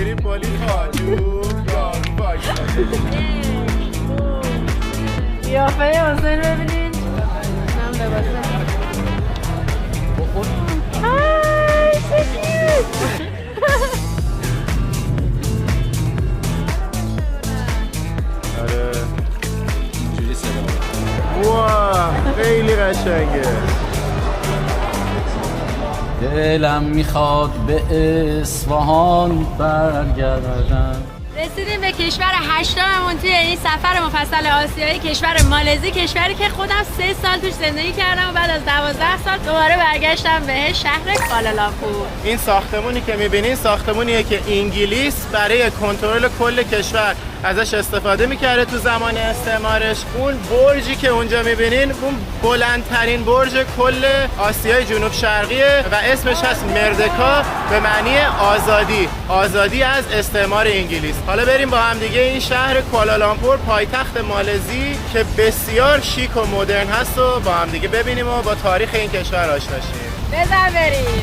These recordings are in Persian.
تریپولی تاجور یارو باکس قیافه حسین ببینین هم لباسه های سکیوت آره اینجوری صدا واه خیلی قشنگه. دلم میخواد به اصفهان برگردم. رسیدیم به کشور هشتممون توی این سفر مفصل آسیایی، کشور مالزی، کشوری که خودم 3 سال توش زندگی کردم و بعد از 12 سال دوباره برگشتم به شهر کوالالامپور. این ساختمونی که میبینین ساختمونیه که انگلیس برای کنترل کل کشور ازش استفاده میکرده تو زمان استعمارش. اون برجی که اونجا میبینین اون بلندترین برج کل آسیای جنوب شرقیه و اسمش هست مردکا به معنی آزادی، آزادی از استعمار انگلیس. حالا بریم با هم دیگه این شهر کوالالامپور پایتخت مالزی که بسیار شیک و مدرن هست و با هم دیگه ببینیم و با تاریخ این کشور آشنا شیم. بزن بریم.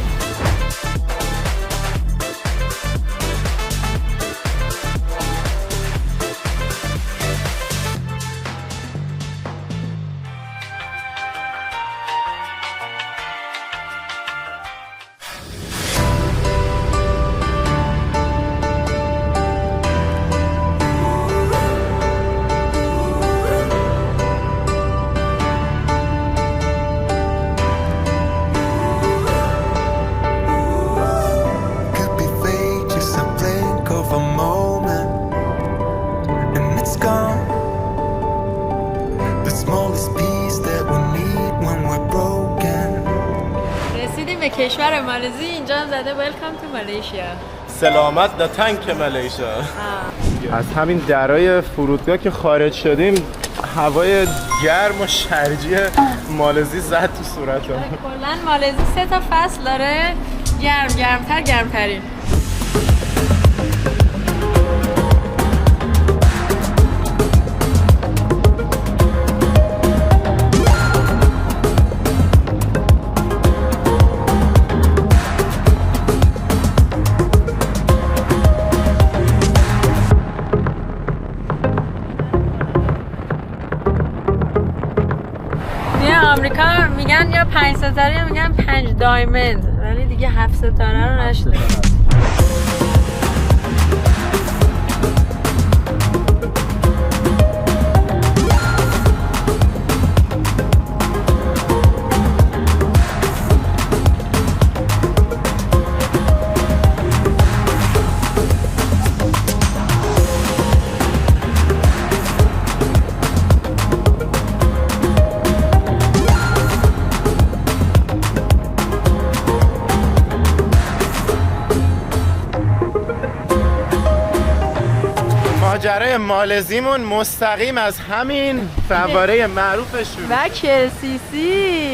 به کشور مالزی. اینجا هم زده Welcome to Malaysia. سلامت در تنک مالزی. از همین درای فرودگاه که خارج شدیم هوای گرم و شرجی مالزی زد تو صورتم. کلاً مالزی 3 تا فصل داره، گرمترین. آمریکا میگن یا 5 ستاره یا میگن 5 دایموند، ولی دیگه 7 ستاره رو نشده. ماجرای مالزیمون مستقیم از همین فواره معروفش شروع و کرسیسی.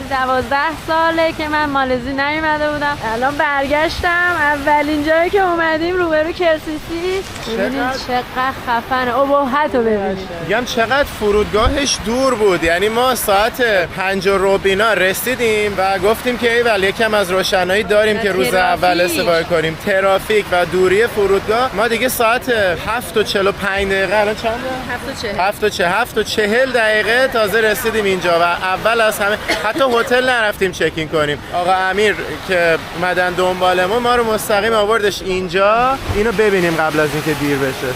12 ساله که من مالزی نیومده بودم، الان برگشتم. اولین جایی که اومدیم روبرو کرسیسی. ببینید چقدر خفنه، ابهت رو ببینید. میگم چقدر فرودگاهش دور بود، یعنی ما ساعت 5 ربینا رسیدیم و گفتیم که ایول یکم از روشنایی داریم که روز اول استفاده کنیم. ترافیک و دوری فرودگاه ما دیگه ساعت 7:45 دقیقه الان چنده؟ 7:40 دقیقه تازه رسیدیم اینجا و اول از همه حتی هتل نرفتیم چکین کنیم. آقا امیر که اومدن دنبالمون ما رو مستقیم آوردش اینجا. اینو ببینیم قبل از اینکه دیر بشه.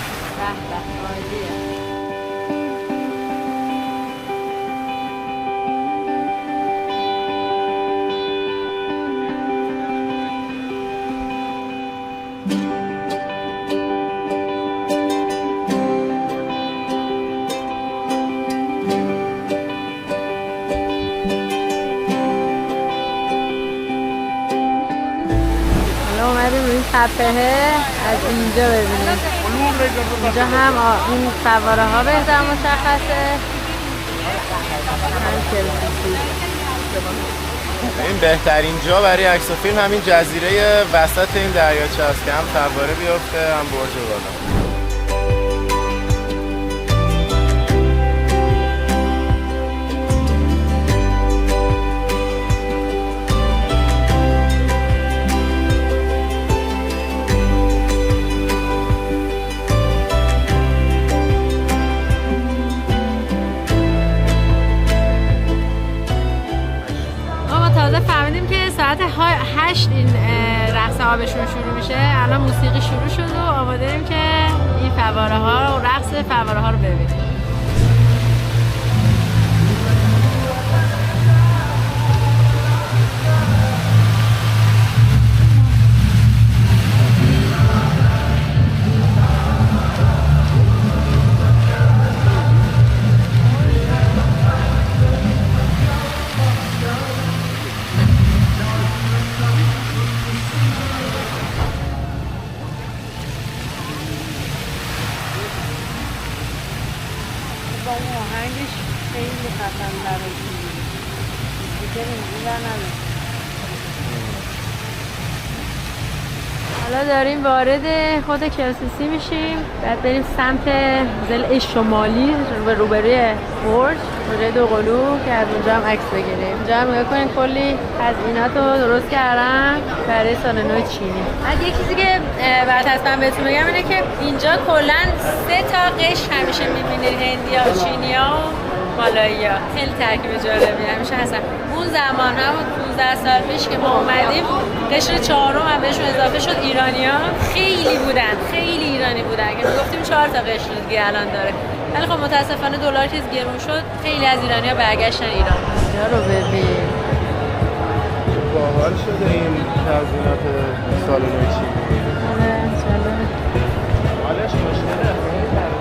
تپهه از اینجا ببینید. اینجا هم این فواره ها بهتر مشخصه. این بهترین جا برای عکس و فیلم همین جزیره وسط این دریاچه است که هم فواره بیفته هم برج بالا. 8 این رقص آبشون شروع میشه. الان موسیقی شروع شد و آماده‌ایم که این فواره ها و رقص فواره ها رو ببینیم. آهنگش خیلی خفن حالا داریم وارد خود کلسیسی میشیم، بعد بریم سمت ضلع شمالی و روبروی برج دوقلو که از اونجا هم عکس بگیریم. اونجا هم نگاه کنید کلی تزیینات رو درست کردن برای سال نو چینی. بعد یه چیزی که بعد حتما بهتون بگم اینه که اینجا کلا 3 تا قشر همیشه میبینید، هندیا و چینیا و مالاییا. خیلی ترکیب جالبی همیشه هستن. اون زمان همون 15 سال پیش که ما اومدیم قشر 4م هم بهشون اضافه شد. ایرانی‌ها خیلی بودن، خیلی ایرانی بودن که گفتیم 4 تا قشر دیگه الان داره. ولی خب متاسفانه دلار که گرون شد خیلی از ایرانی‌ها برگشتن ایران. اینجا رو ببین. باحال شده این تزیینات سال نو چینی. آره جالب. حالش مشکله خیلی فرق.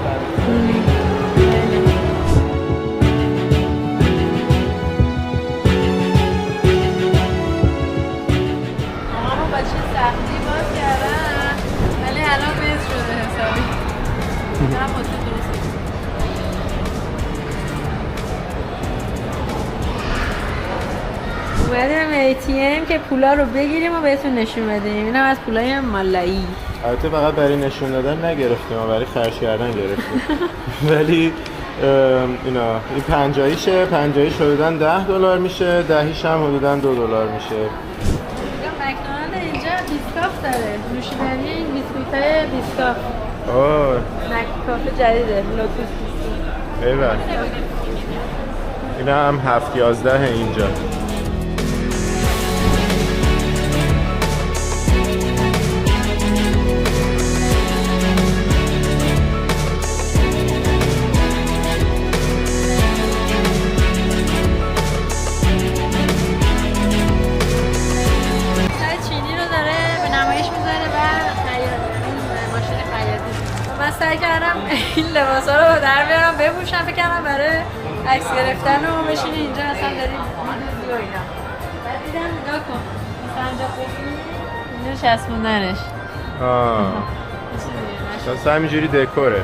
سختی باز کردن ولی الان بیز شده حسابی. نه خودت درست اومدیم ATM که پولا رو بگیریم و بهتون نشون بدیم. این هم از پولای مالایی. البته فقط برای نشون دادن نگرفتیم و برای خرج کردن گرفتیم. ولی اینا این 50 حدوداً $10 میشه، 10 هم حدوداً $2 میشه. مکدونالد اینجا بیسکاف داره، نوشیدنی این بیسکویت‌های بیسکاف. اوه مکدونالد جدیده، لوتوس بیسکویت. ایول. اینا هم 7-11 اینجا. سعی کردم این لباسا رو در بیارم بپوشم، فکر کردم برای عکس گرفتن و بشینی اینجا اصلا داریم ویدیو اینا. بعد دیدم نگاه کن مثلا اینجا ببین اینجا چسبوندنش. شاید همینجوری دکوره.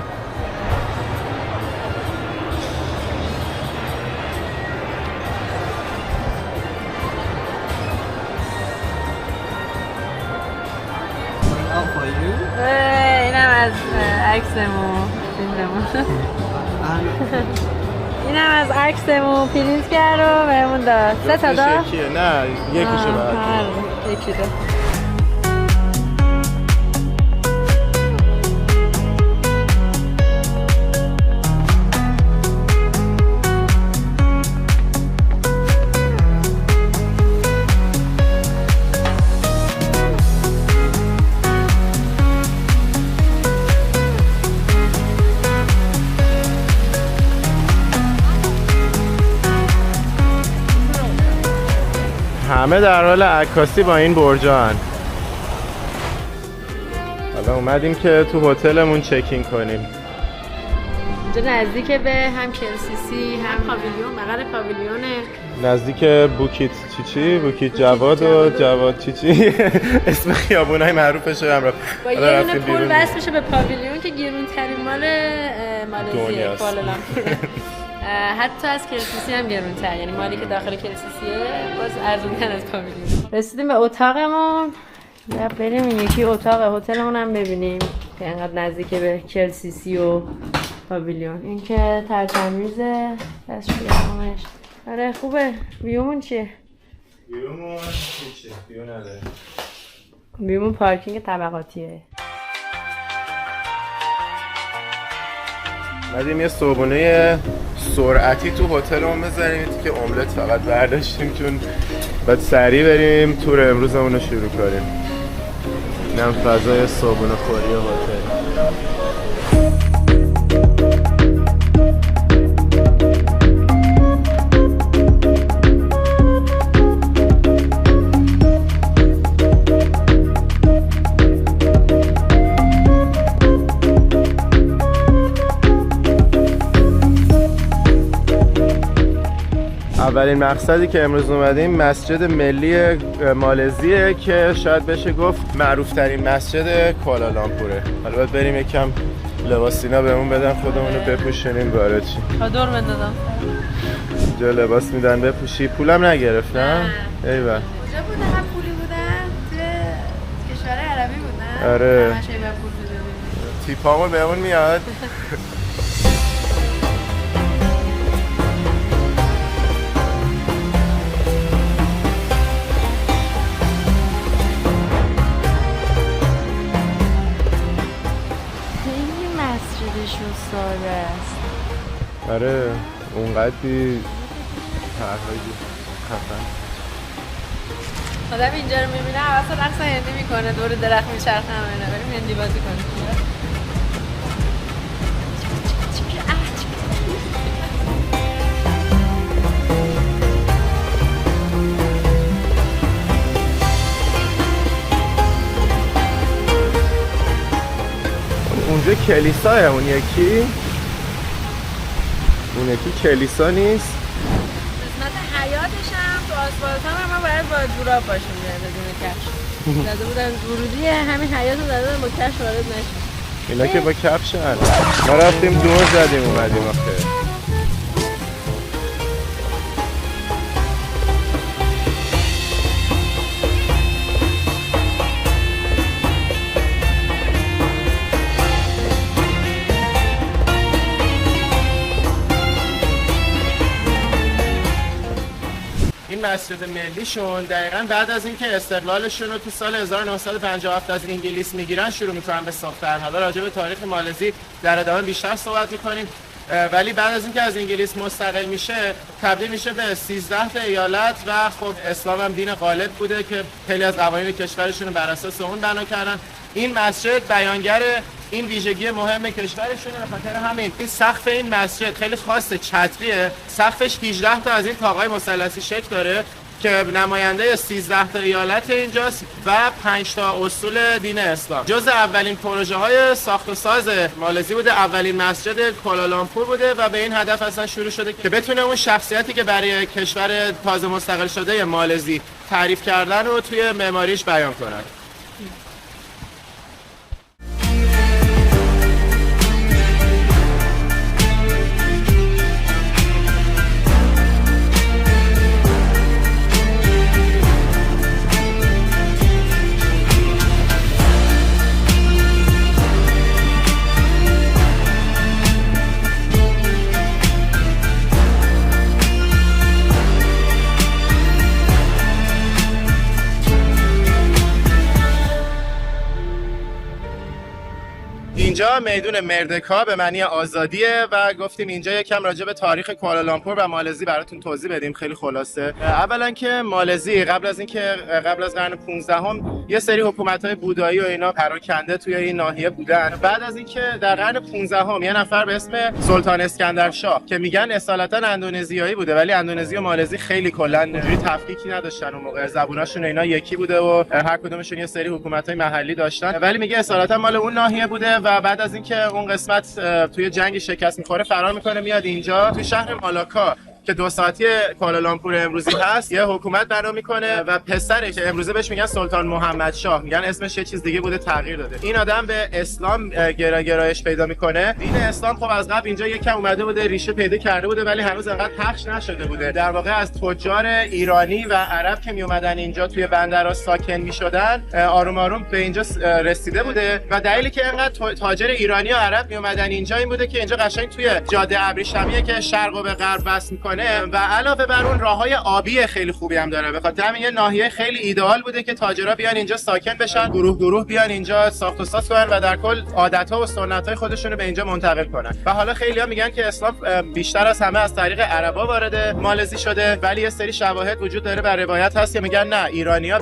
اینم از عکسمون فیلممون. اینم از عکسمون پرینت کرد و بهمون داد. 3 تا داد؟ نه یکیشه بعد. یکی داد. همه در حال عکاسی با این برجان. حالا اومدیم که تو هتلمون چکین کنیم. اینجا نزدیک به هم کلسیسی هم پاویلیون، بغل پاویلیونه. نزدیک بوکیت چیچی، بوکیت جواد و جواد چیچی. اسم خیابونای معروفشه هم. با یه دونه پول وصل میشه به پاویلیون که گرونترین مال مالزیه، کوالالامپور. حتی از کلسیسی هم گرونتر، یعنی مالی که داخل کلسیسیه باز ارزونتر از پاویلیون. رسیدیم به اتاقمون. بریم این یکی اتاق هتلمون هم ببینیم که اینقدر نزدیک به کلسیسی و پاویلیون. این که ترتمیزه بس شیرمونش. آره خوبه. ویومون چیه؟ ویومون چیه؟ ویو نداره. ویومون پارکینگ طبقاتیه. بعدیم یه صبحونه سرعتی تو هتلمون بذاریم که املت فقط برداشتیم چون بعد سریع بریم تور امروزمون رو شروع کنیم. اینم فضای صبحونه خوری هتل. اولین مقصدی که امروز اومدیم مسجد ملی مالزیه که شاید بشه گفت معروف ترین مسجد کوالالامپوره. حالا باید بریم یکم لباس اینا بهمون بدن خودمون رو بپوشونیم وارد شیم. چادر بندازم. اینجا لباس میدن بپوشی. پولم نگرفت نه؟ ایول. کجا بوده؟ هم پولی بودن؟ توی کشور عربی بودن؟ آره. همش با پول بده. تیپامون بهمون میاد. ساده است. آره اونقدی طرحی خفن. آدم اینجا رو میبینه حواس رقص هندی میکنه دور درخت میچرخه همینه بریم هندی بازی کنیم. اونجا کلیساه اون یکی کلیسا نیست. قسمت حیاتش هم تو آسفالت هم ما باید با جوراب باشیم بدون کفش. زده بودن ورودی همین حیات رو زده با کفش وارد نشیم. اینا که با کفشن. ما رفتیم دور زدیم اومدیم آخه. مسجد ملیشون دقیقاً بعد از اینکه استقلالشون رو تو سال 1957 از انگلیس میگیرن شروع میکنن به ساختن. حالا راجع به تاریخ مالزی در ادامه بیشتر صحبت میکنیم، ولی بعد از اینکه از انگلیس مستقل میشه تبدیل میشه به 13 تا ایالت و خب اسلام هم دین غالب بوده که خیلی از قوانین کشورشون رو بر اساس اون بنا کردن. این مسجد بیانگر این ویژگی مهم کشورشونه. به خاطر همین این سقف این مسجد خیلی خاصه، چتریه. سقفش 18 تا از این طاقای مثلثی شکل داره که نماینده 13 تا ایالت اینجاست و 5 تا اصول دین اسلام. جز اولین پروژه های ساخت و ساز مالزی بوده، اولین مسجد کوالالامپور بوده و به این هدف اصلا شروع شده که بتونه اون شخصیتی که برای کشور تازه مستقل شده مالزی تعریف کردن رو توی معماریش بیان کنن. اینجا میدون مردکا به معنی آزادیه و گفتیم اینجا یکم راجع به تاریخ کوالالامپور و مالزی براتون توضیح بدیم خیلی خلاصه. اولا که مالزی قبل از قرن 15 هم یه سری حکومت‌های بودایی و اینا پراکنده توی این ناحیه بودن. بعد از اینکه در قرن 15 هم یه نفر به اسم سلطان اسکندرشاه که میگن اصالتا اندونزیایی بوده ولی اندونزی و مالزی خیلی کلا اینجوری تفکیکی نداشتن اون موقع، زبوناشون اینا یکی بوده و هر کدومشون یه سری حکومت‌های محلی داشتن، ولی میگه اصالتا مال اون ناحیه بوده و بعد از اینکه اون قسمت توی جنگ شکست میخوره فرار میکنه میاد اینجا توی شهر مالاکا که 2 ساعتی کوالالامپور امروزی هست یه حکومت بنا میکنه و پسرش که امروزه بهش میگن سلطان محمد شاه، میگن اسمش یه چیز دیگه بوده تغییر داده. این آدم به اسلام گرایش پیدا میکنه. دین اسلام خب از قبل اینجا یکم اومده بوده، ریشه پیدا کرده بوده ولی هنوز انقدر پخش نشده بوده. در واقع از تجار ایرانی و عرب که میومدن اینجا توی بندرها ساکن میشدن آروم آروم به اینجا رسیده بوده و دلیلی که انقدر تاجر ایرانی و عرب میومدن اینجا این بوده که اینجا قشنگ توی جاده ابریشمیه که شرق و به غرب وصل میکنه میکنه و علاوه بر اون راههای آبی خیلی خوبی هم داره. به خاطر همین یه ناحیه خیلی ایدئال بوده که تاجرا بیان اینجا ساکن بشن، گروه بیان اینجا ساخت و ساز کنن و در کل عادت‌ها و سنت‌های خودشون رو به اینجا منتقل کنن. و حالا خیلی‌ها میگن که اسلام بیشتر از همه از طریق عربا وارد مالزی شده، ولی یه سری شواهد وجود داره و روایت هست که میگن نه، ایرانی‌ها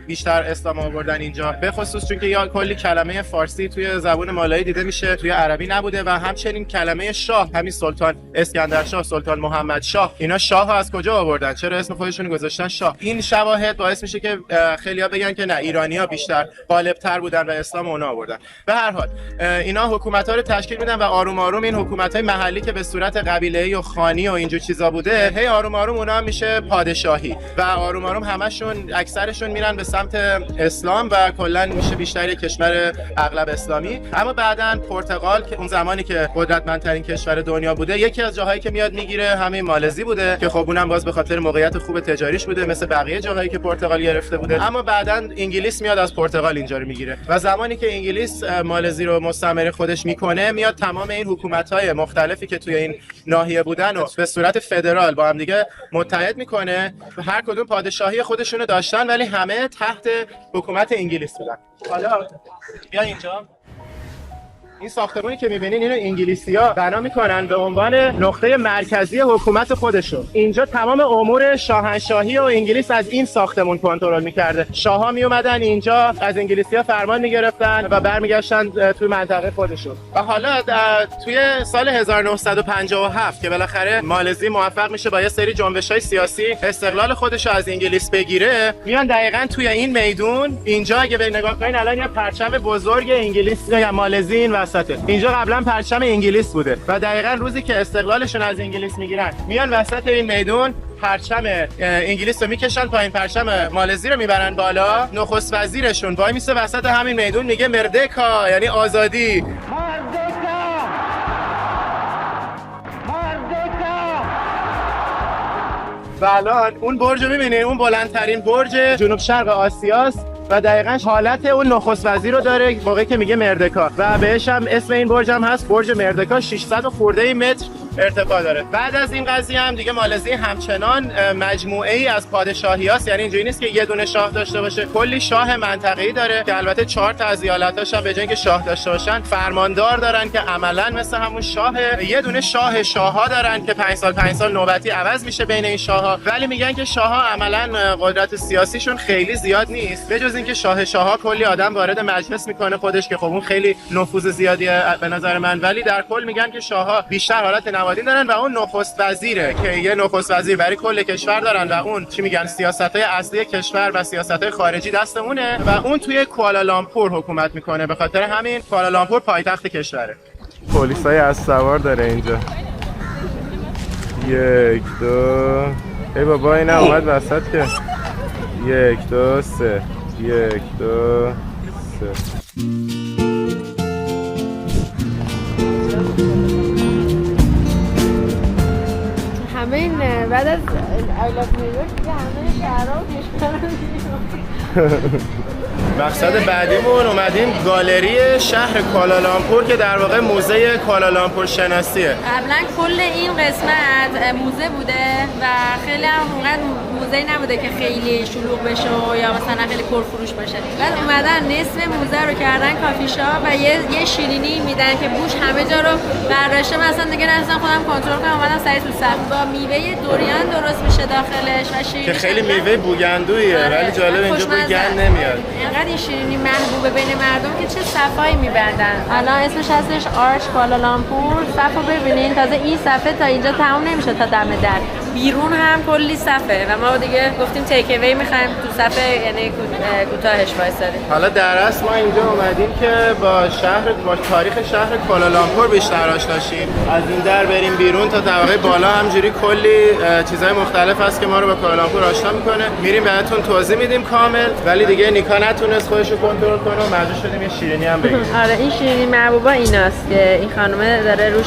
بیشتر اسلام آوردن اینجا، به خصوص چون که یا کلی کلمه فارسی توی زبان مالایی دیده میشه، توی عربی نبوده و همچنین کلمه شاه، همین سلطان اسکندر شاه، سلطان محمد شاه، اینا شاه ها از کجا آوردن؟ چرا اسم خودشون گذاشتن شاه؟ این شواهد باعث میشه که خیلی‌ها بگن که نه، ایرانی‌ها بیشتر غالب‌تر بودن و اسلام اونا آوردن. به هر حال اینا حکومت‌ها رو تشکیل میدن و آروم آروم این حکومت‌های محلی که به صورت قبیله‌ای و خانی و اینجور چیزا بوده، هی آروم آروم اونا هم میشه پادشاهی و آروم آروم همشون اکثرشون میرن به سمت اسلام و کلا میشه بیشتر کشور اغلب اسلامی. اما بعداً پرتغال که اون زمانی که قدرتمندترین کشور دنیا بوده، یکی از جاهایی که میاد میگیره همین مالزی بوده که خب اونم باز به خاطر موقعیت خوب تجاریش بوده مثل بقیه جاهایی که پرتغال گرفته بوده. اما بعداً انگلیس میاد از پرتغال اینجا رو میگیره و زمانی که انگلیس مالزی رو مستعمره خودش میکنه، میاد تمام این حکومت‌های مختلفی که توی این ناحیه بودن و به صورت فدرال با هم دیگه متحد میکنه و هر کدوم پادشاهی خودشونو داشتن ولی همه تحت حکومت انگلیس بودن. حالا بیا اینجا، این ساختمانی که می‌بینین اینو انگلیسی‌ها بنا می‌کنن به عنوان نقطه مرکزی حکومت خودشون. اینجا تمام امور شاهنشاهی و انگلیس از این ساختمون کنترل می‌کرده. شاه‌ها میومدن اینجا از انگلیسی‌ها فرمان می‌گرفتن و برمیگشتن توی منطقه خودشون. و حالا توی سال 1957 که بالاخره مالزی موفق میشه با یه سری جنبش‌های سیاسی استقلال خودش رو از انگلیس بگیره، میان دقیقاً توی این میدون اینجا اگه به نگاه کنین الان یه پرچم بزرگ انگلیس یا مالزی این اینجا قبلا پرچم انگلیس بوده و دقیقاً روزی که استقلالشون از انگلیس میگیرن، میان وسط این میدون پرچم انگلیس رو میکشن پایین، پرچم مالزی رو میبرن بالا. نخست وزیرشون وای میسه وسط همین میدون میگه مردکا، یعنی آزادی. و الان اون برج رو میبینین، اون بلندترین برج جنوب شرق آسیاست و دقیقاً حالت اون نخست وزیر رو داره موقعی که میگه مردکا و بهش هم اسم این برج هم هست، برج مردکا. 600 خورده متر ارتفاع داره. بعد از این قضیه هم دیگه مالزی همچنان مجموعه ای از پادشاهیاست، یعنی اینجوری نیست که یه دونه شاه داشته باشه، کلی شاه منطقه‌ای داره که البته 4 تا از ایالتاش هم به جای اینکه شاه داشته باشن فرماندار دارن که عملاً مثل همون شاه. یه دونه شاه‌ها دارن که 5 سال نوبتی عوض میشه بین این شاه‌ها، ولی میگن که شاه‌ها عملاً قدرت سیاسیشون خیلی زیاد نیست، به جز اینکه شاه‌ها کلی آدم وارد مجلس میکنه خودش که خب اون خیلی نفوذ زیادیه به نظر من، ولی در کل میگن که شاه‌ها بیشتر حالت نمادین دارن و اون نخست وزیره که یه نخست وزیر برای کل کشور دارن و اون چی میگن سیاست‌های اصلی کشور و سیاست‌های خارجی دست اونه و اون توی کوالالامپور حکومت میکنه. به خاطر همین کوالالامپور پایتخت کشوره. پلیسای اسب‌سوار داره اینجا. 1 2 ای بابا اینا اومد وسط که 1 2 3 1 2 3. همه این بعد از ایلاف نیویورک دیگه همه شهرها مقصد بعدیمون اومدیم گالری شهر کوالالامپور که در واقع موزه کوالالامپور شناسیه. قبلا کل این قسمت موزه بوده و خیلی هم اونقدر موزه نبوده که خیلی شلوغ بشه و یا مثلا خیلی پرفروش باشه. بعد اومدن نصف موزه رو کردن کافی شاپ و یه شیرینی میدن که بوش همه جا رو برداشته، مثلا دیگه نرسیدم خودم کنترل کنم، اومدم سریع تو صف با میوه دوریان درست میشه داخلش و شیرینی که خیلی میوه بوگندویه ولی جالب اینجا بوگند نمیاد. اینقدر این شیرینی محبوبه بین مردم که چه صفایی میبندن. الان اسمش هستش آرچ کوالالامپور. صفو ببینین، تازه این صفحه تا اینجا تموم نمیشه تا دم در، بیرون هم کلی صفه و ما دیگه گفتیم تیک اوی میخوایم تو صفحه یعنی کوتاهش وایسادیم. حالا در اصل ما اینجا اومدیم که با تاریخ شهر کوالالامپور بیشتر آشنا شیم. از این در بریم بیرون تا طبقه بالا همجوری کلی چیزای مختلف هست که ما رو با کوالالامپور آشنا میکنه. میریم بهتون توضیح میدیم کامل، ولی دیگه نیکا نتونست خودش رو کنترل کنه و مجبور شدیم یه شیرینی هم بگیریم. آره این شیرینی محبوبا ایناست که این خانومه داره روش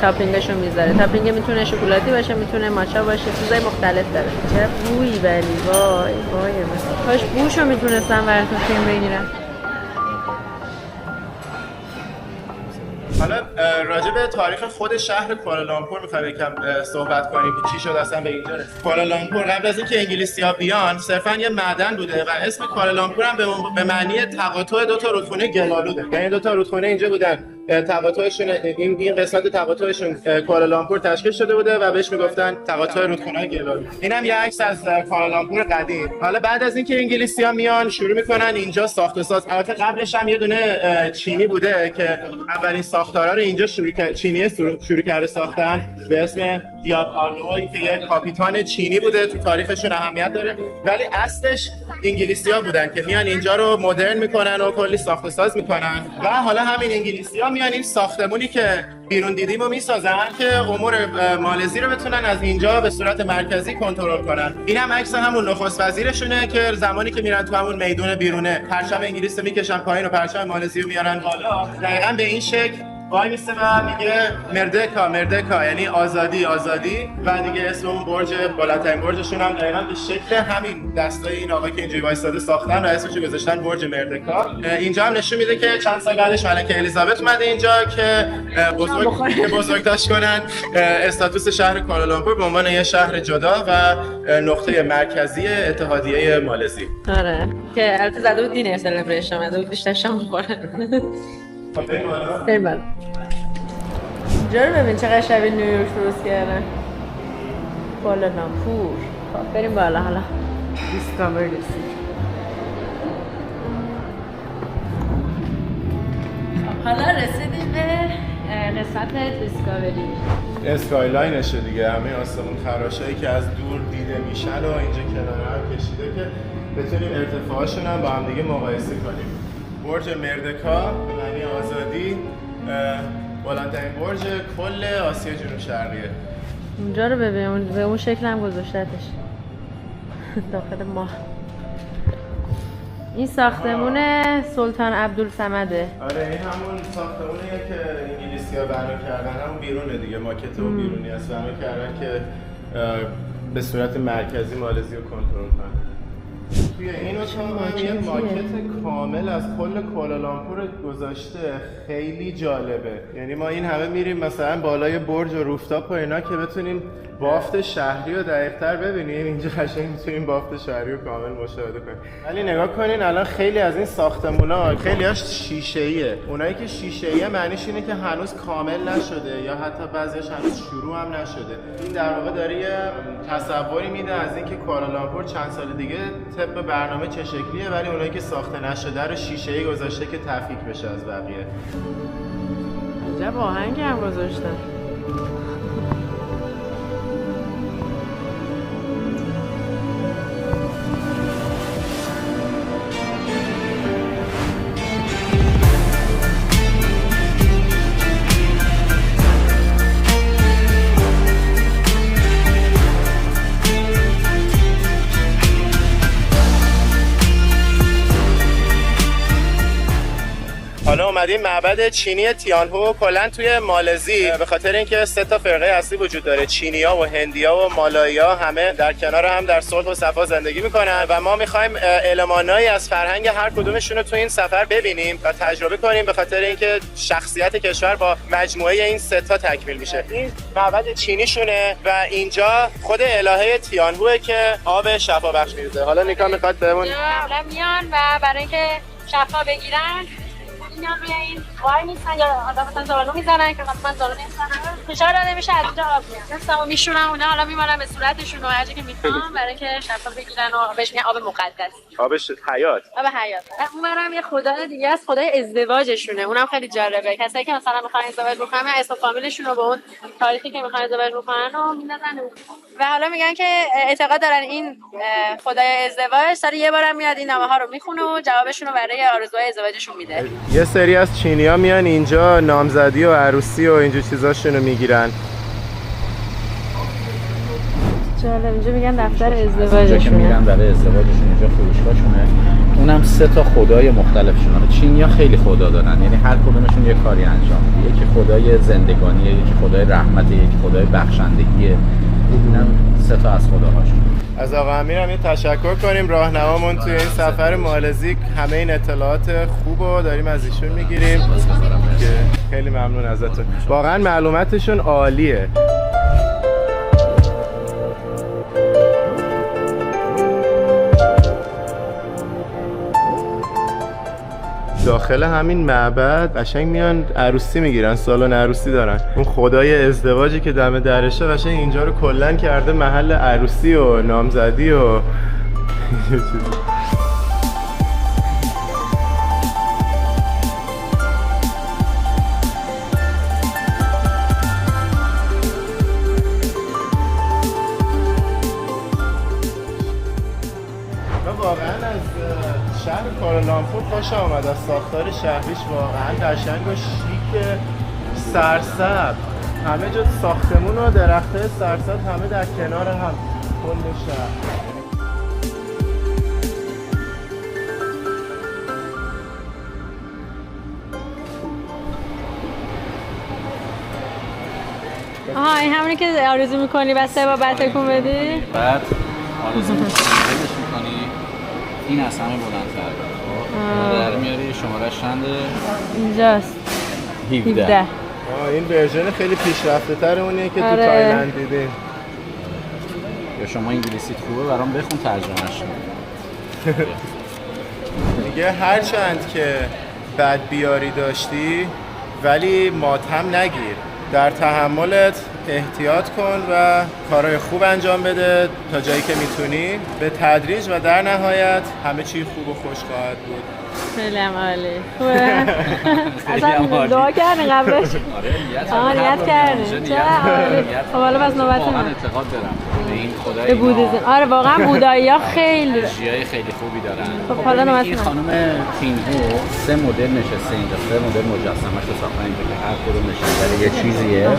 تاپینگشو میذاره. تاپینگ میتونه شکلاتی باشه، میتونه ماچا باشه، چیزای مختلف داره. چه بویی ولی وای وای من کاش بوشو میتونستم براتون فیلم بگیرم. حالا راجع به تاریخ خود شهر کوالالامپور می‌خوایم یکم صحبت کنیم که چی شد اصلا به اینجا رسید. کوالالامپور قبل از اینکه انگلیسی‌ها بیان صرفاً یه معدن بوده و اسم کوالالامپور هم به معنی تقاطع دو تا رودخونه گلالوده. یعنی دو تا رودخونه اینجا بودن، تقاطعشون این قسمت تقاطعشون کوالالامپور تشکیل شده بوده و بهش میگفتن تقاطع رودخونه گلالود. اینم یه عکس از کوالالامپور قدیم. حالا بعد از اینکه انگلیسی‌ها میان شروع میکنن اینجا ساخت و ساز. البته قبلش هم یه دونه چینی بوده که اولین ساختارا رو اینجا شروع کرده ساختن به اسم دیاپارلوی که یه کاپیتان چینی بوده، تو تاریخشون اهمیت داره، ولی اصلش انگلیسی‌ها بودن که میان اینجا رو مدرن میکنن و کلی ساخت و ساز میکنن و حالا همین انگلیسی‌ها میان این ساختمونی که بیرون دیدیم رو میسازن که امور مالزی رو بتونن از اینجا به صورت مرکزی کنترل کنن. این هم عکس همون نخست وزیرشونه که زمانی که میرن تو همون میدون بیرونه پرچم انگلیس رو میکشن پایین و پرچم مالزی رو میارن بالا، دقیقاً به این شکل وای میسته و میگه مردکا یعنی آزادی و دیگه اسم اون برج بالاترین برجشون هم دقیقاً به شکل همین دستای این آقا که اینجوری وایساده ساختن و اسمش رو گذاشتن برج مردکا. اینجا هم نشون میده که چند سال بعدش ملکه الیزابت اومده اینجا که بزرگداشت کنن استاتوس شهر کوالالامپور به عنوان یه شهر جدا و نقطه مرکزی اتحادیه مالزی. آره که البته زده بود دینر سلبریشن اومده بود بیشتر شام بخوره. بریم بالا. اینجا رو ببین چقدر شبیه نیویورک درست کردن. کوالالامپور. خب بریم بالا حالا. دیسکاور رسید. حالا رسیدیم به قسمت دیسکاوری. اسکایلاینشه دیگه، همه آسمون خراشایی که از دور دیده میشن و اینجا کنار هم کشیده که بتونیم ارتفاعشون هم با هم دیگه مقایسه کنیم. برج مردکا معنی آزادی، بلندترین برج کل آسیا جنوب شرقیه. اونجا رو ببین، به اون شکل هم گذاشتتش داخل ماه. این ساختمون سلطان عبدالصمده. آره این همون ساختمونیه که انگلیسی‌ها بنا کردن، همون بیرونه دیگه، ماکت اون بیرونی است، بنا کردن که به صورت مرکزی مالزی رو کنترل کنن. توی این اتاق یه ماکت کامل از کل کوالالامپور گذاشته، خیلی جالبه. یعنی ما این همه میریم مثلا بالای برج و روفتاپ و اینا که بتونیم بافت شهری رو دقیق‌تر ببینیم، اینجا قشنگ میتونیم بافت شهری رو کامل مشاهده کنیم. ولی نگاه کنین الان خیلی از این ساختمونا خیلی‌هاش شیشه‌ایه. اونایی که شیشه‌ایه معنیش اینه که هنوز کامل نشده یا حتی بعضیش هنوز شروع هم نشده. این در واقع داره یه تصوری میده از اینکه کوالالامپور چند سال دیگه طبق برنامه چه شکلیه، ولی اونایی که ساخته نشده رو شیشه‌ای گذاشته که تفکیک بشه از بقیه. عجب آهنگ هم گذاشتن. حالا اومدیم معبد چینی تیانهو. کلا توی مالزی به خاطر اینکه 3 تا فرقه اصلی وجود داره، چینی‌ها و هندی‌ها و مالایی‌ها، همه در کنار هم در صلح و صفا زندگی میکنن و ما می‌خوایم المانایی از فرهنگ هر کدومشون رو تو این سفر ببینیم و تجربه کنیم، به خاطر اینکه شخصیت کشور با مجموعه این 3 تا تکمیل میشه. این معبد چینیشونه و اینجا خود الهه تیانهوه که آب شفا بخش میده. حالا نیکا میخواد بهمون میان و برای اینکه شفا بگیرن میان روی این وای نیستن یا آدم مثلا زالو میزنن که مثلا زالو نمیزنن، فشار داده میشه از اینجا آب میاد. مثلا میشونن اونا، حالا میمونن به صورتشون و هر جا که میخوان برای اینکه شفا بگیرن و بهش میگن آب مقدس، آبش حیات، آب حیات. اونورم یه خدای دیگه است، خدای ازدواجشونه، اونم خیلی جالبه. کسایی که مثلا میخوان ازدواج بکنن اسم فامیلشون رو به اون تاریخی که میخوان ازدواج بکنن و میندازن و حالا میگن که اعتقاد دارن این خدای ازدواج سال یه بارم میاد این نامه ها رو میخونه و جوابشون رو برای آرزوهای ازدواجشون میده. یه سری از چینی‌ها میان اینجا نامزدی و عروسی و اینجور چیزاشونو میگیرن. جالب، اینجا میگن دفتر ازدواجشونه، اینجا که میرن برای ازدواجشون، اینجا فروشگاهشونه. اونم 3 تا خدای مختلفشونه. چینی‌ها خیلی خدا دارن، یعنی هر کدومشون یه کاری انجام میده. یکی خدای زندگانیه، یکی خدای رحمته، یکی خدای بخشندگیه. اینم 3 تا از خداهاشون. از آقا امیرم یه تشکر کنیم، راهنمامون توی این سفر مالزی. همه این اطلاعات خوبو داریم از ایشون میگیریم. دیگه. خیلی ممنون ازتون، واقعا معلوماتشون عالیه. داخل همین معبد قشنگ میان عروسی میگیرن، سالن عروسی دارن. اون خدای ازدواجی که دم درشه قشنگ اینجا رو کلن کرده محل عروسی و نامزدی و واقعا از شهر کوالالامپور خوشم آمد، از ساختار شهریش واقعا قشنگ و شیک، سرسبز، همه جا ساختمون و درختای سرسبز همه در کنار هم کل شهر. آها این همونی که آرزو میکنی بس سه بار بعد تکون بدی؟ بعد آرزو میکنی این از همه بلندتر در میاری. شمارش چنده؟ اینجاست 17. این ورژن خیلی پیشرفته تر اونیه که تو تایلند دیدیم. یا شما انگلیسیت خوبه برام بخون ترجمهش. میگه هرچند که بد بیاری داشتی ولی ماتم نگیر، در تحملت احتیاط کن و کارهای خوب انجام بده تا جایی که میتونی، به تدریج و در نهایت همه چی خوب و خوش خواهد بود. خیلی هم عالی. خوبه؟ اصلا دعا کردی قبلش؟ آره نیت کردی. چرا عالی. خب حالا بس نوبت من. واقعا اعتقاد دارم به این خدای به بودیزم. آره واقعا بودایی‌ها خیلی انرژیای خیلی خوبی دارن. خب حالا نوبت این من. خانم تینهو 3 مدل نشسته اینجا، 3 مدل مجسمه‌اش رو ساختن اینجا که هر کدوم نشون یه چیزیه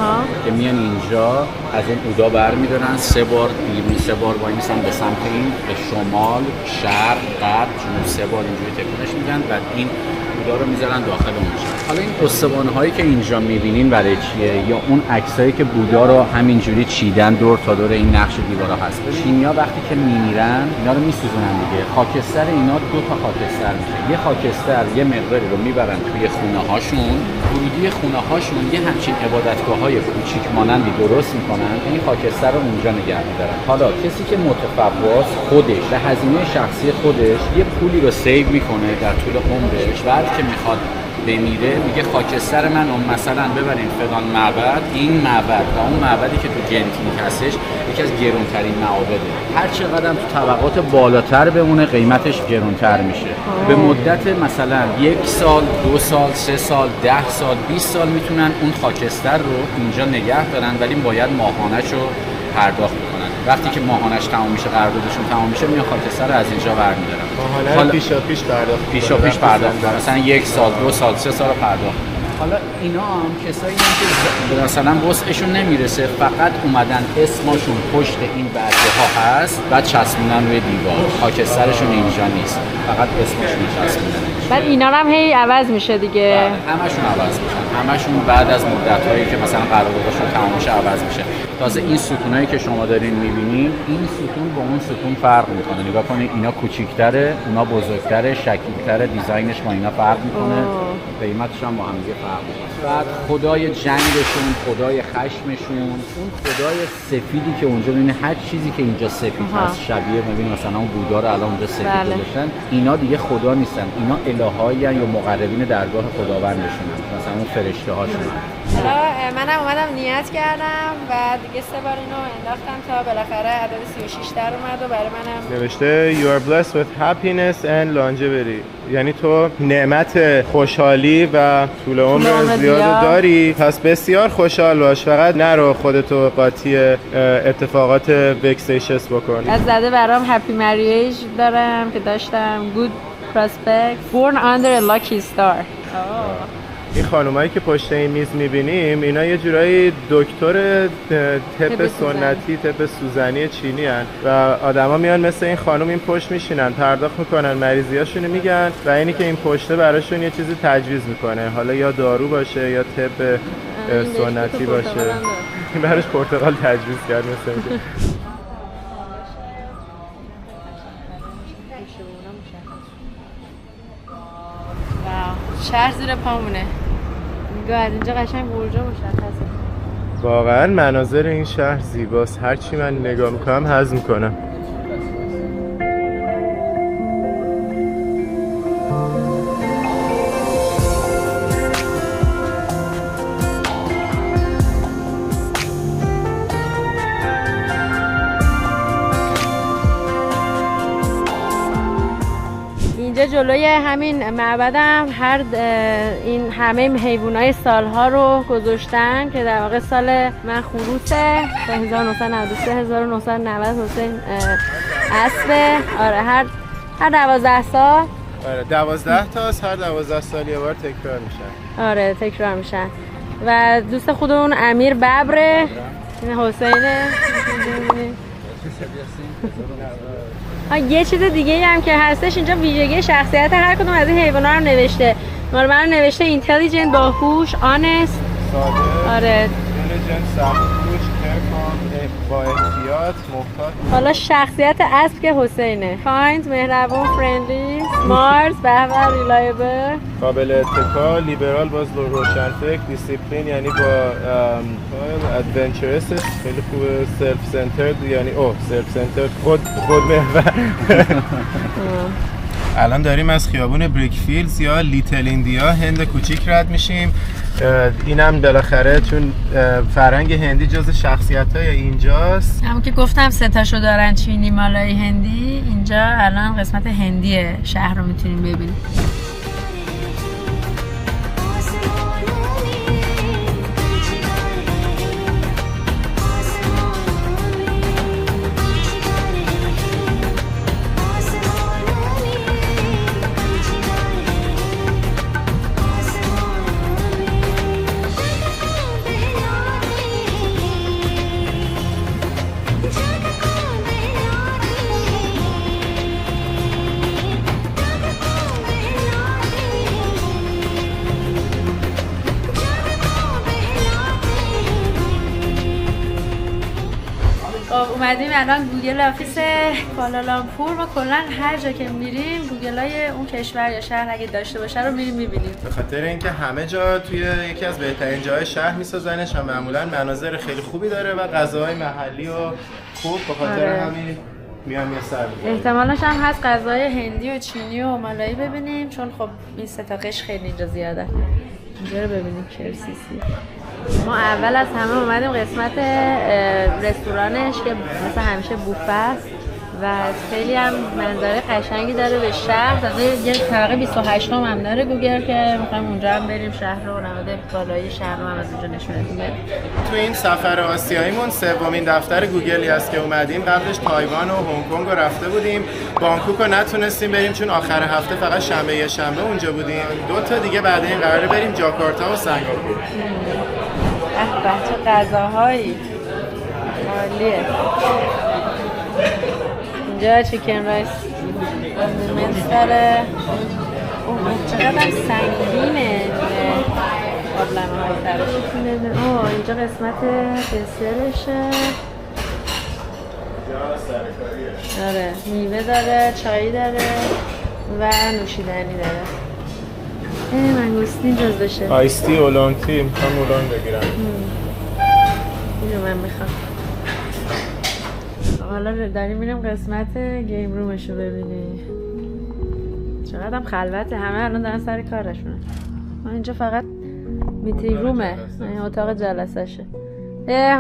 که میان اینجا از اون اودا برمی‌دارن، 3 بار بیرون، 3 بار وای میسن به سمت این، به شمال، شرق، غرب، جنوب 3 بار اینجوری تکونش میدن و این بودا رو میذارن داخل اونجا. حالا این استوانه‌هایی که اینجا می‌بینین برای چیه؟ یا اون عکسایی که بودا رو همینجوری چیدن دور تا دور این نقش دیوارا هست. چینی‌ها وقتی که میمیرن اینا رو میسوزونن دیگه. خاکستر اینا 2 تا خاکستر میشه. یه خاکستر یه مقداری رو میبرن توی خونه‌هاشون، ورودی خونه‌هاشون یه همچین عبادتگاه‌های کوچیک مانندی درست میکنن. این خاکستر رو اونجا نگه می‌دارن. حالا کسی که متفوّاست خودش به هزینه شخصی خودش یه پولی رو سیو میکنه در طول عمرش، بعد که میخواد بمیره میگه خاکستر من مثلا ببرین فلان معبد، این معبد و اون معبدی که تو گنتینگ هستش یکی از گرونترین معابده، هر چقدر تو طبقات بالاتر بمونه قیمتش گرونتر میشه. به مدت مثلا 1 سال، 2 سال، 3 سال، 10 سال، 20 سال میتونن اون خاکستر رو اینجا نگه دارن، ولی باید ماهانه‌شو پرداخت کنن. وقتی که ماهانش تمام میشه، قراردادشون تمام میشه، میان خاکستر رو از اینجا برمی‌دارن. ماهانه پیش پرداخت کنن. مثلا 1 سال، 2 سال، 3 سال رو پرداخت. حالا اینا هم کسایی که مثلا وسعشون نمیرسه، فقط اومدن اسمشون پشت این برگه ها هست، بعد چسبوندن روی دیوار. خاکسترشون اینجا نیست، فقط اسمشون چسبوندن. بعد اینا هم هی عوض میشه دیگه. همشون عوض میشن. همشون بعد از مدت‌هایی که مثلا قراردادشون تمام میشه عوض میشه. تازه این ستونایی که شما دارین میبینین، این ستون با اون ستون فرق میکنه. نگاه کنید اینا کوچیک‌تره، اونا بزرگتره، شکیل‌تره، دیزاینش با اینا فرق میکنه. قیمتش هم با هم دیگه فرق میکنه. بعد خدای جنگشون، خدای خشمشون، اون خدای سفیدی که اونجا میبینه، هر چیزی که اینجا سفید هست شبیه میبینید مثلا اون بودا رو الان اونجا سفید گذاشتن. اینا دیگه خدا نیستن، اینا الههایی یا مقربین درگاه خداوندشونن، مثلا اون فرشته هاشون. حالا منم اومدم نیت کردم و دیگه 3 بار اینو انداختم تا بالاخره عدد 36 در اومد و برای منم نوشته You are blessed with happiness and longevity. یعنی تو نعمت خوشحالی و طول عمر زیاد داری، پس بسیار خوشحال باش، فقط نرو خودتو قاطی اتفاقات وکسیشس بکن. از زده برام هپی مریج دارم که داشتم good prospects born under a lucky star. این خانومایی که پشت این میز میبینیم اینا یه جورایی دکتر طب سنتی، طب سوزنی چینی هن و آدما میان مثل این خانوم این پشت میشینن، پرداخت میکنن، مریضیاشونو میگن و اینی که این پشته براشون یه چیزی تجویز میکنه، حالا یا دارو باشه یا طب سنتی باشه. این براش پرتقال تجویز کرد مثل اینکه. شهر زیر پامونه. نگاه از اینجا قشنگ برجا مشخصه. واقعا مناظر این شهر زیباست، هرچی من نگاه میکنم حظ میکنم. اینجا جلوی همین معبدم این همه حیوانای سالها رو گذاشتن که در واقع سال من خروسه 1993 1990 حسین اسبه. آره هر 12 سال. آره 12 تا از هر 12 سال یه بار تکرار میشن. آره تکرار میشن. و دوست خودمون امیر ببره، این حسینه. یه چیز دیگه هم که هستش اینجا ویژگی شخصیت هر کدوم از این حیوانات رو نوشته. مال من نوشته اینتلیجنت، باهوش، آنست، ساده، آره اینتلیجنت، سخت‌کوش، کارکام، با احتیاط، محتاط. حالا شخصیت اسب که حسینه. کایند، مهربون، فرندلی، سمارت، بهبه، ریلایبل، قابل اتکا، لیبرال، باز روشنفکر، دیسیپلین یعنی با ادونچرس، خیلی خوبه، سلف سنترد یعنی سلف سنترد، خود محور. الان داریم از خیابون بریکفیلدز یا لیتل ایندیا هند کوچیک رد میشیم. اینم بالاخره چون فرهنگ هندی جز شخصیت‌های اینجاست. همون که گفتم سه تاشو دارن، چینی، مالایی، هندی. اینجا الان قسمت هندی شهر رو میتونیم ببینیم. اومدیم الان گوگل آفیس کوالالامپور. ما کلا هر جا که میریم گوگلای اون کشور یا شهر اگه داشته باشه رو میریم میبینیم. به خاطر اینکه همه جا توی یکی از بهترین جای شهر میسازنش و معمولا مناظر خیلی خوبی داره و غذاهای محلی و خوب، به خاطر همین میام یه سر بزنیم. احتمالش هم هست غذای هندی و چینی و مالایی ببینیم، چون خب این سه تا قش خیلی اینجا زیاده. اینجا رو ببینیم کرسیسی. ما اول از همه اومدیم قسمت رستورانش که مثل همیشه بوفه است و خیلی هم منظره قشنگی داره به شهر. تازه یه طبقه 28 هم داره گوگل که می‌خوایم اونجا هم بریم شهر رو، نماده بالایی شهر رو هم از اونجا نشونتون بدیم. تو این سفر آسیاییمون سومین دفتر گوگلی است که اومدیم. قبلش تایوان و هنگ کنگ رو رفته بودیم. بانکوک رو نتونستیم بریم چون آخر هفته فقط شنبه اونجا بودیم. 2 تا دیگه بعد این قراره بریم جاکارتا و سنگاپور. چه غذاهایی عالیه. اینجا چیکن رایس اندومنس داره. چقدر سنگینه قابلمه های درش. اینجا قسمت دسرشه. آره میوه داره، چایی داره و نوشیدنی داره. منگوستین جزشه. آیستی اولانتی میخوام اولان بگیرم. اینو من میخوام. حالا داریم میریم قسمت گیم رومش رو ببینیم. چقدر هم خلوته، همه الان دارن سر کارشونه. اینجا فقط میتینگ رومه، این اتاق جلسه شه.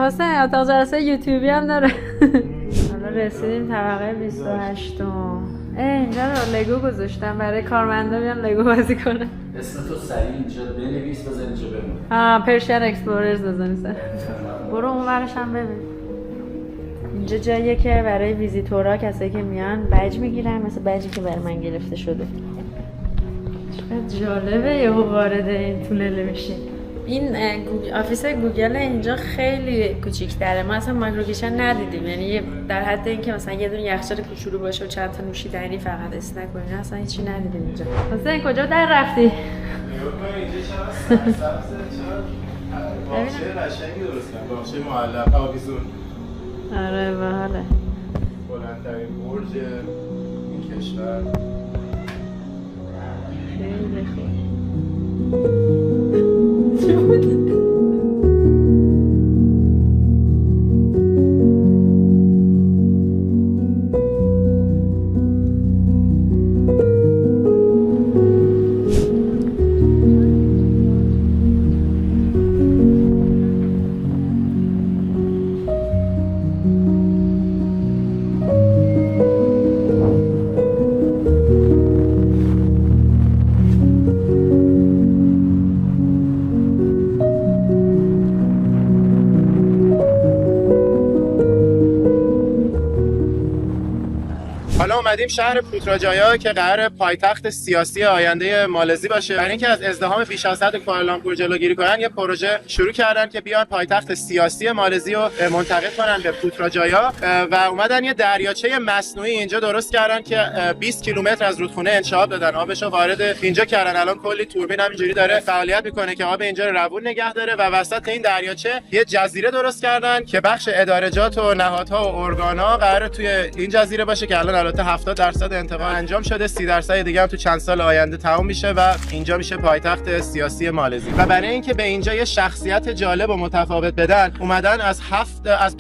حسین اتاق جلسه یوتیوبی هم داره. حالا رسیدیم طبقه 28. اینجا رو لگو گذاشتم برای کارمندا بیان لگو بازی کنه. اسم تو سریع اینجا بنویس بزن اینجا بمون. پرشین اکسپلوررز بزنی سر. برو اون ورش هم ببین. اینجا جاییه که برای ویزیتورها کسایی که میان بج میگیرن، مثل بجی که برای من گرفته شده. چقدر جالبه یهو وارد این تونل میشی. این آفیس گوگل اینجا خیلی کوچیک‌تره. ما اصلا مایکرو کیچن ندیدیم، یعنی در حد اینکه مثلا یه دونه یخچال کوچولو باشه و چند تا نوشیدنی فقط اسنک و اینا اصلا هیچی ندیدیم اینجا. حسین کجا در رفتی؟ باغچه قشنگی درست کردن، باغچه معلق آویزون. آره باحاله. بلندترین برج این کشور. خیلی خوب. اومدیم شهر پوتراجایا که قرار پایتخت سیاسی آینده مالزی باشه. برای اینکه از ازدحام بیش از حد کوالالامپور جلوگیری کنن یه پروژه شروع کردن که بیان پایتخت سیاسی مالزی رو منتقل کنن به پوتراجایا و اومدن یه دریاچه مصنوعی اینجا درست کردن که 20 کیلومتر از رودخونه انشعاب دادن، آبشو وارد اینجا کردن. الان کلی توربین همینجوری داره فعالیت میکنه که آب اینجا رو روون نگه داره و وسط این دریاچه یه جزیره درست کردن که بخش ادارجات و نهادها و ارگان‌ها قراره توی این جزیره باشه که الان البته 70% انتقال انجام شده، 30% دیگه هم تو چند سال آینده تمام میشه و اینجا میشه پایتخت سیاسی مالزی. و برای اینکه به اینجا یه شخصیت جالب و متفاوت بدن اومدن از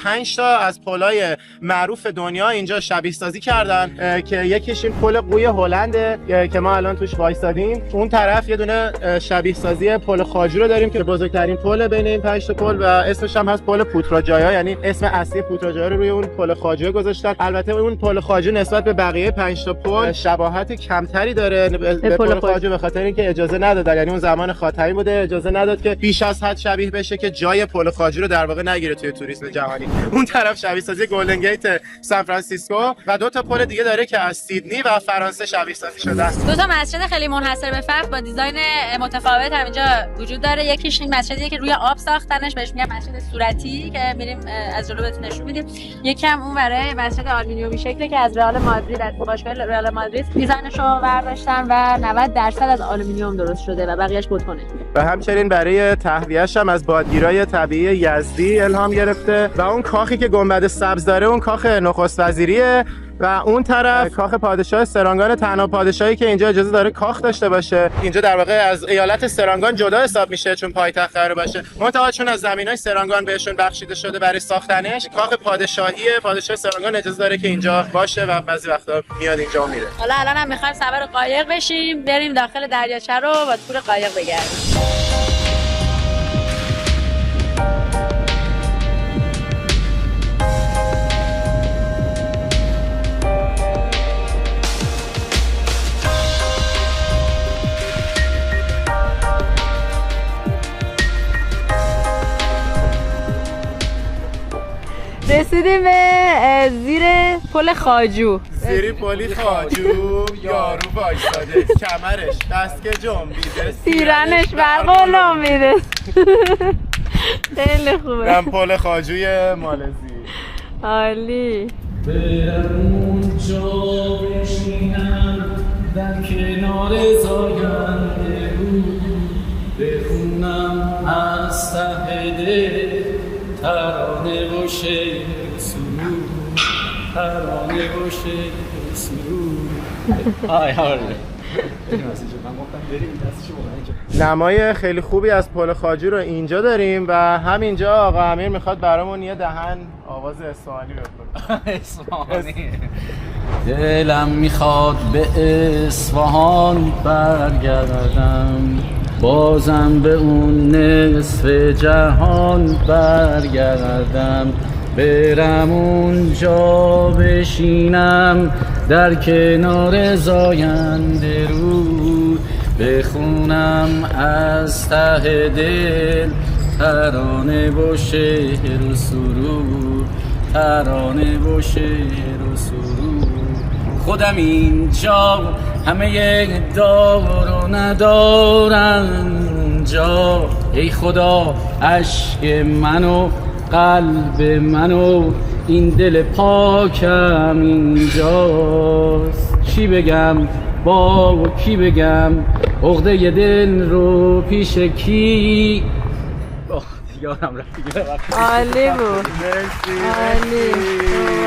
5 تا از پل‌های معروف دنیا اینجا شبیه سازی کردن که یکیش این پل قوی هلنده که ما الان توش وایسادیم. اون طرف یه دونه شبیه سازی پل خواجو رو داریم که بزرگترین پل بین این 5 تا پل و اسمش هم هست پل پوتراجایا، یعنی اسم اصلی پوتراجایا رو روی اون پل خواجو گذاشتن. البته اون پل خواجو نسبت به بقیه 5 تا پل شباهت کمتری داره به پل خواجو به خاطر اینکه اجازه ندادن، یعنی اون زمان خاتمی بوده اجازه نداد که بیش از حد شبیه بشه که جای پل خواجو رو در واقع نگیره توی توریسم جهانی. اون طرف شبیه سازی گلدن گیت سان فرانسیسکو و 2 تا پل دیگه داره که از سیدنی و فرانسه شبیه سازی شده است. 2 تا مسجد خیلی منحصر به فرد با دیزاین متفاوت هم اینجا وجود داره. یکیش این مسجدیه که روی آب ساختنش، بهش میگن مسجد صورتی که میریم از جلو بهتون نشون میدیم. یکم اون برای مسجد آلومینیومی شکلی که از رئال مادرید، از باشگاه رئال مادرید دیزاینش رو برداشتن و 90% از آلومینیوم درست شده و بقیه‌اش بتونه. و همچنین برای تهویه‌اش هم از بادگیرای طبیعی یزدی الهام گرفته و اون کاخی که گنبد سبز داره اون کاخ نخست وزیریه و اون طرف کاخ پادشاه سرانگان، تنها پادشاهی که اینجا اجازه داره کاخ داشته باشه. اینجا در واقع از ایالت سرانگان جدا حساب میشه چون پایتخت قرار باشه. منتها چون از زمینای سرانگان بهشون بخشیده شده برای ساختنش، کاخ پادشاهی پادشاه سرانگان اجازه داره که اینجا باشه و بعضی وقتا میاد اینجا میره. حالا الان هم می‌خوایم سوار قایق بشیم، بریم داخل دریاچه رو با تور قایق بگردیم. رسیدیم به زیر پل خواجو. زیر پل خواجو یارو وایساده، کمرش دست که جنبیده، سیرنش برقلم میده. خیلی خوبه. رم پل خواجوی مالزی. عالی. برم اونجا بشینم در کنار زاینده بود، بخونم از ته دل ترانه و شعر سرود، ترانه و شعر سرود. آی حاله نمای خیلی خوبی از پل خواجو رو اینجا داریم و همینجا آقا امیر میخواد برامون یه دهن آواز اصفهانی بخونه. اصفهانی. دلم میخواد به اصفهان برگردم، بازم به اون نصف جهان برگردم، برم اونجا بشینم در کنار زاینده رود، بخونم از ته دل ترانه و شعر و سرود، ترانه و شعر و سرود. خودم اینجا همه دار و ندارم اونجا، ای خدا اشک منو قلب منو این دل پاکم اینجاست. چی بگم با کی بگم عقده دل رو پیش کی؟ یادم رفت دیگه. عالی بود. عالی.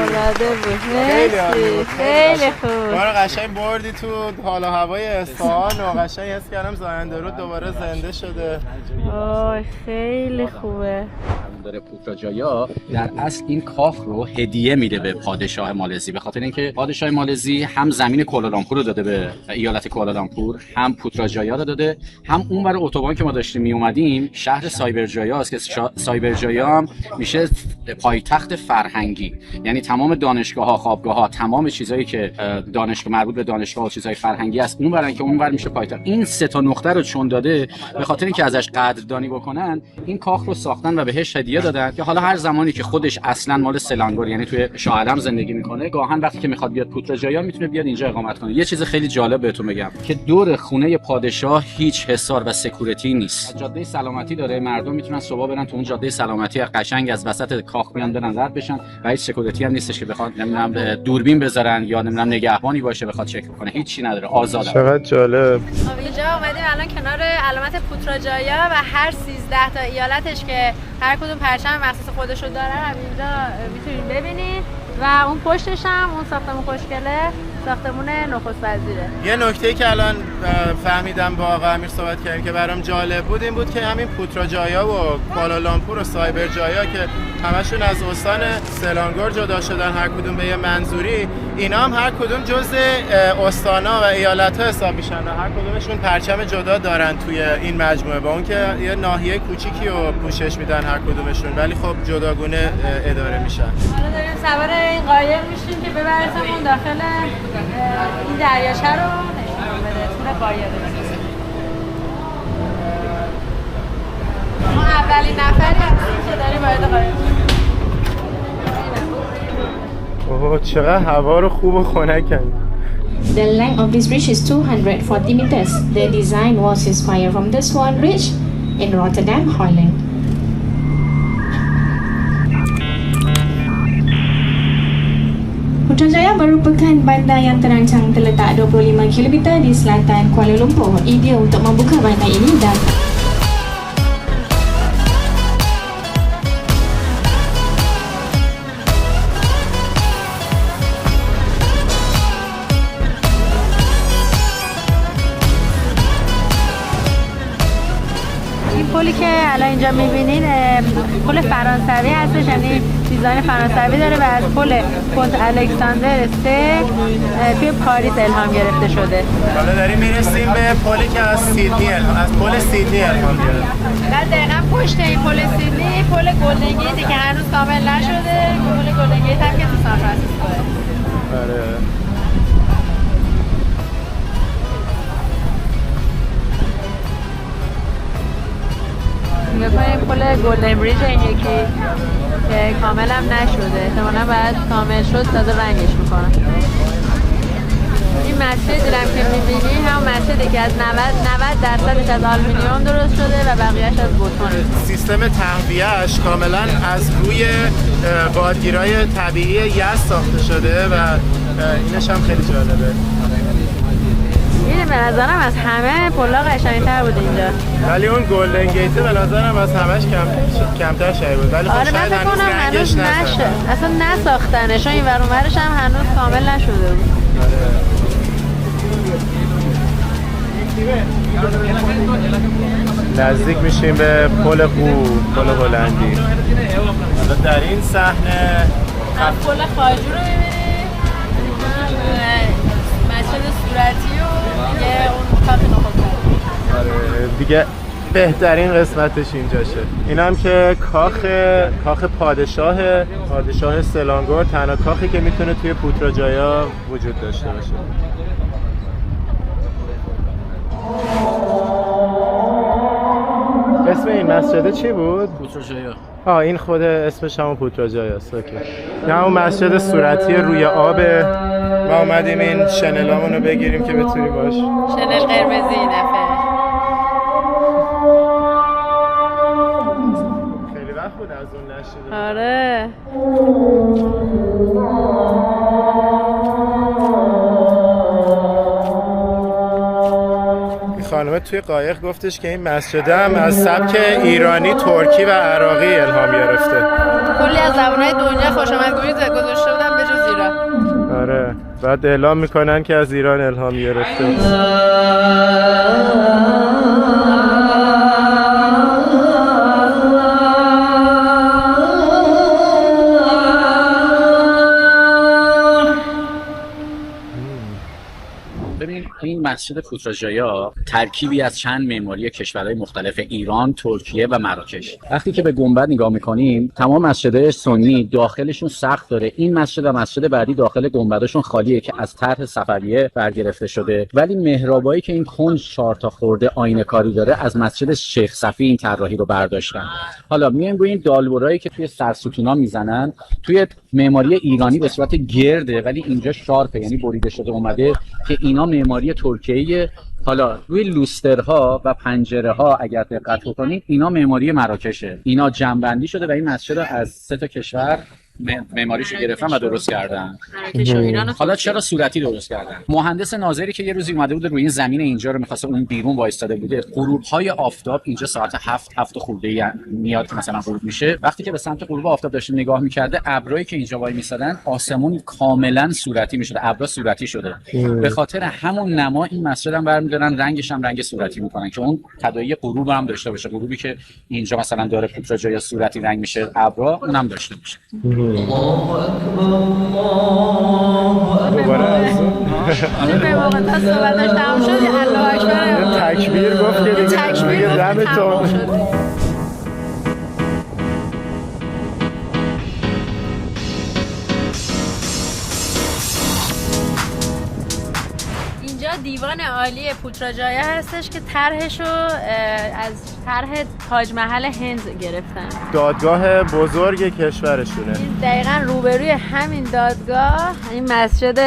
العاده بود. مرسی. خیلی خوب. ما رو قشنگ بردی تو حال و هوای اصفهان و قشنگ حس کردم زاینده رود دوباره زنده شده. آی خیلی خوبه. داره پوتراجایا در اصل این کاخ رو هدیه میده به پادشاه مالزی، به خاطر اینکه پادشاه مالزی هم زمین کوالالامپور رو داده به ایالت کوالالامپور، هم پوتراجایا رو داده، هم اون برای اتوبان که ما داشتیم می اومدیم شهر سایبرجایا است که سایبرجایا هم میشه پایتخت فرهنگی، یعنی تمام دانشگاه‌ها، خوابگاه‌ها، تمام چیزایی که دانشگاه مربوط به دانشگاه و چیزای فرهنگی است اون برن که اون بر میشه پایتخت. این سه تا نقطه رو چون داده به خاطر اینکه ازش قدردانی بکنن این کاخ رو ساختن و بهش هدیه توصیه دادن که حالا هر زمانی که خودش اصلا مال سلانگور یعنی توی شاه عالم زندگی میکنه، گاهن وقتی که میخواد بیاد پوتراجایا میتونه بیاد اینجا اقامت کنه. یه چیز خیلی جالب بهتون بگم که دور خونه پادشاه هیچ حصار و سکورتی نیست. جاده سلامتی داره، مردم میتونن صبح برن تو اون جاده سلامتی قشنگ از وسط کاخ بیان برن رد بشن و هیچ سکورتی هم نیستش که بخواد نمیدونم دوربین بذارن یا نمیدونم نگهبانی باشه بخواد چک کنه، هیچی نداره، آزاده. چقدر جالب. اینجا اومدیم الان کنار علامت پوتراجایا و هر 13 تا ایالتش که هر کدوم پرچم مخصوص خودشو دارن هم اینجا میتونید ببینید و اون پشتش هم اون ساختمون خوشگله ساختمون نخست وزیره. یه نکته‌ای که الان فهمیدم با آقا امیر صحبت کردیم که برام جالب بود این بود که همین پوتراجایا و کوالالامپور و سایبرجایا که همشون از استان سلانگور جدا شدن هر کدوم به یه منظوری، اینا هم هر کدوم جزء استانا و ایالت‌ها حساب میشن و هر کدومشون پرچم جدا دارن توی این مجموعه، با اون که یه ناحیه کوچیکی رو پوشش میدن هر کدومشون، ولی خب جداگونه اداره میشن. حالا داریم سوار این قایق میشیم که ببرتمون داخل این دریاچه رو نشون بده تور قایق. ما اولین نفری هستیم که داریم وارد قایق میشیم. اوه چقدر هوا رو خوب و خنکن. The length of this bridge is 240 meters. The design was inspired from the Swan Bridge in Rotterdam, Holland. Putrajaya merupakan bandar yang terancang terletak 25 km di selatan Kuala Lumpur. Idea untuk membuka bandar ini dan پلی که الان اینجا میبینین پل فرانسوی هستش، یعنی دیزاین فرانسوی داره و از پل کنت الکساندر 3 توی پاریس الهام گرفته شده. حالا داریم میرسیم به پلی که از پل سیدنی الهام گرفته. بعد دقیقا پشت این پل سیدنی پل گلدن گیتی که هنوز کامل نشده، پل گلدن گیت هم که تو سان فرانسیسکوه. آره. این پل گلدن بریج این یکی که کامل هم نشده، احتمالا باید کامل شد تازه رنگش میکنن. این مسجد دیدم که میبینی هم مسجدی که از 90% از آلومینیوم درست شده و بقیهش از بتونه. سیستم تهویه‌اش کاملا از روی بادگیرای طبیعی یز ساخته شده و اینش هم خیلی جالبه. این به نظرم از همه پلا قشنگ‌تر بود اینجا. ولی اون گلدن گیت به نظرم از همش کمتر شای بود. ولی آره من فکر کنم هنوز نشه. اصلا نساختنش، این ور اونورش هم هنوز کامل نشده بود. نزدیک میشیم به پل هلندی. حالا در این صحنه پل خواجو رو می‌بینیم. مسجد صورتی و دیگه اون کاخ نخست. دیگه بهترین قسمتش اینجاشه. این هم که کاخ پادشاه سلانگور، تنها کاخی که میتونه توی پوتراجایا وجود داشته باشه. اسم این مسجد چی بود؟ پوتراجایا. این خود اسمش همون پوتراجایاست. اوکی. نه اون مسجد صورتی روی آبه. ما اومدیم این شنلامون رو بگیریم که بتونیم باش. شنل قرمزی این دفعه. خیلی وقت بود از اون نشیدم. آره. خانمه توی قایق گفتش که این مسجد هم از سبک ایرانی، ترکی و عراقی الهام گرفته. کلی از زبان‌های دنیا خوش آمدگویی گذاشته بودن به جز ایران. آره. بعد اعلام میکنن که از ایران الهام گرفته. این مسجد پوتراژایا ترکیبی از چند معماری کشورهای مختلف ایران، ترکیه و مراکش. وقتی که به گنبد نگاه می‌کنیم، تمام مسجدهای سنی داخلشون سقف داره. این مسجد و مسجد بعدی داخل گنبدشون خالیه که از طرح صفویه برگرفته شده، ولی محرابایی که این کنج 4 تا خورده آینه کاری داره از مسجد شیخ صفی این طراحی رو برداشتن. حالا میایم روی این دالبرایی که توی سرستونا میزنن، توی معماری ایرانی به صورت گرده ولی اینجا شارپه، یعنی بریده شده اومده که اینا معماری ترکیه. حالا روی لوسترها و پنجره ها اگر دقت بکنید اینا معماری مراکشه. اینا جمع‌بندی شده و این مسجد رو از 3 تا کشور معماریشو گرفتن و درست کردن. حالا چرا صورتی درست کردن؟ مهندس ناظری که یه روزی اومده بود روی این زمین اینجا رو می‌خواسته اون بیرون وایستاده بوده، غروب‌های آفتاب اینجا ساعت 7 خورده میاد که مثلا غروب میشه. وقتی که به سمت غروب آفتاب داشته نگاه می‌کرده، ابرایی که اینجا وای می‌سادن آسمون کاملا صورتی می‌شده، ابرا صورتی شده. به خاطر همون نما این مسجد هم برمی‌دارن رنگش هم رنگ صورتی می‌کنن که اون تداعی غروب هم داشته باشه. غروبی که اینجا مثلا داره پوتراژایا صورتی رنگ میشه، ابرا اونم داشته باشه. به موقع تا صحبتش تمام شد الله اکبر تکبیر گفت که دیگه دمتون. دیوان عالی پوتراژایا هستش که طرحشو از طرح تاج محل هند گرفتن. دادگاه بزرگ کشورشونه. دقیقاً روبروی همین دادگاه این مسجد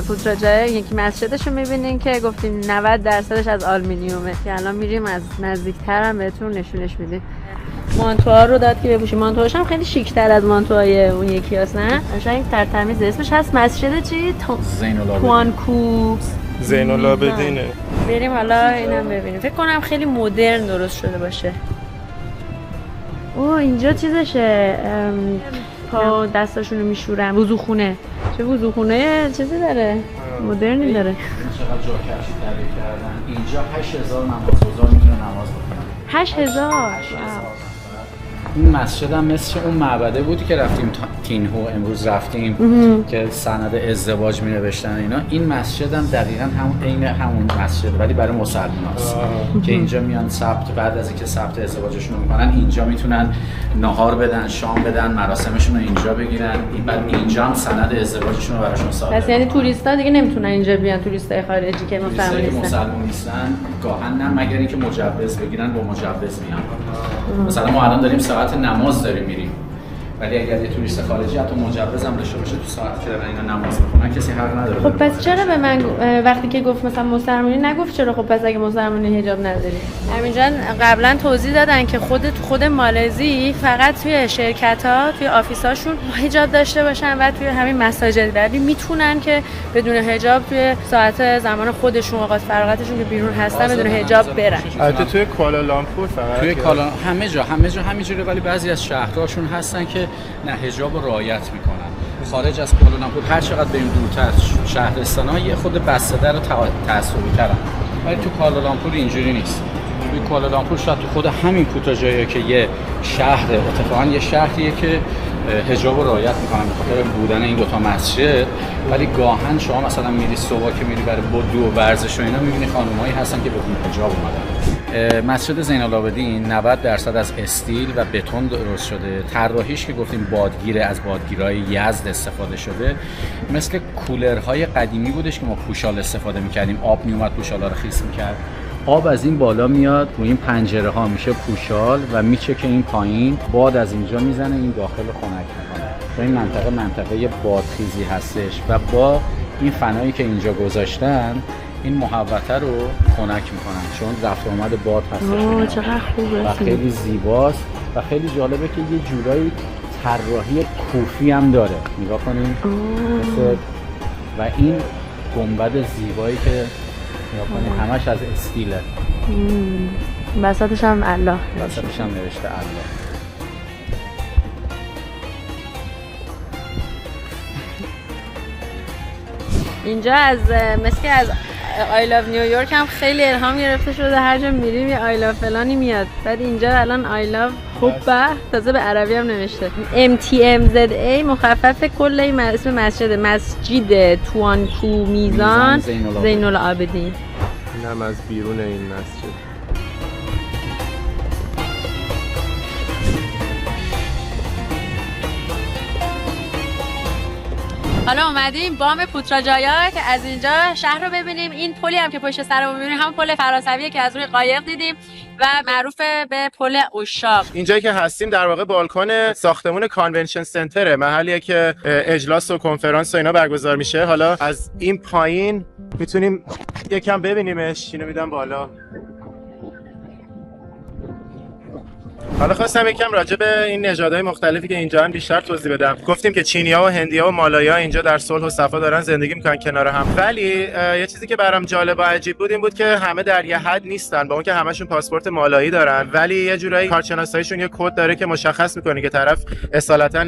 پوتراژایا، یکی مسجدشو می‌بینین که گفتیم 90% از آلومینیومه که الان میریم از نزدیک‌تر هم بهتون نشونش میدیم. مانتوها رو داد که بپوشیم. مانتوهاش هم خیلی شیک‌تر از مانتوهای اون یکی هست، نه؟ قشنگ ترتمیز. اسمش هست مسجد چی؟ توانکو زین العابدینه. بریم حالا اینم ببینیم. فکر کنم خیلی مدرن درست شده باشه. اوه اینجا چیزشه، پا دستاشونو میشورن. وضوخونه. چه وضوخونه چیزی داره؟ مدرنی داره. چقدر جا کشی کردن. اینجا 8000 نمازگزار میتونه نماز بخونن. 8000. این مسجد هم مثل اون معبده بودی که رفتیم تینهو امروز رفتیم که سند ازدواج می نوشتن اینا. این مسجد هم دقیقاً عین همون مسجد ولی برای مسلماناست که اینجا میان سبت، بعد از اینکه سبت ازدواجشون رو میکنن اینجا میتونن نهار بدن، شام بدن، مراسمشون رو اینجا بگیرن. بعد اینجا هم سند ازدواجشون رو براشون صادر. پس یعنی توریستا دیگه نمیتونن اینجا بیان، توریستای خارجی که مسلمان نیستن گاهن نه مگر اینکه مجوز بگیرن با مجوز میان. مثلا ما الان داریم ساعت نماز داریم میریم، ولی اگر یه توریست خارجی حتی مجوز هم داشته باشه تو ساعتی که دارن اینا نماز میخونن کسی حق نداره. خب پس چرا به من وقتی که گفت مثلا مسلمانی نگفت چرا؟ خب پس اگه مسلمانی حجاب نداری. همینجا قبلا توضیح دادن که خود مالزی فقط توی شرکت‌ها توی آفیساشون حجاب داشته باشن و توی همین مساجد ولی میتونن که بدون حجاب توی ساعت زمان خودشون اوقات فراغتشون که بیرون هستن بدون حجاب برن. البته توی کوالالامپور فقط توی همه جا همینجوره، ولی بعضی از شهرهاشون هستن که نه حجاب رو رعایت میکنن. خارج از کوالالامپور هر چقدر بریم دورتر شهرستان‌ها یه خود بسته‌دار و تعصبی ترن، ولی تو کوالالامپور اینجوری نیست. توی کوالالامپور شاید تو خود همین پوتراژایا که یه شهر، اتفاقا یه شهریه که حجاب رو رعایت میکنن به خاطر بودن این دوتا مسجد، ولی گاهن شما مثلا میری صبح که میری برای بدو و ورزش و اینا میبینی خانمایی هستن که بدون حجاب اومدن. مسجد زین العابدین 90% از استیل و بتون درست شده. طراحیش که گفتیم بادگیره، از بادگیرهای یزد استفاده شده. مثل کولرهای قدیمی بودش که ما پوشال استفاده میکردیم، آب میومد پوشالا رو خیس میکرد. آب از این بالا میاد روی این پنجره ها میشه پوشال و میچکه این پایین، باد از اینجا میزنه این داخل خنک میکنه. و این منطقه بادخیزی هستش و با این فنایی که اینجا گذاشتن این محوطه رو خنک میکنن چون رفت آمد باد هستش. چقدر خوبه و خیلی زیباست و خیلی جالبه که یه جورایی طراحی کوفی هم داره. نگاه کنین و این گنبد زیبایی که نگاه کنین همش از استیله. وسطش هم الله، وسطش هم نوشته الله. اینجا از مثل از I love New York هم خیلی الهام گرفته شده، هر جا میریم یه I love فلانی میاد. بعد اینجا الان I love خوبه تازه به عربی هم نوشته. MTMZA مخفف کل اسم مسجد توانکو میزان زین العابدین. اینم از بیرون این مسجد. حالا اومدیم بام پوتراجایا که از اینجا شهر رو ببینیم. این پلی هم که پشت سرمون می‌بینیم هم پل فرانسویه که از روی قایق دیدیم و معروف به پل عشاق. اینجایی که هستیم در واقع بالکن ساختمون کانونشن سنتره، محلیه که اجلاس و کنفرانس و اینا برگزار میشه. حالا از این پایین میتونیم یکم ببینیمش. اینو میدم بالا. حالا خواستم یکم راجع به این نژادهای مختلفی که اینجا هم بیشتر توضیح بدم. گفتیم که چینی‌ها و هندی‌ها و مالایی‌ها اینجا در صلح و صفا دارن زندگی میکنن کنار هم، ولی یه چیزی که برام جالب و عجیب بود این بود که همه در یه حد نیستن، با اون که همشون پاسپورت مالایی دارن، ولی یه جورایی کارشناساییشون یه کد داره که مشخص میکنه که طرف اصالتا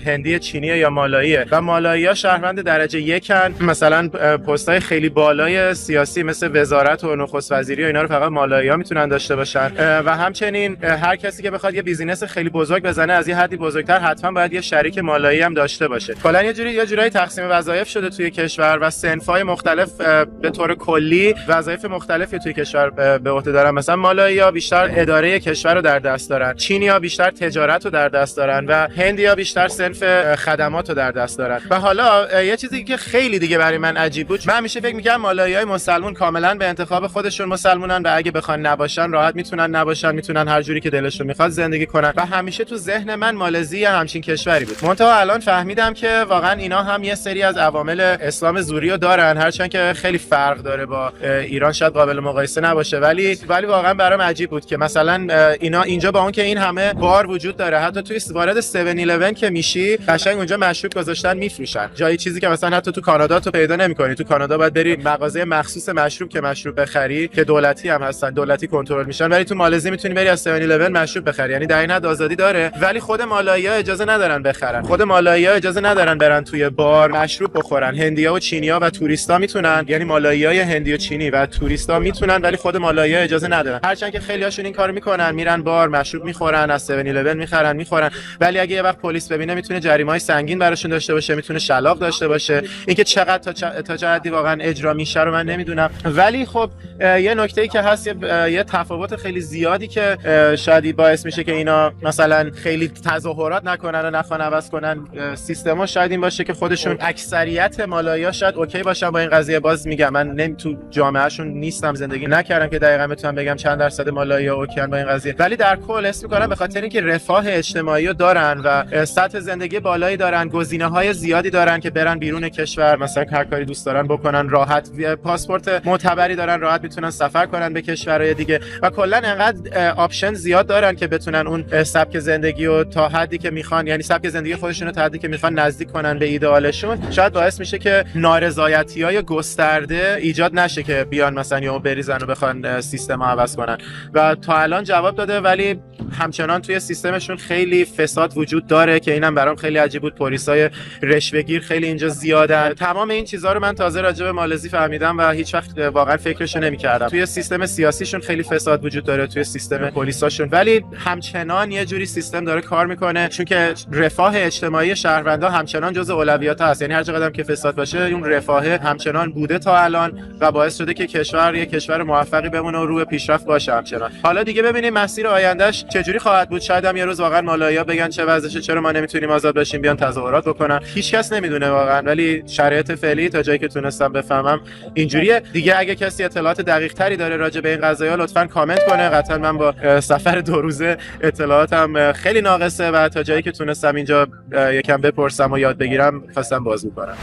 هندی، چینی یا مالاییه. و مالایی‌ها شهروند درجه 1 مثلا پست‌های خیلی بالای سیاسی مثل وزارت و نخست وزیری و اینا رو فقط مالایی‌ها میتونن داشته باشن. و همچنین هر کسی که بخواد یه بیزینس خیلی بزرگ بزنه از یه حدی بزرگتر حتما باید یه شریک مالایی هم داشته باشه. کلا یه جورایی تقسیم وظایف شده توی کشور و صنف‌های مختلف به طور کلی وظایف مختلفی توی کشور به عهده دارن. مثلا مالایی‌ها بیشتر اداره کشور رو در دست دارن، چینی‌ها بیشتر تجارت رو در دست دارن و هندی‌ها بیشتر صنف خدمات رو در دست دارن. و حالا یه چیزی که خیلی دیگه برای من عجیب بود، من همیشه فکر می‌کردم مالایی‌های مسلمان کاملا به انتخاب خودشون مسلمانن و اگه بخوان نباشن راحت میتونن نباشن، میتونن هر جوری که دلشون میخواد زندگی کنن و همیشه تو ذهن من مالزی همچین کشوری بود. منتها الان فهمیدم که واقعا اینا هم یه سری از عوامل اسلام زوری رو دارن، هرچند که خیلی فرق داره با ایران، شاید قابل مقایسه نباشه، ولی واقعا برام عجیب بود که مثلا اینا اینجا با اون که این همه بار وجود داره، حتی توی وارد 7-11 که میشی قشنگ اونجا مشروب گذاشتن میفروشن، جایی چیزی که مثلا حتی تو کانادا تو پیدا نمی‌کنی. تو کانادا باید بری مغازه مخصوص مشروب که مشروب بخری که دولتی هم هستن، دولتی کنترل میشن، ولی تو مالزی میتونی بری از 7-11 مشروب بخری. یعنی در این حد آزادی داره، ولی خود مالایی‌ها اجازه ندارن بخرن، خود مالایی‌ها اجازه ندارن برن توی بار مشروب بخورن. هندی‌ها و چینی‌ها و توریستا میتونن، یعنی مالایی‌های هندی و چینی و توریستا میتونن، ولی خود مالایی‌ها اجازه ندارن. هرچند که خیلی‌هاشون این کارو میکنن، میرن بار مشروب میخورن، از 7-11 میخورن، ولی اگه یه وقت پلیس ببینه میتونه جریمه‌های سنگین براشون داشته باشه، میتونه شلاق داشته باشه. اینکه چقدر تا چه حدی واقعا اجرا میشه رو من نمیدونم، ولی خب یه نکته‌ای که هست، یه تفاوت خیلی زیادی که شاید باعث میشه که اینا مثلا خیلی تظاهرات نکنن و نخوان عوض کنن سیستما، شاید این باشه که خودشون اکثریت مالایی‌ها شاید اوکی باشن با این قضیه. باز میگم من تو جامعهشون نیستم، زندگی نکردم که دقیقاً بتونم بگم چند درصد مالایی‌ها اوکی‌ان با این قضیه، ولی در کل حس می‌کنم به خاطر اینکه رفاه اجتماعی رو دارن و سطح زندگی بالایی دارن، گزینه‌های زیادی دارن که برن بیرون کشور مثلا هر کاری دوست دارن بکنن، راحت پاسپورت معتبری دارن، راحت میتونن سفر کنن به کشورهای دیگه و کلا انقدر آپشن زیاد دارن که بتونن اون سبک زندگی رو تا حدی که میخوان، یعنی سبک زندگی خودشون رو تا حدی که میخوان نزدیک کنن به ایدئالشون. شاید باعث میشه که نارضایتی‌های گسترده ایجاد نشه که بیان مثلا یا بریزن و بخوان سیستم عوض کنن. و تا الان جواب داده، ولی همچنان توی سیستمشون خیلی فساد وجود داره که اینم برام خیلی عجیب بود. پلیسای رشوه‌گیر خیلی اینجا زیادن. تمام این چیزا رو من تازه راجع به مالزی فهمیدم و هیچ وقت واقعا فکرشو نمی‌کردم. توی سیستم سیاسیشون خیلی فساد وجود داره، توی سیستم پلیساشون، ولی همچنان یه جوری سیستم داره کار میکنه، چون که رفاه اجتماعی شهروندا همچنان جزء اولویات هست. یعنی هر چقدر که فساد باشه اون رفاه همچنان بوده تا الان و باعث شده که کشور یه کشور موفقی بمونه و رو به پیشرفت باشه همچنان. حالا دیگه ببینیم مسیر آیندهش چجوری خواهد بود. شاید هم یه روز واقعا مالایی‌ها بگن چه وضعشه، چرا ما نمیتونیم آزاد باشیم، بیان تظاهرات بکنن. هیچ کس نمیدونه واقعا، ولی شرایط فعلی تا جایی که تونستم بفهمم اینجوریه. دیگه اگه کسی اطلاعات دقیق تری داره راجع به این قضايا لطفاً کامنت کنه. قطعا من با سفر 2 روزه اطلاعاتم خیلی ناقصه و تا جایی که تونستم اینجا یکم بپرسم و یاد بگیرم خواستم بازگو کنم.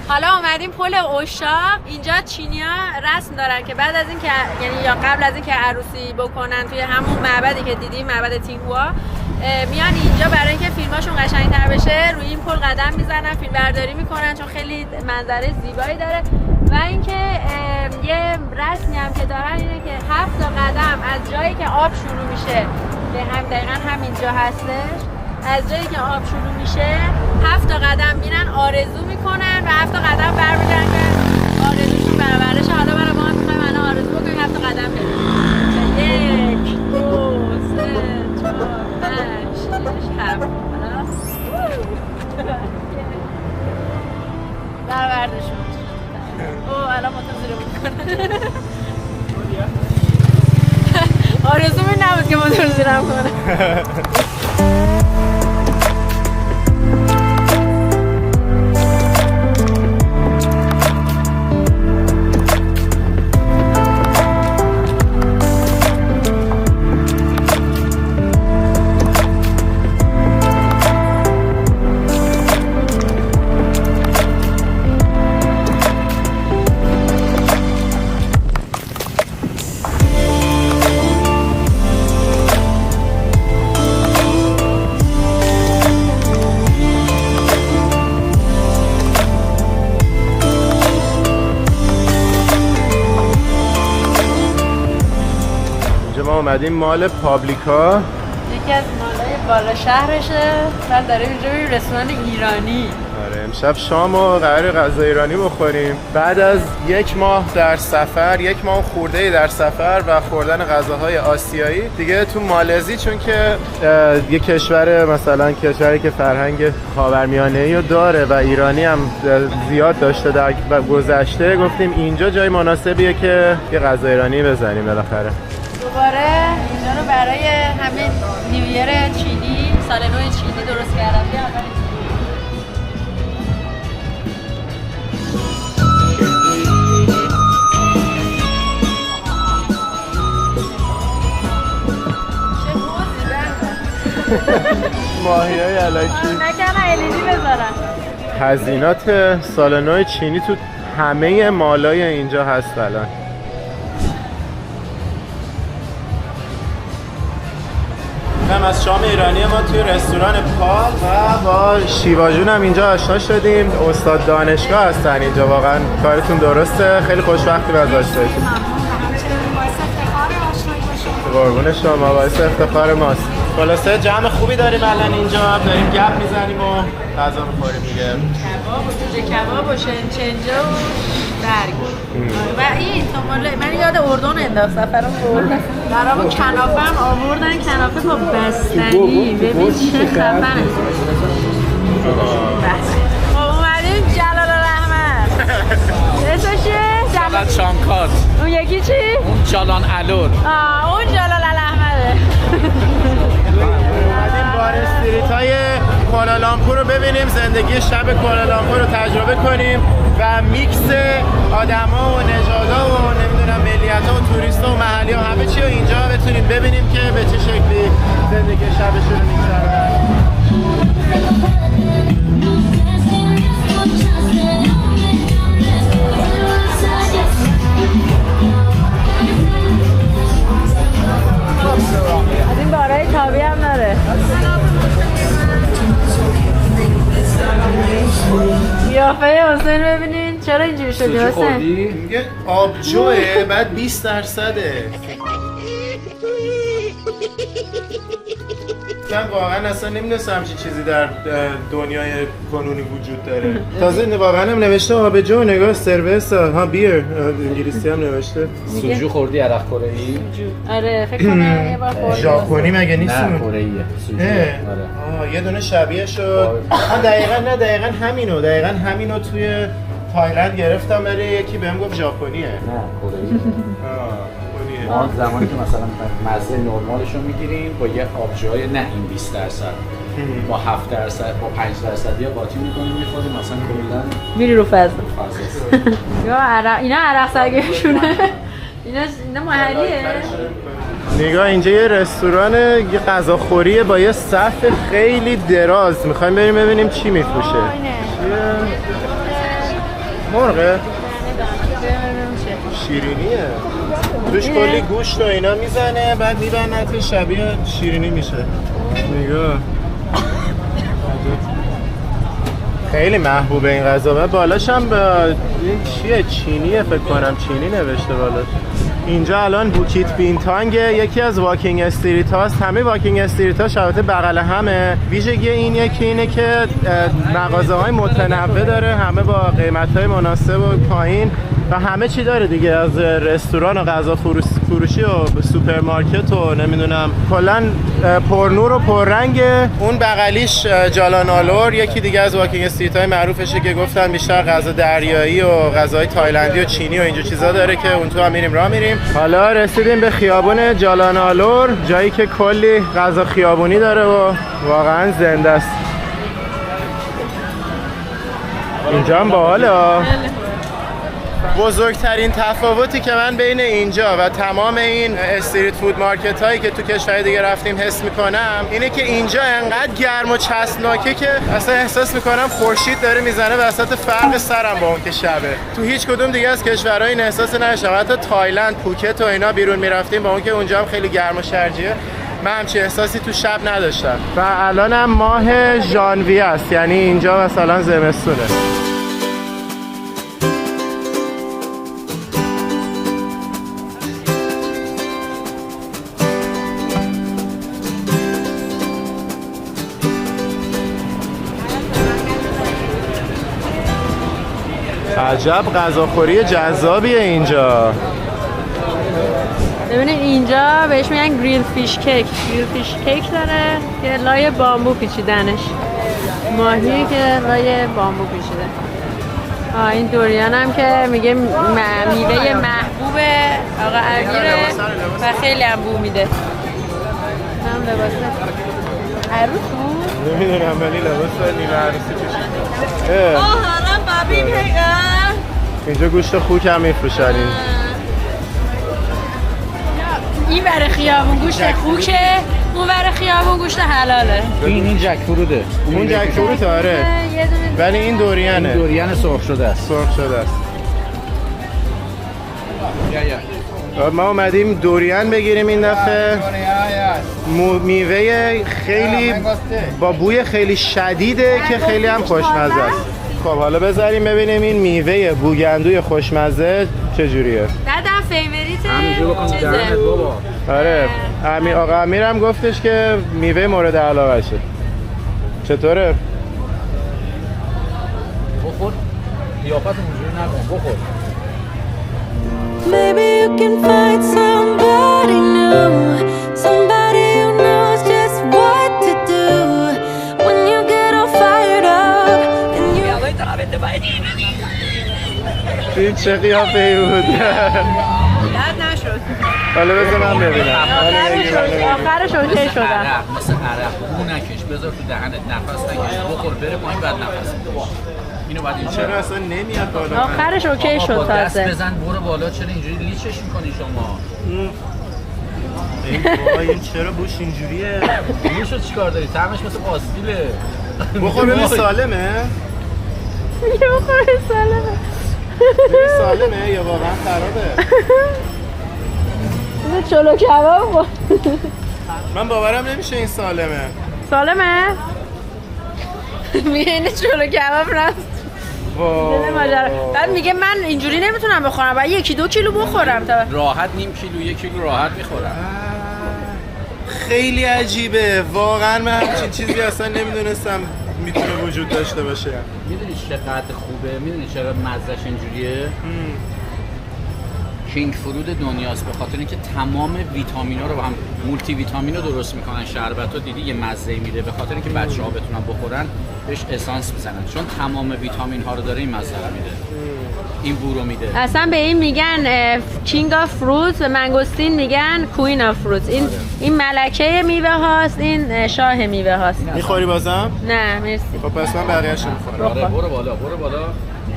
حالا اومدیم پل عشاق. اینجا چینی‌ها رسم دارن که بعد از این که یعنی یا قبل از این که عروسی بکنن توی همون معبدی که دیدیم، معبد تینگوا، میان اینجا برای اینکه فیلماشون قشنگ‌تر بشه روی این پل قدم میزنن، فیلم برداری میکنن چون خیلی منظره زیبایی داره. و اینکه یه رسمی هم که دارن اینه که 7 تا قدم از جایی که آب شروع میشه، به هم دقیقاً همینجا هستش، از جایی که آب شروع میشه 7 تا قدم میرن آرزو میکنن و 7 تا قدم برمیگردن که آرزوشون برآورده شه. حالا برای ما میخوایم الان آرزو بکنیم 7 تا قدم بریم. 1 2 3 4 5 6 7. پرتشون. اوه الان موتور زیرم میکنه. آرزو من نبود که موتور زیرم کنه. اومدیم مال پابلیکا، یکی از مالای بالا شهرشه و داریم اینجا بریم رستوران ایرانی. آره امشب شام و قرار غذا ایرانی بخوریم بعد از 1 ماه در سفر، 1 ماه خورده در سفر و خوردن غذاهای آسیایی دیگه تو مالزی، چون که یه کشور مثلا کشوری که فرهنگ خاورمیانه‌ای رو داره و ایرانی هم زیاد داشته در گذشته، گفتیم اینجا جای مناسبیه که یه غذا ایرانی بزنیم بالاخره. دوباره اینجا رو برای همین نیویر چینی، سال نو چینی درست کردم. بیا اول ماهیای علکی نکنه LED بذارن. هزینات سال نو چینی تو همه مالای اینجا هست الان. هم از شام ایرانی ما توی رستوران پال و با شیوا جون هم اینجا آشنا شدیم. استاد دانشگاه هستن اینجا، واقعا کارتون درسته، خیلی خوشبختی از داشته باشیم. قربون شما، باعث افتخار ماست. خلاصه جمع خوبی داریم الان اینجا، داریم گپ میزنیم و غذا می‌خوریم دیگه. کباب و جوجه کباب و شنچنجه و برگ. و این تا من یاد اردن انداخت سفرم به اردن. برامون کنافه هم آوردن، کنافه با بستنی. ببین چه خفنه. خب اومدیم جلال الرحمن. اسمش چیه؟ جلال شانکات. اون یکی چی؟ اون جالان الور. اون جلال الرحمنه. اومدیم بار استریت‌های کوالالامپور رو ببینیم، زندگی شب کوالالامپور رو تجربه کنیم و میکس آدما و نژادها و نمیدونم ملیت‌ها و توریست‌ها و محلی‌ها همه چی رو اینجا بتونیم ببینیم که به چه شکلی زندگی شبشون رو می‌گذرونن. از این بارهای تابی هم داره. قیافه حسین ببینین چرا اینجوری شدی حسین؟ میگه آبجوه بعد 20%. من واقعا اصلا نمیدونستم همچین چیزی در دنیای کنونی وجود داره. تازه واقعا هم نوشته آبجو، نگاه سرویس ها بیر، انگلیسی هم نوشته. سوجو خوردی عرق کره‌ای؟ آره فکر کنم یه بار خوردم. ژاپنی مگه نیست؟ نه کره‌ایه سوجو. آره. یه دونه شبیه شد. دقیقاً همینو توی تایلند گرفتم، برای یکی بهم گفت ژاپنیه. نه کره‌ایه. ما زمانی که مثلا مزه نرمالش رو میگیریم با یه آبجوهای نه این 20% با 7% با 5% یا قاطی میکنیم میخوریم، مثلا کلا میری رو فضا. یا عرق، اینا عرق سرگیشونه. اینا محلیه. نگاه اینجا یه رستوران، یه غذاخوریه با یه صف خیلی دراز. میخوایم بریم ببینیم چی میفروشه. مرغه؟ شیرینیه. توش کلی گوشت و اینا میزنه، بعد میبنده شبیه شیرینی میشه. نگاه خیلی محبوبه این غذا. و بالاش هم به این چیه؟ چینیه فکر کنم، چینی نوشته بالاش. اینجا الان بوکیت بینتانگ یکی از واکینگ استریت هاست. همه واکینگ استریت ها شبکه بغل همه. ویژگی این یکی اینه که مغازه های متنوع داره، همه با قیمت های مناسب و پایین و همه چی داره دیگه، از رستوران و غذا فروشی و سوپرمارکت و نمیدونم کلا پرنور و پررنگه. اون بغلیش جالان آلور، یکی دیگه از واکینگ استریت های معروفشه که گفتن بیشتر غذا دریایی و غذای تایلندی و چینی و اینجور چیزا داره که اون تو هم میریم راه میریم. حالا رسیدیم به خیابون جالان آلور، جایی که کلی غذا خیابونی داره و واقعا زنده است. اینجا هم باحاله. بزرگترین تفاوتی که من بین اینجا و تمام این استریت فود مارکت هایی که تو کشور دیگه رفتیم حس میکنم اینه که اینجا انقدر گرم و چسبناکه که اصلا احساس میکنم خورشید داره میزنه وسط فرق سرم با اون که شبه. تو هیچ کدوم دیگه از کشورها این احساس نشم. حتی تایلند، پوکت و اینا بیرون میرفتیم با اون که اونجا هم خیلی گرم و شرجیه، من همچین احساسی تو شب نداشتم. و الانم ماه ژانویه است، یعنی اینجا مثلا زمستونه. عجب غذاخوری جذابیه اینجا. ببینید اینجا بهش میگن گریل فیش کیک. گریل فیش کیک داره که لای بامبو پیچیدنش، ماهی که لای بامبو پیچیده. این دوریان هم که میگه میوه محبوب آقا امیره و خیلی هم بو میده. هم لباس عروس بود؟ نمیدونم ولی لباس نیمه عروسی پوشیده. حالا بابی پیگا اینجا گوشت خوک هم میفروشن. این ور خیابون گوشت خوکه، اون ور خیابون گوشت حلاله. این جک فروده. اون جک فروت آره، ولی این دوریانه. این دوریان سرخ شده است. سرخ شده است. ما اومدیم دوریان بگیریم این دفعه. میوه خیلی با بوی خیلی شدیده که خیلی هم خوشمزه است. خب حالا بذاریم ببینیم این میوه بوگندوی خوشمزه چجوریه. دادم فیوریته چیزه بابا. آره آقا امیر هم گفتش که میوه مورد علاقه شه. چطوره؟ بخور. قیافت اونجوری نکن، بخور. Maybe you can find somebody new, somebody who knows just what to do when you get all fired up and you این چه قیافه‌ای بود؟ درد نشد. حالا بذار من ببینم. آخرش اوکی شدم. مثل عرق بو نکش، بذار تو دهنت، نفس نکش، بخور بره پایین بعد نفس بده. اینو بعد این چرا اصلا نمیاد بالا؟ آخرش اوکی شد با دست تازه. بزن برو بالا، چرا اینجوری لیچش میکنی شما؟ این چرا بوش اینجوریه؟ بوشو چیکار داری؟ طعمش مثل پاستیله. بخور ببین سالمه؟ میگه بخور سالمه. ببین سالمه یا واقعا خرابه؟ این چلو کباب. من باورم نمیشه این سالمه. سالمه؟ میگه این چلو کباب رفت. بعد میگه من اینجوری نمیتونم بخورم، باید 1-2 کیلو بخورم تا راحت نیم کیلو 1 کیلو راحت میخورم. خیلی عجیبه واقعا. من همچین چیزی اصلا نمیدونستم میتونه وجود داشته باشه. میدونی چقدر خوبه؟ میدونی چرا مزهش اینجوریه؟ کینگ فرود دنیاست، به خاطر اینکه تمام ویتامینا رو با هم مولتی ویتامین رو درست میکنن. شربت رو دیدی یه مزه میده، به خاطر اینکه بچه‌ها بتونن بخورن بهش اسانس میزنن، چون تمام ویتامین ها رو داره این مزه رو میده. این بو رو میده. اصلا به این میگن کینگ آف فروت، به منگوستین میگن کوین آف فروت. این ملکه میوه هاست، این شاه میوه هاست. میخوری بازم؟ نه مرسی. خب پس من بقیه‌اشو میخورم. آره برو بالا، برو بالا.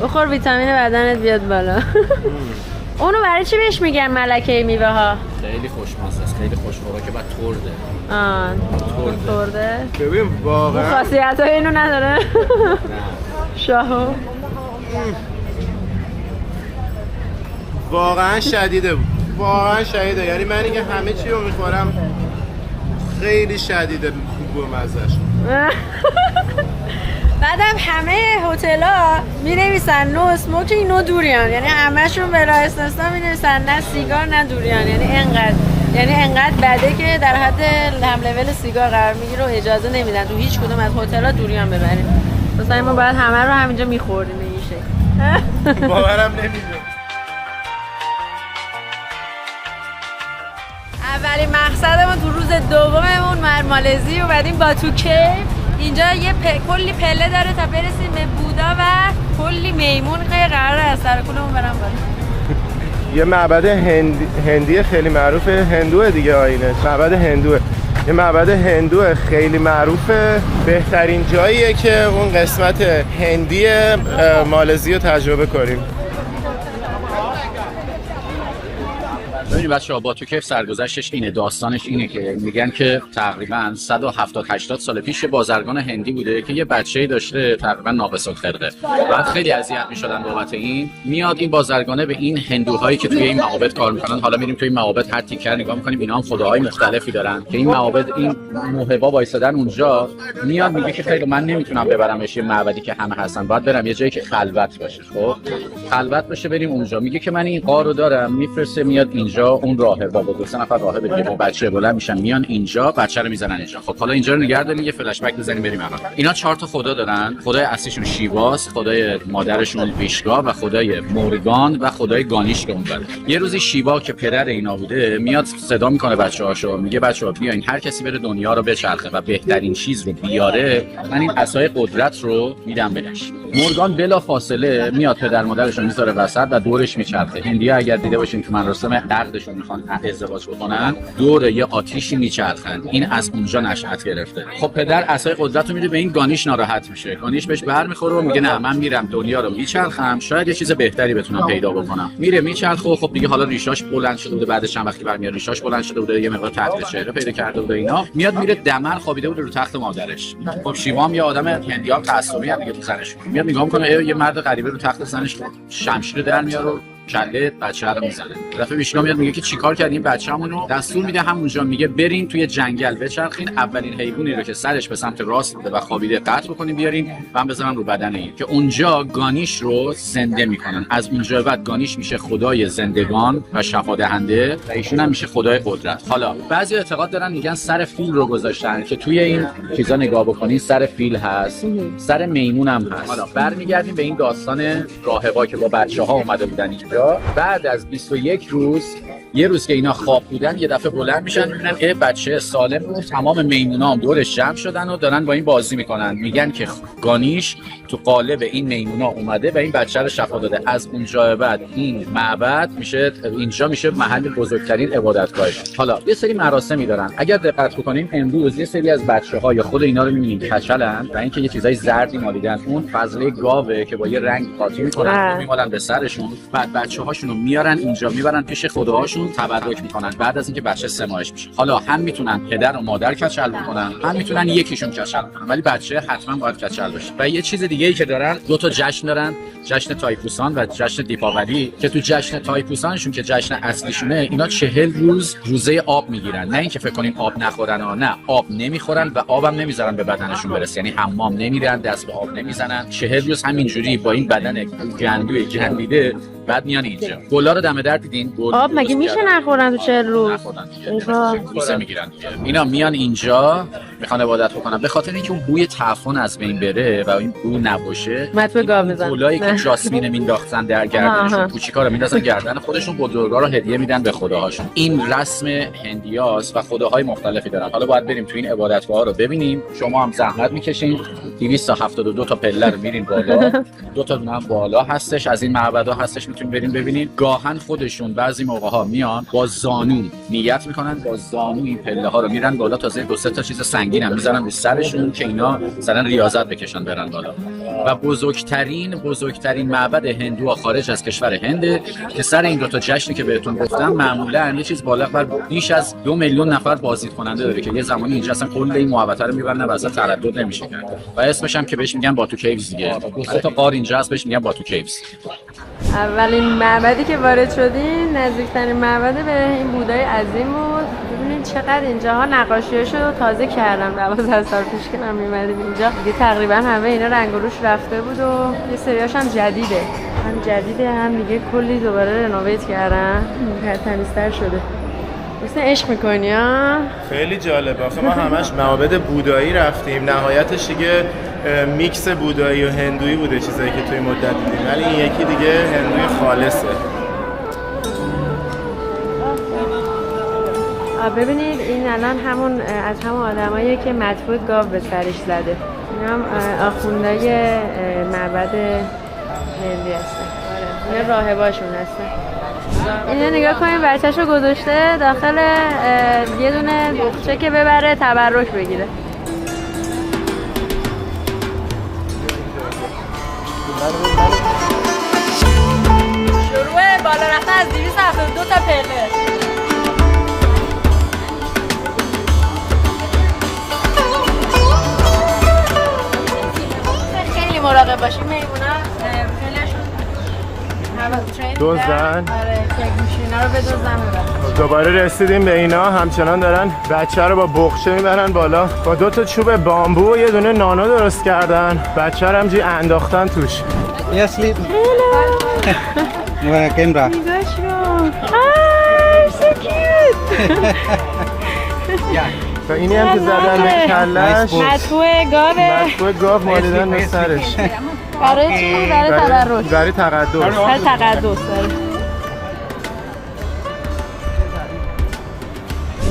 بخور ویتامین بدنت بیاد بالا. اونو برای چی بهش میگن ملکه میوه ها؟ خیلی خوشمزه است، خیلی خوش‌خوراکه و ترده. ترده. ببین واقعا خاصیت‌های اینو نداره. شاهو. واقعا شدیده بود. واقعا شدیده. یعنی من اینکه همه چی رو میخورم خیلی شدیده بو مزهش. بعدم همه هتل‌ها می‌نویسن نو اسموکینگ نو دوریان، یعنی همه‌شون بلا استثنا می‌نویسن نه سیگار نه دوریان. یعنی انقدر بده که در حد هم لول سیگار قرار میگیره و اجازه نمیدن تو هیچ کدوم از هتل‌ها دوریان ببریم. مثلا ما باید همه رو همینجا می‌خوردیم این شکل. باورم نمیشه. اولین مقصدمون تو روز دوممون مالزی اومدیم باتو کیو. اینجا یه کلی پله داره تا برسیم به بودا و کلی میمون که قراره از سر کولمون برن بالا. یه معبد هندی خیلی معروف، هندوه دیگه آینه، معبد هندوه. یه معبد هندو خیلی معروفه، بهترین جاییه که اون قسمت هندی مالزی رو تجربه کنیم. ببینید بچه‌ها باتو کیف سرگذشتش اینه، داستانش اینه که میگن که تقریبا 170-80 سال پیش بازرگان هندی بوده که یه بچه‌ای داشته تقریبا ناقص الخلقه. بعد خیلی اذیت می‌شدن بابت این. میاد این بازرگانه به این هندوهایی که توی این معابد کار می‌کنن، حالا میریم توی این معابد هر تیکر نگاه می‌کنیم اینا هم خداهای مختلفی دارن که این معابد این موهبا وایسادن اونجا. میاد میگه که خیلی من نمیتونم ببرمش یه معبدی که همه هستن، باید برم یه جایی که خلوت باشه. خب خلوت باشه بریم اونجا. میگه که من این غارو دارم، میفرسته میاد اینجا، اون راهب با 2 نفر راهب دیگه با بچه بلند میشن میان اینجا، بچه رو میزنن اینجا. خب حالا اینجا رو نگه داریم، یه فلش بک بزنیم بریم الان. اینا 4 تا خدا دارن، خدای اصلیشون شیواست، خدای مادرشون ویشگا و خدای مورگان و خدای گانیش که اون داره. یه روزی شیوا که پدر اینا بوده میاد صدا میکنه بچه‌هاشو، میگه بچه‌ها بیاین هر کسی بره دنیا رو بچرخه و بهترین چیز رو بیاره، من این عصای قدرت رو میدم بهش. مورگان بلا فاصله میاد پدر مادرش رو میذاره وسط و دورش میچرخه. هندی‌ها اگر دیده باشین تو مراسم عقدشون میخوان ازدواج بکنن دور یه آتیشی میچرخن. این از اونجا نشأت گرفته. خب پدر عصای قدرت رو میده به این گانیش، ناراحت میشه. گانیش بهش برمیخوره و میگه نه من میرم دنیا رو میچرخم، شاید یه چیز بهتری بتونم پیدا بکنم. میره میچرخه. خب دیگه حالا ریشاش بلند شده بوده، بعدش هم وقتی برمیاد ریشاش بلند شده بوده، یه مقدار تحت چهره پیدا کرده بوده اینا. میاد میره دمر خوابیده بوده رو تخت مادرش. خب شیوا هم یه آدم هندیام تعصبی دیگه تو زنش. میاد نگاه میکنه یه مرد غریبه رو تخت زنش شمشیر در میاره و کله بچه رو میزنه. دفعه ویشنو میاد میگه که چیکار کردیم بچه‌مونو؟ دستور میده همونجا، میگه برین توی جنگل بچرخین، اولین حیوانی رو که سرش به سمت راست بوده و خوابیده قطع بکنین بیارین و هم بزنن رو بدن این، که اونجا گانیش رو زنده میکنن. از اونجا بعد گانیش میشه خدای زندگان و شفا دهنده و ایشون هم میشه خدای قدرت. حالا بعضی اعتقاد دارن میگن سر فیل رو گذاشتن که توی این چیزا نگاه بکنین سر فیل هست، سر میمون هم هست. حالا برمیگردیم به این داستان راهبا که با بچه‌ها اومده بودن اینجا. بعد از 21 روز، یه روز که اینا خواب بودن، یه دفعه بلند میشن میبینن یه بچه سالم رو تمام میمونا هم دورش جمع شدن و دارن با این بازی میکنن. میگن که گانیش تو قالب این میمونا اومده و این بچه رو شفا داده. از اونجا بعد این معبد میشه، اینجا میشه محل بزرگترین عبادتگاهش. حالا یه سری مراسمی دارن. اگر دقت بکنیم امروز یه سری از بچه‌ها یا خود اینا رو میبینید کچلن و اینکه یه چیزای زردی مالیدن، اون فضله گاوه که با یه رنگ قاطی میکنن میمالن به سرشون. بعد بچه‌هاشون رو میارن اینجا میبرن پیش خداهاشون تبرک میکنن بعد از اینکه بچه 3 ماهش میشه. حالا هم میتونن پدر و مادر کچل بکنن، هم میتونن یکیشون کچل بکنن، ولی بچه حتما باید کچل باشه. و یه چیز دیگه ای که دارن، 2 تا جشن دارن، جشن تایپوسان و جشن دیپاولی، که تو جشن تایپوسانشون که جشن اصلیشونه، اینا 40 روز روزه آب میگیرن. نه اینکه فکر کنیم آب نخورن ها، نه، آب نمیخورن و آبم نمیذارن به بدنشون برسه، یعنی حمام نمیرن، دست به آب نمیزنن. 40 روز همینجوری با این بدن گندوی جنبیده بعد میان اینجا. گلا رو دم در دیدین؟ آب مگه میشه نخورن تو 40 روز؟ نخورن دیگه. روزه میگیرن دیگه. اینا میان اینجا میخوان عبادت بکنن. به خاطر اینکه اون بوی تعفن از بین بره و این بو نباشه، مطبوع گاو میزنن. گلایی که جاسمین مینداختن در گردنشون، کوچیکا رو میندازن گردن خودشون، بزرگا رو هدیه میدن به خداهاشون. این رسم هندیاست و خداهای مختلفی دارن. حالا باید بریم تو این عبادتگاه رو ببینیم. شما هم زحمت میکشین، 272 تا پله رو میرین بالا. 2 تا دونه هم بالا هستش، از این معبدها هستش، میتونین برین ببینین. گاهن خودشون بعضی موقع ها میان با زانو نیت میکنن، با زانو این پله ها رو میرن بالا. تازه 2-3 تا چیز سنگین هم میذارن رو سرشون که اینا مثلا ریاضت بکشن برن بالا. و بزرگترین معبد هندوها خارج از کشور هنده که سر این 2 تا جشنی که بهتون گفتم معمولا یه چیز بالغ بر بیش از 2 میلیون نفر بازدید کننده داره که یه زمانی اینجا اصلا کل این محوطه رو میبرن و اصلا تردد نمیشه کرد. و اسمش هم که بهش میگن باتو کیوز دیگه. 2 تا غار اینجا هست بهش میگن باتو کیوز. اولین معبدی که وارد شدیم نزدیکترین معبد به این بودای عظیم بود. ببینید چقدر اینجاها نقاشیاشو تازه کردن. 12 سال پیش که من می‌اومدیم اینجا دیگه تقریبا همه اینا رنگ و روش رفته بود و یه سریاش هم جدیده. هم دیگه کلی دوباره رنوویت کردن. تمیزتر شده. مثلا عشق می‌کنی ها؟ خیلی جالب. آخه ما همش معابد بودایی رفتیم، نهایتش دیگه میکس بودایی و هندویی بوده چیزایی که توی مدت دیدیم، ولی این یکی دیگه هندوی خالصه. ببینید این الان همون از همون آدماییه که مدفوع گاو به سرش زده. این هم آخوندای معبد هندی هستن. آره اینا راهباشون هستن. اینو نگاه کنیم بچه‌شو گذاشته داخل یه دونه بخچه که ببره تبرک بگیره. شروع بالا رفتن از 272 تا پله. خیلی مراقب باشیم میمونا دزدن؟ آره فکر میشه اینا رو به دزدن ببرن. دوباره رسیدیم به اینا، همچنان دارن بچه رو با بخچه میبرن بالا. با 2 تا چوب بامبو و یه دونه نانو درست کردن. بچه رو همجوری انداختن توش. Yes, sleep. Hello. Camera. نگاش رو. so cute. و اینی هم که زدن به کلش مدفوع گاوه. مدفوع گاو مالیدن به سرش. برای چی؟ برای تبرک. برای تقدس. برای تقدس.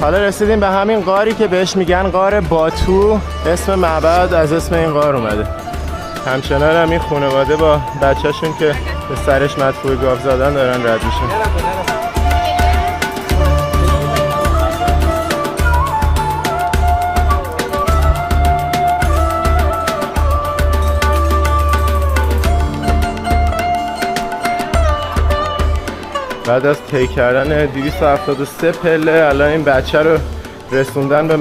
حالا رسیدیم به همین غاری که بهش میگن غار باتو. اسم معبد از اسم این غار اومده. همچنان هم این خانواده با بچه‌شون که به سرش مدفوع گاو زدن دارن رد میشن. بعد از طی کردن 273 پله الان این بچه رو رسوندن به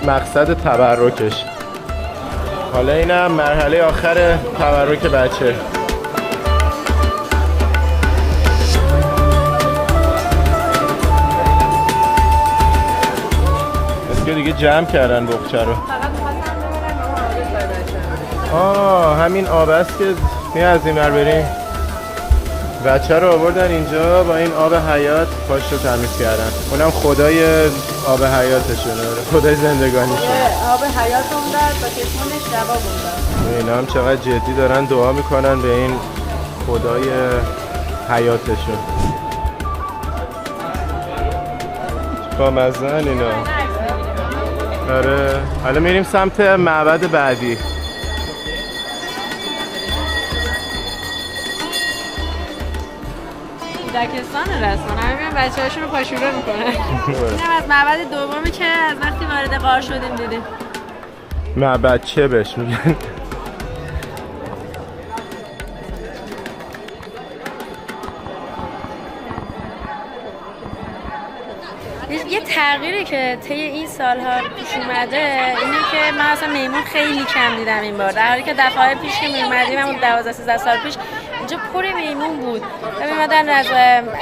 مقصد تبرکش. حالا اینم مرحله آخر تبرک بچه. مثل که دیگه جمع کردن بخچه رو. همین آب است که می از این بر بریم. بچه رو آوردن اینجا با این آب حیات پاش رو تمیز کردن. اونم خدای آب حیاتشونه، خدای زندگانیشونه. آب حیات اومدن با چشمونش جواب اومدن. اینا هم چقدر جدی دارن دعا میکنن به این خدای حیاتشون. با مزن اینا. آره حالا میریم سمت معبد بعدی. کودکستان رسما همین بچه‌هاشون رو پاشوره میکنن. اینم از معبد دومی که از وقتی وارد غار شدیم دیدیم. معبد چه بهش میگن؟ یه تغییری که طی این سالها پیش اومده اینه که من اصلا میمون خیلی کم دیدم این بار. در حالی که دفعه پیش که میومدیم همون 12-13 سال پیش اینجا پر میمون بود و میمدن از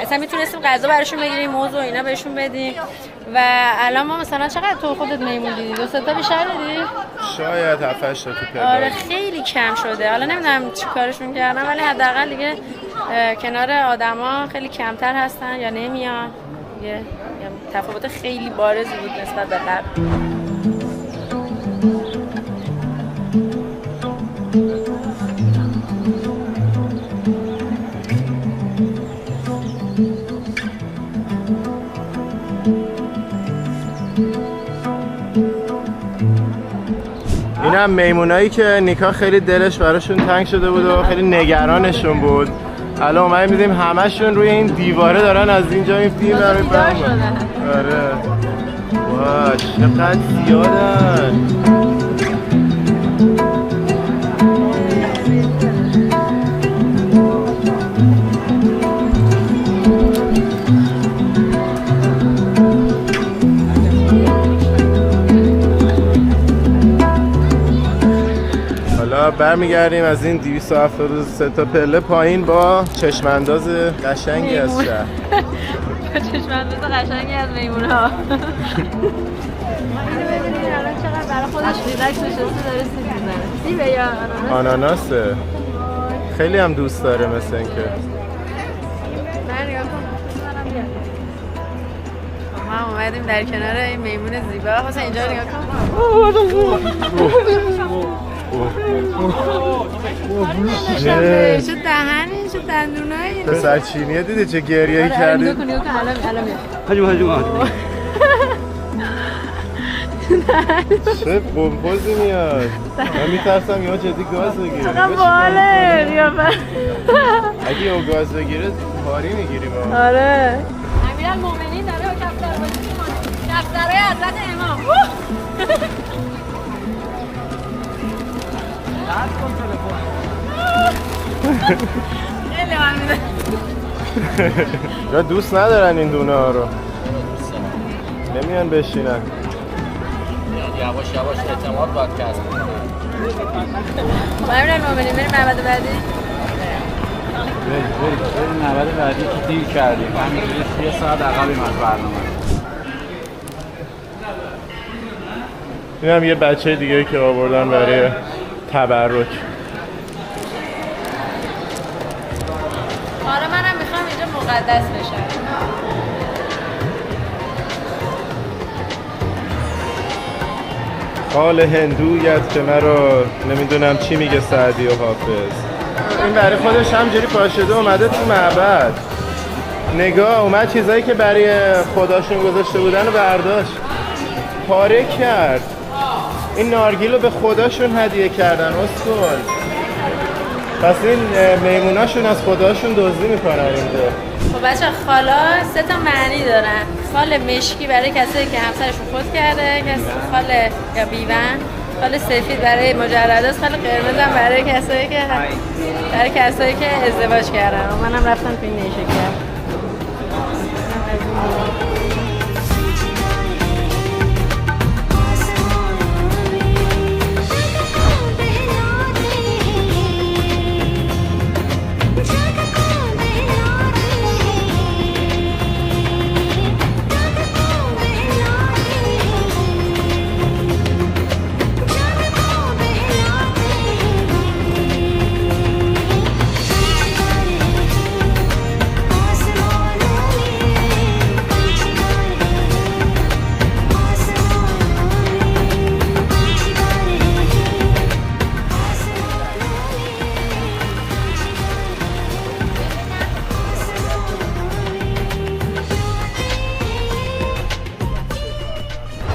اصلا میتونستیم غذا براشون بگیریم، موز و اینا بهشون بدیم. و الان ما مثلا چقدر تو خودت میمون دیدی؟ 2-3 تا بیشتر دیدی؟ شاید 7-8 تا پیدا. آره خیلی کم شده. حالا نمیدونم چی کارشون کردن ولی حداقل دیگه کنار آدما خیلی کمتر هستن یا نمیان. دیگه تفاوت خیلی بارزی بود نسبت به قبل. این هم میمونایی که نیکا خیلی دلش براشون تنگ شده بود و خیلی نگرانشون بود. الان اومدیم دیدیم همشون روی این دیواره دارن از اینجا این فیلم رو می‌بینن. آره. واه چقدر زیادن. برمیگردیم از این 273 تا پله پایین با چشمانداز قشنگی از شهر. با چشمانداز قشنگی از میمون‌ها. اینو ببینید الان چقدر برای خودش ریلکس نشسته داره سیب می‌زنه. سیبه یا آناناس؟ آناناسه. خیلی هم دوست داره مثل اینکه. من نگاه کن. ما اومدیم در کنار این میمون زیبا. واسه اینجا نگاه کن. شو دهنی شو دندونایی پسر چینیه دیدی چه گریه‌ای کردی؟ نگاه کن الان میاد. هجوم چه بمبوزی میاد. من میترسم یا جدی گاز بگیره. چقدر باله قیافه. اگه یه گاز بگیره پاری میگیریم. آره. امیرالمومنین داره با کفتر بازی میکنه. کفترهای حضرت امام. خیلی حال میده. یا دوست ندارن این دونه ها رو. نمیان بشینن. یواش یواش اعتماد باید کسب کنه. امیرالمومنین بریم معبد بعدی. بریم معبد بعدی که دیر کردیم. همینجوری 3 ساعت عقبیم از برنامه. این هم یه بچه دیگه که آوردن برای تبرک. حالا منم میخوام اینجا مقدس بشم. حال هندویت که مرا نمیدونم چی میگه سعدی و حافظ. این برای خودش همجوری پاشده اومده تو معبد. نگاه اومد چیزایی که برای خداشون گذاشته بودن رو برداشت پاره کرد. این نارگیل رو به خداشون هدیه کردن اسکول. پس این میموناشون از خداشون دزدی میکنن اینجا. خب بچه خالا 3 تا معنی دارن. خال مشکی برای کسایی که همسرشون فوت کرده، خال یا بیوهن، خال سفید برای مجرداست، خال قرمز هم برای کسایی که ازدواج کردن. و منم رفتم تو این نیشه کردم.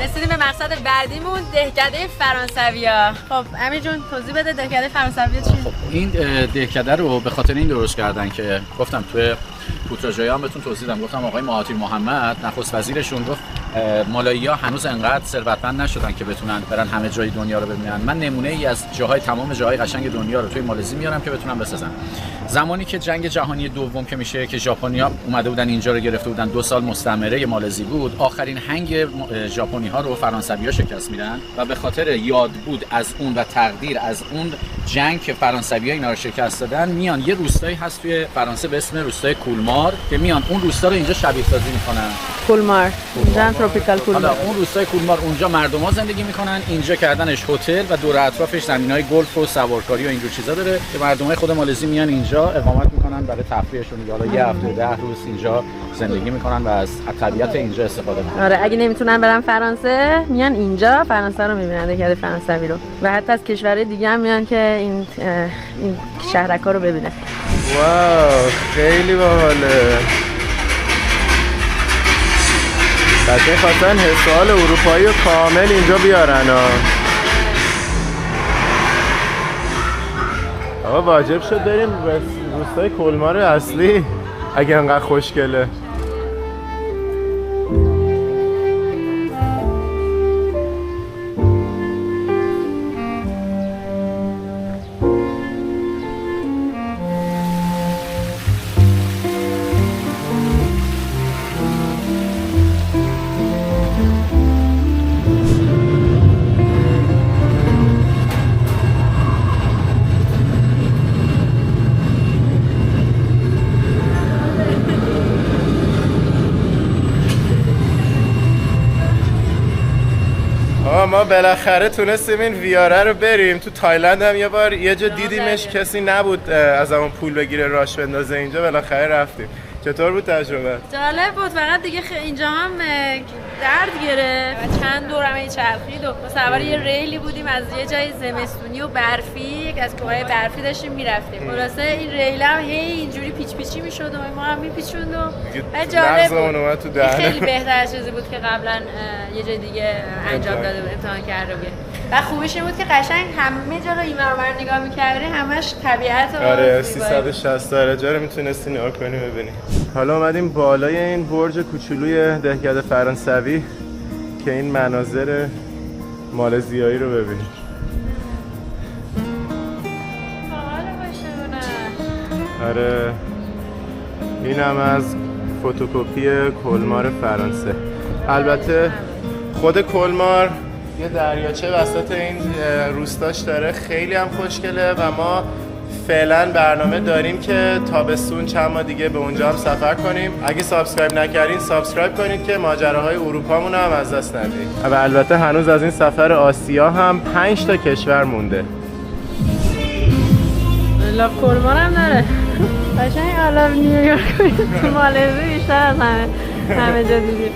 رسیدیم به مقصد بعدیمون، دهکده فرانسویا. خب امیر جون توضیح بده دهکده فرانسویا چیه؟ خب این دهکده رو به خاطر این درست کردن که گفتم توی پوتراژویا هم بهتون توضیح دادم. گفتم آقای مهاتیر محمد نخست وزیرشون گفت مالایی‌ها هنوز انقدر ثروتمند نشدن که بتونن برن همه جای دنیا رو ببینن. من نمونه ای از تمام جاهای قشنگ دنیا رو توی مالزی میارم که بتونن بسازن. زمانی که جنگ جهانی دوم که میشه که ژاپنی‌ها اومده بودن اینجا رو گرفته بودن، 2 سال مستعمره مالزی بود، آخرین هنگ ژاپنی‌ها رو فرانسوی‌ها شکست میدن و به خاطر یاد بود از اون و تقدیر از اون جنگ که فرانسوی‌ها اینا رو شکست دادن، میان یه روستایی هست توی فرانسه به اسم روستای کولمار که میان اون روستا رو اینجا شبیه سازی میکنن. کولمار اینجا تروپیکال کولمار. حالا اون روستای کولمار اونجا مردم‌ها زندگی میکنن، اینجا کردنش هتل و دور اطرافش زمینای گلف و سوارکاری و اینجور چیزا داره که مردمای خود مالزی میان اینجا اقامت میکنن برای تفریحشون. حالا یه هفته 10 روز اینجا زندگی میکنن و از طبیعت اینجا استفاده میکنن. آره اگه نمیتونن برن فرانسه میان اینجا فرانسه رو میبینن، دهکده فرانسوی رو، و حتی از کشورهای دیگه هم میان که این شهرک‌ها رو ببینن. واو خیلی باحاله. بچه خواستن حسال اروپایی و کامل اینجا بیارن ها. آقا واجب شد بریم روستای کولمار اصلی اگه انقدر خوشگله. ما بالاخره تونستیم این ویاره رو بریم. تو تایلند هم یه بار یه جا دیدیمش کسی نبود از همون پول بگیره راش بندازه، اینجا بالاخره رفتیم. چطور بود تجربه؟ جالب بود. فقط دیگه اینجا هم درد گرفت و چند دور همه چرخید و ما سوار یه ریلی بودیم از یه جای زمستونی و برفی، یک از کوههای برفی داشتیم میرفتیم. خلاصه این ریل هم هی اینجوری پیچ پیچی میشد و ما هم میپیچوند و جالب بود. خیلی بهتر از چیزی بود که قبلا یه جای دیگه انجام داده بود، امتحان کرده بود. و خوبش این بود که قشنگ همه جا رو این ور نگاه می‌کردی همش طبیعت و آره 360 درجه رو میتونستی نگاه کنی ببینی. حالا اومدیم بالای این برج کوچولوی دهکده فرانسوی که این مناظر مالزیایی رو ببینیم. آره اینم از فتوکپی کلمار فرانسه. البته خود کلمار یه دریاچه وسط این روستاش داره، خیلی هم خوشگله و ما فعلا برنامه داریم که تابستون چند ماه دیگه به اونجا هم سفر کنیم. اگه سابسکرایب نکردین سابسکرایب کنید که ماجراهای اروپامون هم از دست ندید. و البته هنوز از این سفر آسیا هم 5 تا کشور مونده. لاف کلمار هم داره. قشنگ آلاف نیویورک تو مالزی بیشتر از همه جا دیدیم.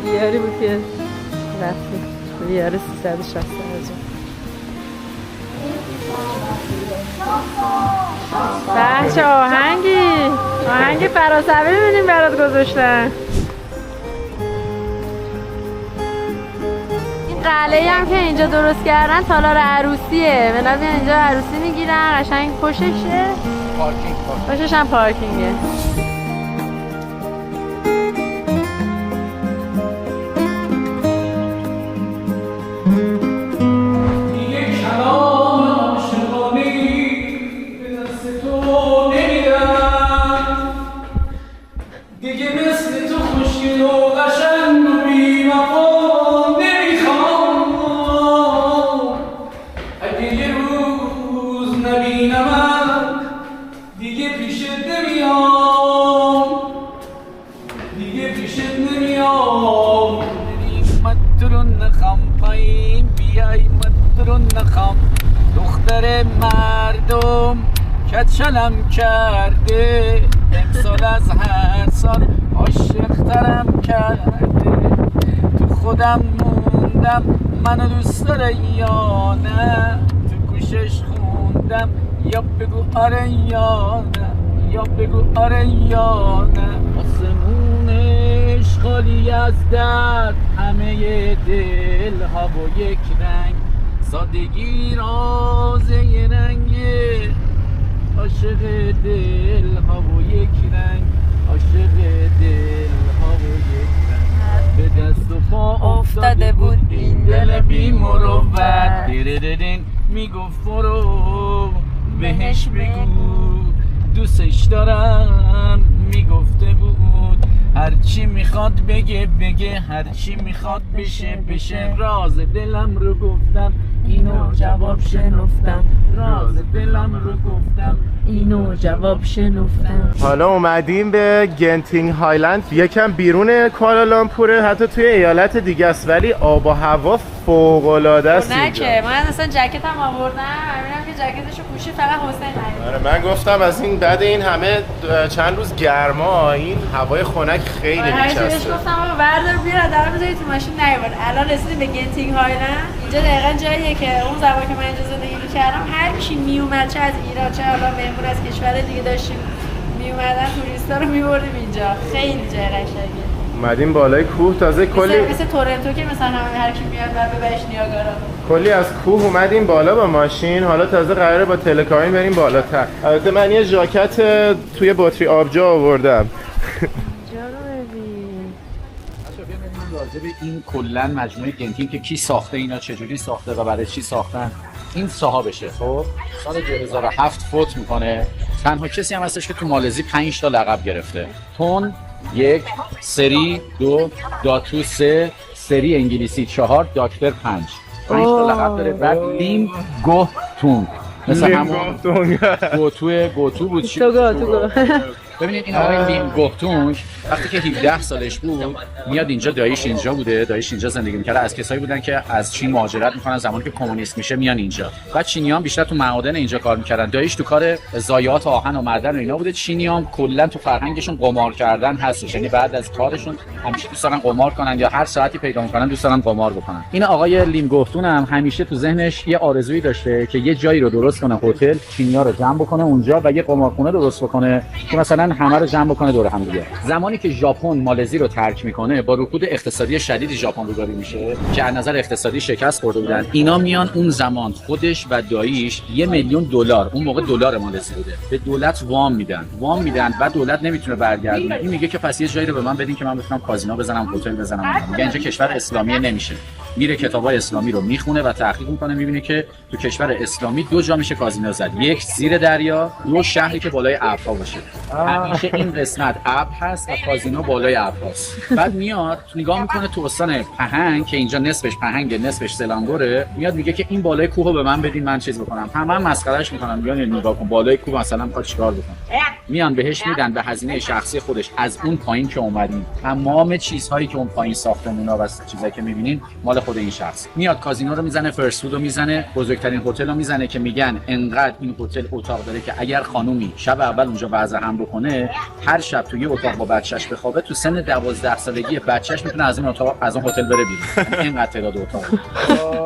بیاری بود که رفتیم بیاره 360 درجه. بچه آهنگ فرانسوی می‌بینیم برات گذاشتن. این قلعه هم که اینجا درست کردن تالار عروسیه. به نظر اینجا عروسی میگیرن، قشنگ پشتشه پشتش هم پارکینگه. دختر مردم کچلم کرده، امسال از هر سال عاشق‌ترم کرده. تو خودم موندم منو دوست داره یا نه، تو گوشش خوندم یا بگو آره یا نه، یا بگو آره یا نه. آسمونش خالی از درد، همه دل ها با یک رنگ، سادگی راز یه رنگه، عاشق دل ها و یک رنگ، عاشق دل ها و یک رنگ. به دست و پا افتاده بود این دل بی مروت، دیردین میگفت برو بهش بگو دوستش دارم، میگفته بود هرچی میخواد بگه بگه، هرچی میخواد بشه. راز دلم رو گفتم اینو جواب شنفتم، راز دلم رو گفتم اینو جواب شنفتم. حالا اومدیم به گنتینگ هایلند، یکم بیرون کوالالامپوره، حتی توی ایالت دیگه است، ولی آب و هوا فوق العاده است نه اینجا. که من اصلا جکتم آوردم، همینم که جکتشو پوشید فقط حسین آره من گفتم از این بعد این همه چند روز گرما این هوای خنک خیلی میچسبه. بهش گفتم آقا بردار بیار در بذاری تو ماشین نیومد. الان رسیدیم به گنتینگ هایلند. اینجا دقیقاً جاییه که اون زمان که من اینجا زندگی می‌کردم هر کی میومد، چه از ایران چه حالا مهمون از کشور دیگه داشتیم میومدن، توریستا رو می‌بردیم اینجا. خیلی جای قشنگه. اومدیم بالای کوه، تازه کلی مثل تورنتو که مثلا هر کی میاد بعد بهش نیاگارا، کلی از کوه اومدیم بالا با ماشین. حالا تازه قراره با تلکابین بریم بالاتر. البته من یه ژاکت توی بطری آبجو آوردم. راجع به این کلا مجموعه گنتینگ که کی ساخته، اینا چجوری ساخته و برای چی ساختن، این صاحبشه. خب سال 2007 فوت میکنه. تنها کسی هم هستش که تو مالزی 5 تا لقب گرفته. تون 1، سری 2، داتو 3، سری انگلیسی 4، داکتر 5. 5 تا لقب داره. بعد لیم گوه تون، مثل همون گوتو بود. ببینید این آقای لیم گوهتونگ وقتی که 17 سالش بود میاد اینجا، داییش اینجا بوده، داییش اینجا زندگی می‌کرده. از کسایی بودن که از چین مهاجرت می‌کنن زمانی که کمونیست میشه میان اینجا. بعد چینیان بیشتر تو معادن اینجا کار می‌کردن. داییش تو کار ضایعات آهن و معدن و اینا بوده. چینیان کلا تو فرهنگشون قمار کردن هستش، یعنی بعد از کارشون همیشه دوست دارن قمار کنن یا هر ساعتی پیدا می‌کنن دوست دارن قمار بکنن. این آقای لیم گوهتون هم همیشه تو ذهنش یه آرزویی داشته که یه جایی رو درست کنه، هتل چینی‌ها رو جمع بکنه اونجا و یه قمارخونه درست بکنه که مثلا همه رو جمع بکنه دور هم دیگه. زمانی که ژاپن مالزی رو ترک میکنه با رکود اقتصادی شدیدی ژاپن روبرو میشه که از نظر اقتصادی شکست خورده بودن، اینا میان اون زمان خودش و داییش $1,000,000 اون موقع دلار مالزی بوده به دولت وام میدن و دولت نمیتونه برگردونه. این میگه که پس یه جایی رو به من بدین که من بتونم کازینو بزنم، هتل بزنم. میگه اینجا کشور اسلامی نمیشه. میره کتابای اسلامی رو میخونه و تحقیق میکنه، میبینه که تو کشور اسلامی 2 جا میشه کازینو زد، یک زیر دریا، 2 شهری که بالای ابرها باشه. همیشه این قسمت ابر هست و کازینو بالای ابرهاست. بعد میاد نگاه میکنه تو استان پهنگ که اینجا نصفش پهنگ نصفش سلانگوره، میاد میگه که این بالای کوه رو به من بدین من چیز بکنم. همه مسخرهش میکنن، میگن نگاه کن بالای کوه مثلا میخواد چیکار بکنه. میان بهش میدن به هزینه شخصی خودش از اون پایین که اومدین تمام چیزهایی که اون پایین ساختمونا و چیزایی که میبینین مال خود این شخص. میاد کازینو رو میزنه، فرست فود رو میزنه، بزرگترین هتل رو میزنه که میگن انقدر این هتل اتاق داره که اگر خانومی شب اول اونجا وضع هم بکنه هر شب توی اتاق با بچه‌ش بخوابه تو سن 12 سالگی بچه‌ش میتونه از این اتاق از اون هتل بره بیرون. اینقدر تعداد اتاق.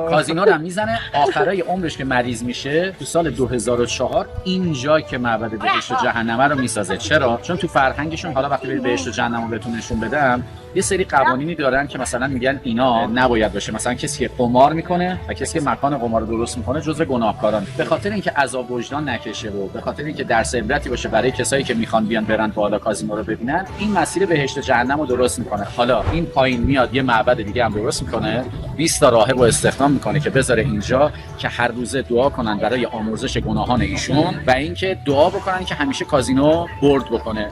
کازینو رو میزنه آخرای عمرش که مریض میشه تو سال 2004 اینجا که معبد بهشت و جهنم رو میسازه. چرا؟ چون تو فرهنگشون حالا وقتی برید بهشت و جهنم رو بهتون نشون بدم یه سری قوانینی دارن که مثلا میگن اینا نباید باشه. مثلا کسی که قمار میکنه و کسی که مکان قمار رو درست میکنه جزو گناهکاران. به خاطر اینکه عذاب وجدان نکشه و به خاطر اینکه درس عبرتی باشه برای کسایی که میخوان بیان برن بالا کازینو رو ببینن، این مسیر بهشت و جهنم رو درست میکنه. حالا این پایین میاد یه معبد دیگه هم درست میکنه، 20 تا راهب رو استخدام میکنه که بذاره اینجا که هر روزه دعا کنن برای آمرزش گناهان ایشون و اینکه دعا بکنن که همیشه کازینو برد بکنه.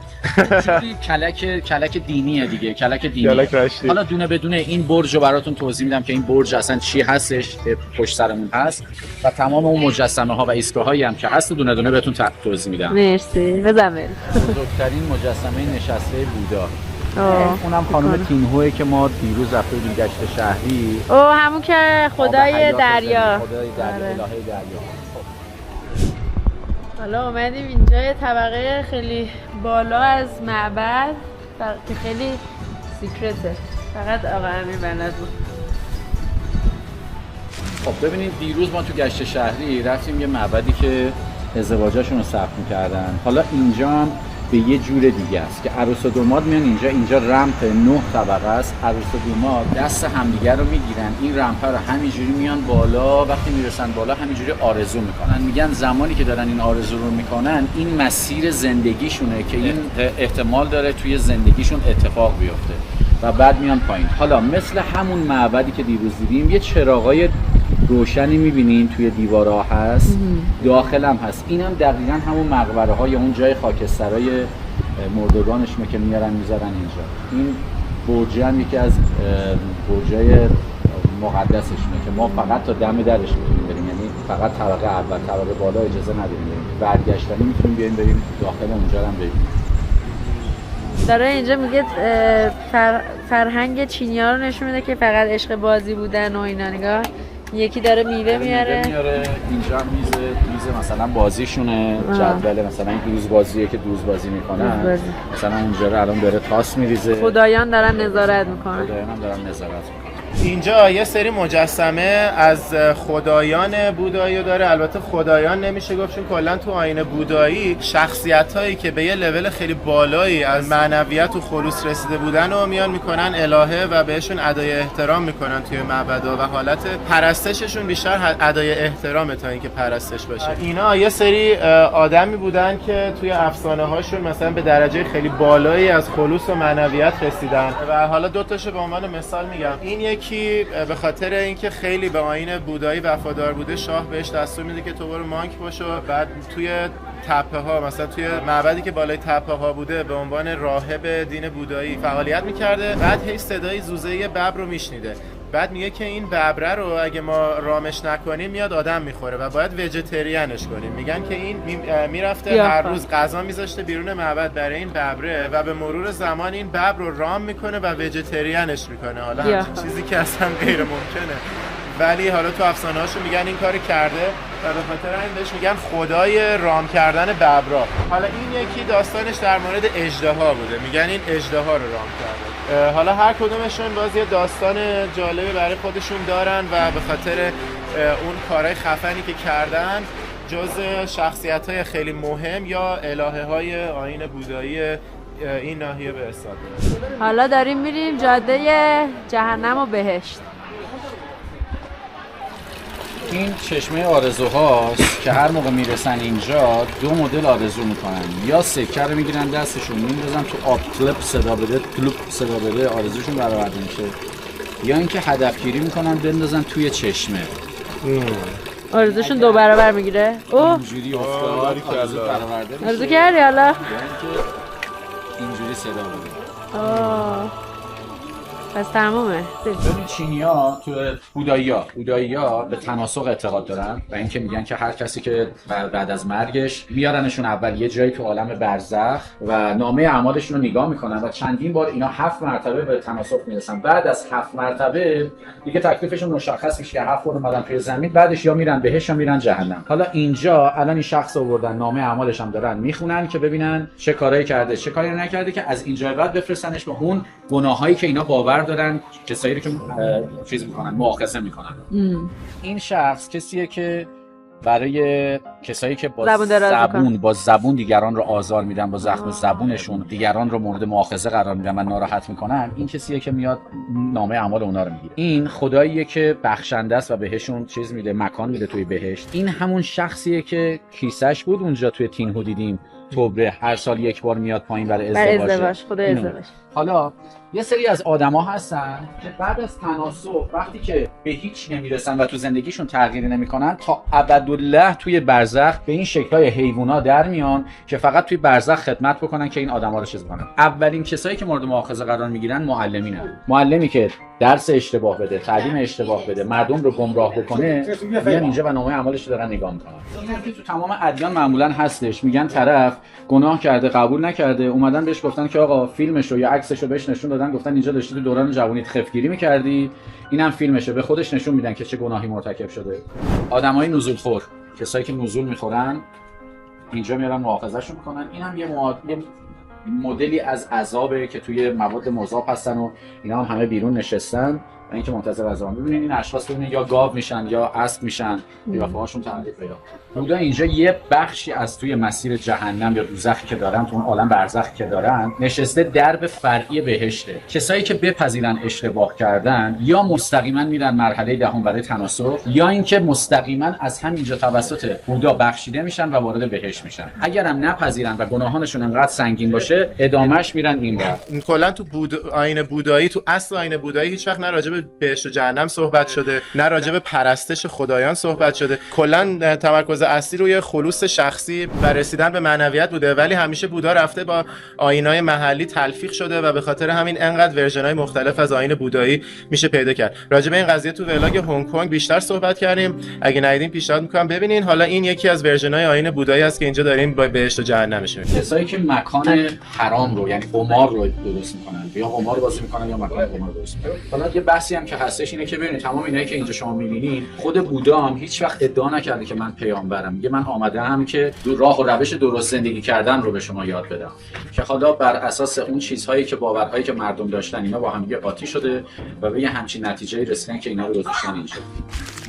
کلک دینیه دیگه، کلک دینی. حالا دونه بدونه این برج رو براتون توضیح میدم که این برج اصلا چی هستش پشت سرمون هست و تمام اون مجسمه ها و ایستگاهایی هم که هست دونه دونه بهتون توضیح میدم. مرسی. بزنید. بزرگترین مجسمه نشسته بودا. اونم خانم تینهوه که ما دیروز رفته بودیم گشت شهری. همون که خدای دریا. خدای دریا، الهه دریا. حالا اومدیم اینجا یه طبقه خیلی بالا از معبد که خیلی سیکرته، فقط آقا امیر بلد بود. خب ببینید دیروز ما تو گشت شهری رفتیم یه معبدی که ازدواجاشون رو ثبت می‌کردن. حالا اینجا هم به یه جور دیگه است که عروس و داماد میان اینجا رمپ 9 طبقه است. عروس و داماد دست همدیگه رو میگیرن، این رمپ رو همینجوری میان بالا، وقتی میرسن بالا همینجوری آرزو میکنن. میگن زمانی که دارن این آرزو رو میکنن این مسیر زندگیشونه که این احتمال داره توی زندگیشون اتفاق بیفته و بعد میان پایین. حالا مثل همون معبدی که دیروز دیدیم یه چراغای روشنی میبینین توی دیوارها هست، داخل هم هست. این هم دقیقا همون مقبره های اون جای خاکسترهای مردگانشونه که میارن میذارن اینجا. این برج هم یکی از برجای مقدسشونه که ما فقط تا دم درش میتونیم بریم، یعنی فقط طبقه اول، طبقه بالا اجازه نداریم بریم. برگشتنی میتونیم بیایم بریم داخل اونجا هم بریم. داره اینجا میگه فرهنگ چینی‌ها رو نشون میده که فقط عشق بازی بودن و اینا. نگاه یکی داره میوه میاره، اینجا میز مثلا بازیشونه، جدول مثلا این دوز بازیه که دوز بازی میکنن، مثلا اونجا رو الان داره تاس میریزه، خدایان دارن نظارت میکنن. خدایان هم دارن نظارت میکنن. اینجا یه سری مجسمه از خدایان بودایی داره. البته خدایان نمیشه گفت چون کلا تو آیین بودایی شخصیتایی که به یه لول خیلی بالایی از معنویت و خلوص رسیده بودن و میان میکنن الهه و بهشون ادای احترام میکنن توی معبدها و حالت پرستششون بیشتر ادای احترامه تا اینکه پرستش باشه. اینا یه سری آدمی بودن که توی افسانه هاشون مثلا به درجه خیلی بالایی از خلوص و معنویت رسیدن و حالا دو تاشو به عنوان مثال میگم. این یکی به خاطر اینکه خیلی به آیین بودایی وفادار بوده، شاه بهش دستور میده که تو برو مانک باش و بعد توی تپه ها، مثلا توی معبدی که بالای تپه ها بوده به عنوان راهب دین بودایی فعالیت میکرده. بعد هی صدای زوزه ببر رو میشنیده. بعد میگه که این ببره رو اگه ما رامش نکنیم میاد آدم میخوره و باید ویژیتریانش کنیم. میگن که این میرفته هر روز غذا میذاشته بیرون معبد برای این ببره و به مرور زمان این ببر رو رام میکنه و ویژیتریانش میکنه. حالا همچین چیزی که اصلا غیر ممکنه، ولی حالا تو افسانه‌هاشو میگن این کارو کرده و به خاطر این بهش میگن خدای رام کردن ببرا. حالا این یکی داستانش در مورد اژدها بوده، میگن این اژدها رو رام کرده. حالا هر کدومشون باز یه داستان جالبی برای خودشون دارن و به خاطر اون کارهای خفنی که کردن جز شخصیت‌های خیلی مهم یا الهه‌های آیین بودایی این ناحیه به حساب میاد. حالا داریم میریم جاده جهنم و بهشت. این چشمه آرزوهاست که هر موقع میرسن اینجا دو مدل آرزو میکنن، یا سکه رو میگیرن دستشون میندازن تو آب، کلپ صدا بده، کلوپ صدا بده، آرزوشون برآورده میشه، یا اینکه هدفگیری میکنن بندازن توی چشمه، آرزوشون 2 برابر میگیره. اینجوری افتاد آرزو برآورده میشه، آرزو کردی حالا اینجوری صدا بده. پس تمومه. ببین چینی‌ها تو بودایی‌ها به تناسخ اعتقاد دارن و اینکه میگن که هر کسی که بعد از مرگش میارنشون اول یه جایی تو عالم برزخ و نامه اعمالشون رو نگاه میکنن و چندین بار اینا 7 مرتبه به تناسخ میرسن. بعد از 7 مرتبه دیگه تکلیفشون مشخص میشه که 7 بار اومدن توی زمین، بعدش یا میرن بهشت یا میرن جهنم. حالا اینجا الان این شخص آوردن نامه اعمالش هم دارن میخونن که ببینن چه کارایی کرده چه کاری نکرده که از اینجا بعد بفرستنش به اون گناهایی که اینا باور دارن کسایی که چیز میکنن، مؤاخذه میکنن. این شخص کسیه که برای کسایی که با زبون دیگران رو آزار میدن، با زخم زبونشون دیگران رو مورد مؤاخذه قرار میدن و ناراحت میکنن، این کسیه که میاد نامه اعمال اونا رو میگیره. این خداییه که بخشنده است و بهشون چیز میده، مکان میده توی بهشت. این همون شخصیه که کیسش بود اونجا توی تینهو دیدیم، توبره هر سال یک بار میاد پایین برای ازدواج. خدای ازدواج. حالا یه سری از آدما هستن که بعد از تناسخ وقتی که به هیچ نمیرسن و تو زندگیشون تغییری نمیکنن تا ابدالله توی برزخ به این شکل‌های حیوونا در میان که فقط توی برزخ خدمت بکنن که این آدما رو چیز کنن. اولین کسایی که مورد مؤاخذه قرار میگیرن معلمی که درس اشتباه بده، تعلیم اشتباه بده، مردم رو گمراه بکنه، میان اینجا و نامه اعمالش رو دارن نگاه میکنن. این که تو تمام ادیان معمولا هستش، میگن طرف گناه کرده قبول نکرده، اومدن بهش گفتن که آقا فیلمش رو یا عکسش رو بهش نشون دادن، گفتن اینجا داشتی تو دوران جوونیت خفتگیری می‌کردی، اینم فیلمشه، به خودش نشون میدن که چه گناهی مرتکب شده. آدمای نزول خور، کسایی که نزول میخورن اینجا میارن مؤاخذه‌شون میکنن. اینم یه مدلی از عذابه که توی مواد مذاب هستن و اینا هم همه بیرون نشستن و اینکه منتظر عذاب. ببینید این اشخاص ببینید یا گاو میشن یا اسب میشن، قیافه‌هاشون تغییر پیدا. بودا اینجا یه بخشی از توی مسیر جهنم یا دوزخی که دارن، تو اون عالم برزخی که دارن، نشسته درب فرعی بهشته. کسایی که بپذیرن اشتباه کردن یا مستقیما میرن مرحله دهم برای تناسخ، یا اینکه مستقیما از همینجا توسط بودا بخشیده میشن و وارد بهشت میشن. اگرم نپذیرن و گناهانشون انقدر سنگین باشه، ادامهش میرن اینور. کلا تو آیین بودایی، تو اصل آیین بودایی هیچ وقت نه راجع به بهشت و جهنم صحبت شده، نه راجع به پرستش خدایان صحبت شده. کلا تمرکز اصلی روی خلوص شخصی و رسیدن به معنویت بوده، ولی همیشه بودا رفته با آیین‌های محلی تلفیق شده و به خاطر همین انقدر ورژن‌های مختلف از آیین بودایی میشه پیدا کرد. راجع به این قضیه تو ولاگ هنگ کنگ بیشتر صحبت کردیم، اگه ندیدین پیشنهاد می‌کنم ببینین. حالا این یکی از ورژن‌های آیین بودایی است که اینجا داریم با بهشت و جهنمش می‌بینیم. کسایی که مکان حرام رو یعنی قمار رو درست می‌کنن، یا قمار بازی می‌کنن یا مکان قمار درست می‌کنن. حالا یه بحثی هم که هستش اینه که ببینید تمام اینایی که اینجا شما می‌بینید، خود بودا هم هیچ وقت ادعا نکرده که من پیامبرم. میگه من آمدم که راه و روش درست زندگی کردن رو به شما یاد بدم، که حالا بر اساس اون چیزهایی که باورهایی که مردم داشتن اینا با هم دیگه قاطی شده و به یه همچین نتیجه‌ای رسیدن که اینا رو گذاشتن اینجا.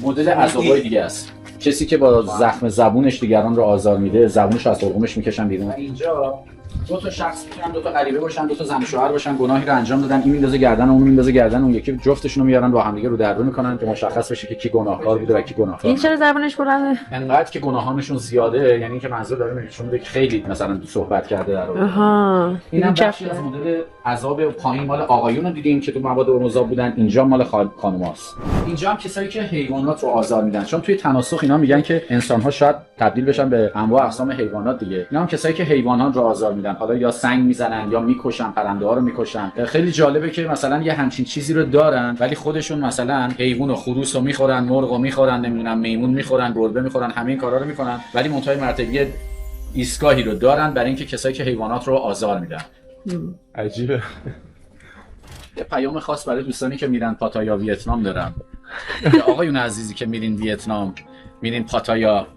مدل عذابای دیگه است، کسی که با زخم زبونش دیگران رو آزار میده، زبونش از حلقومش میکشن بیرون. اینجا دو تا شخص میتونن دو تا غریبه باشن، دو تا زن و شوهر باشن، گناهی رو انجام دادن، این میندازه گردن اون میندازه گردن اون، یکی جفتشون رو میارن با هم دیگه رو دربه میکنن که مشخص بشه که کی گناهکار بوده و کی گناهکار. این چرا زبونش بلنده؟ انقدر که گناهانشون زیاده، یعنی اینکه منظور داره نشون میده که خیلی مثلا صحبت کرده در اون. آها. اینم بخشی از مدل عذاب پایین مال آقایون رو دیدیم که تو مواد مذاب بودن، اینجا مال خانوماست. اینجا هم کسایی که حیوانات رو آزار میدن، چون توی تناسخ اینا میگن که انسان‌ها شاید تبدیل بشن به انواع اقسام حیوانات دیگه. اینا هم کسایی که حیوانات رو آزار میدن، حالا یا سنگ میزنن یا میکشن، پرنده‌ها رو میکشن. خیلی جالبه که مثلا یه همچین چیزی رو دارن ولی خودشون مثلا حیوان و خروس رو میخورن، مرغ رو میخورن، نمیدونم میمون میخورن، گربه میخورن، همه این کارا رو میکنن، ولی منتهای مرتبه ایستگاهی رو دارن برای اینکه کسایی که حیوانات رو آزار میدن. عجیبه. یه پیام خاص برای دوستانی که میرن پاتایا ویتنام دارم. آقایون عزیزی که میرین ویتنام، میرین پاتایا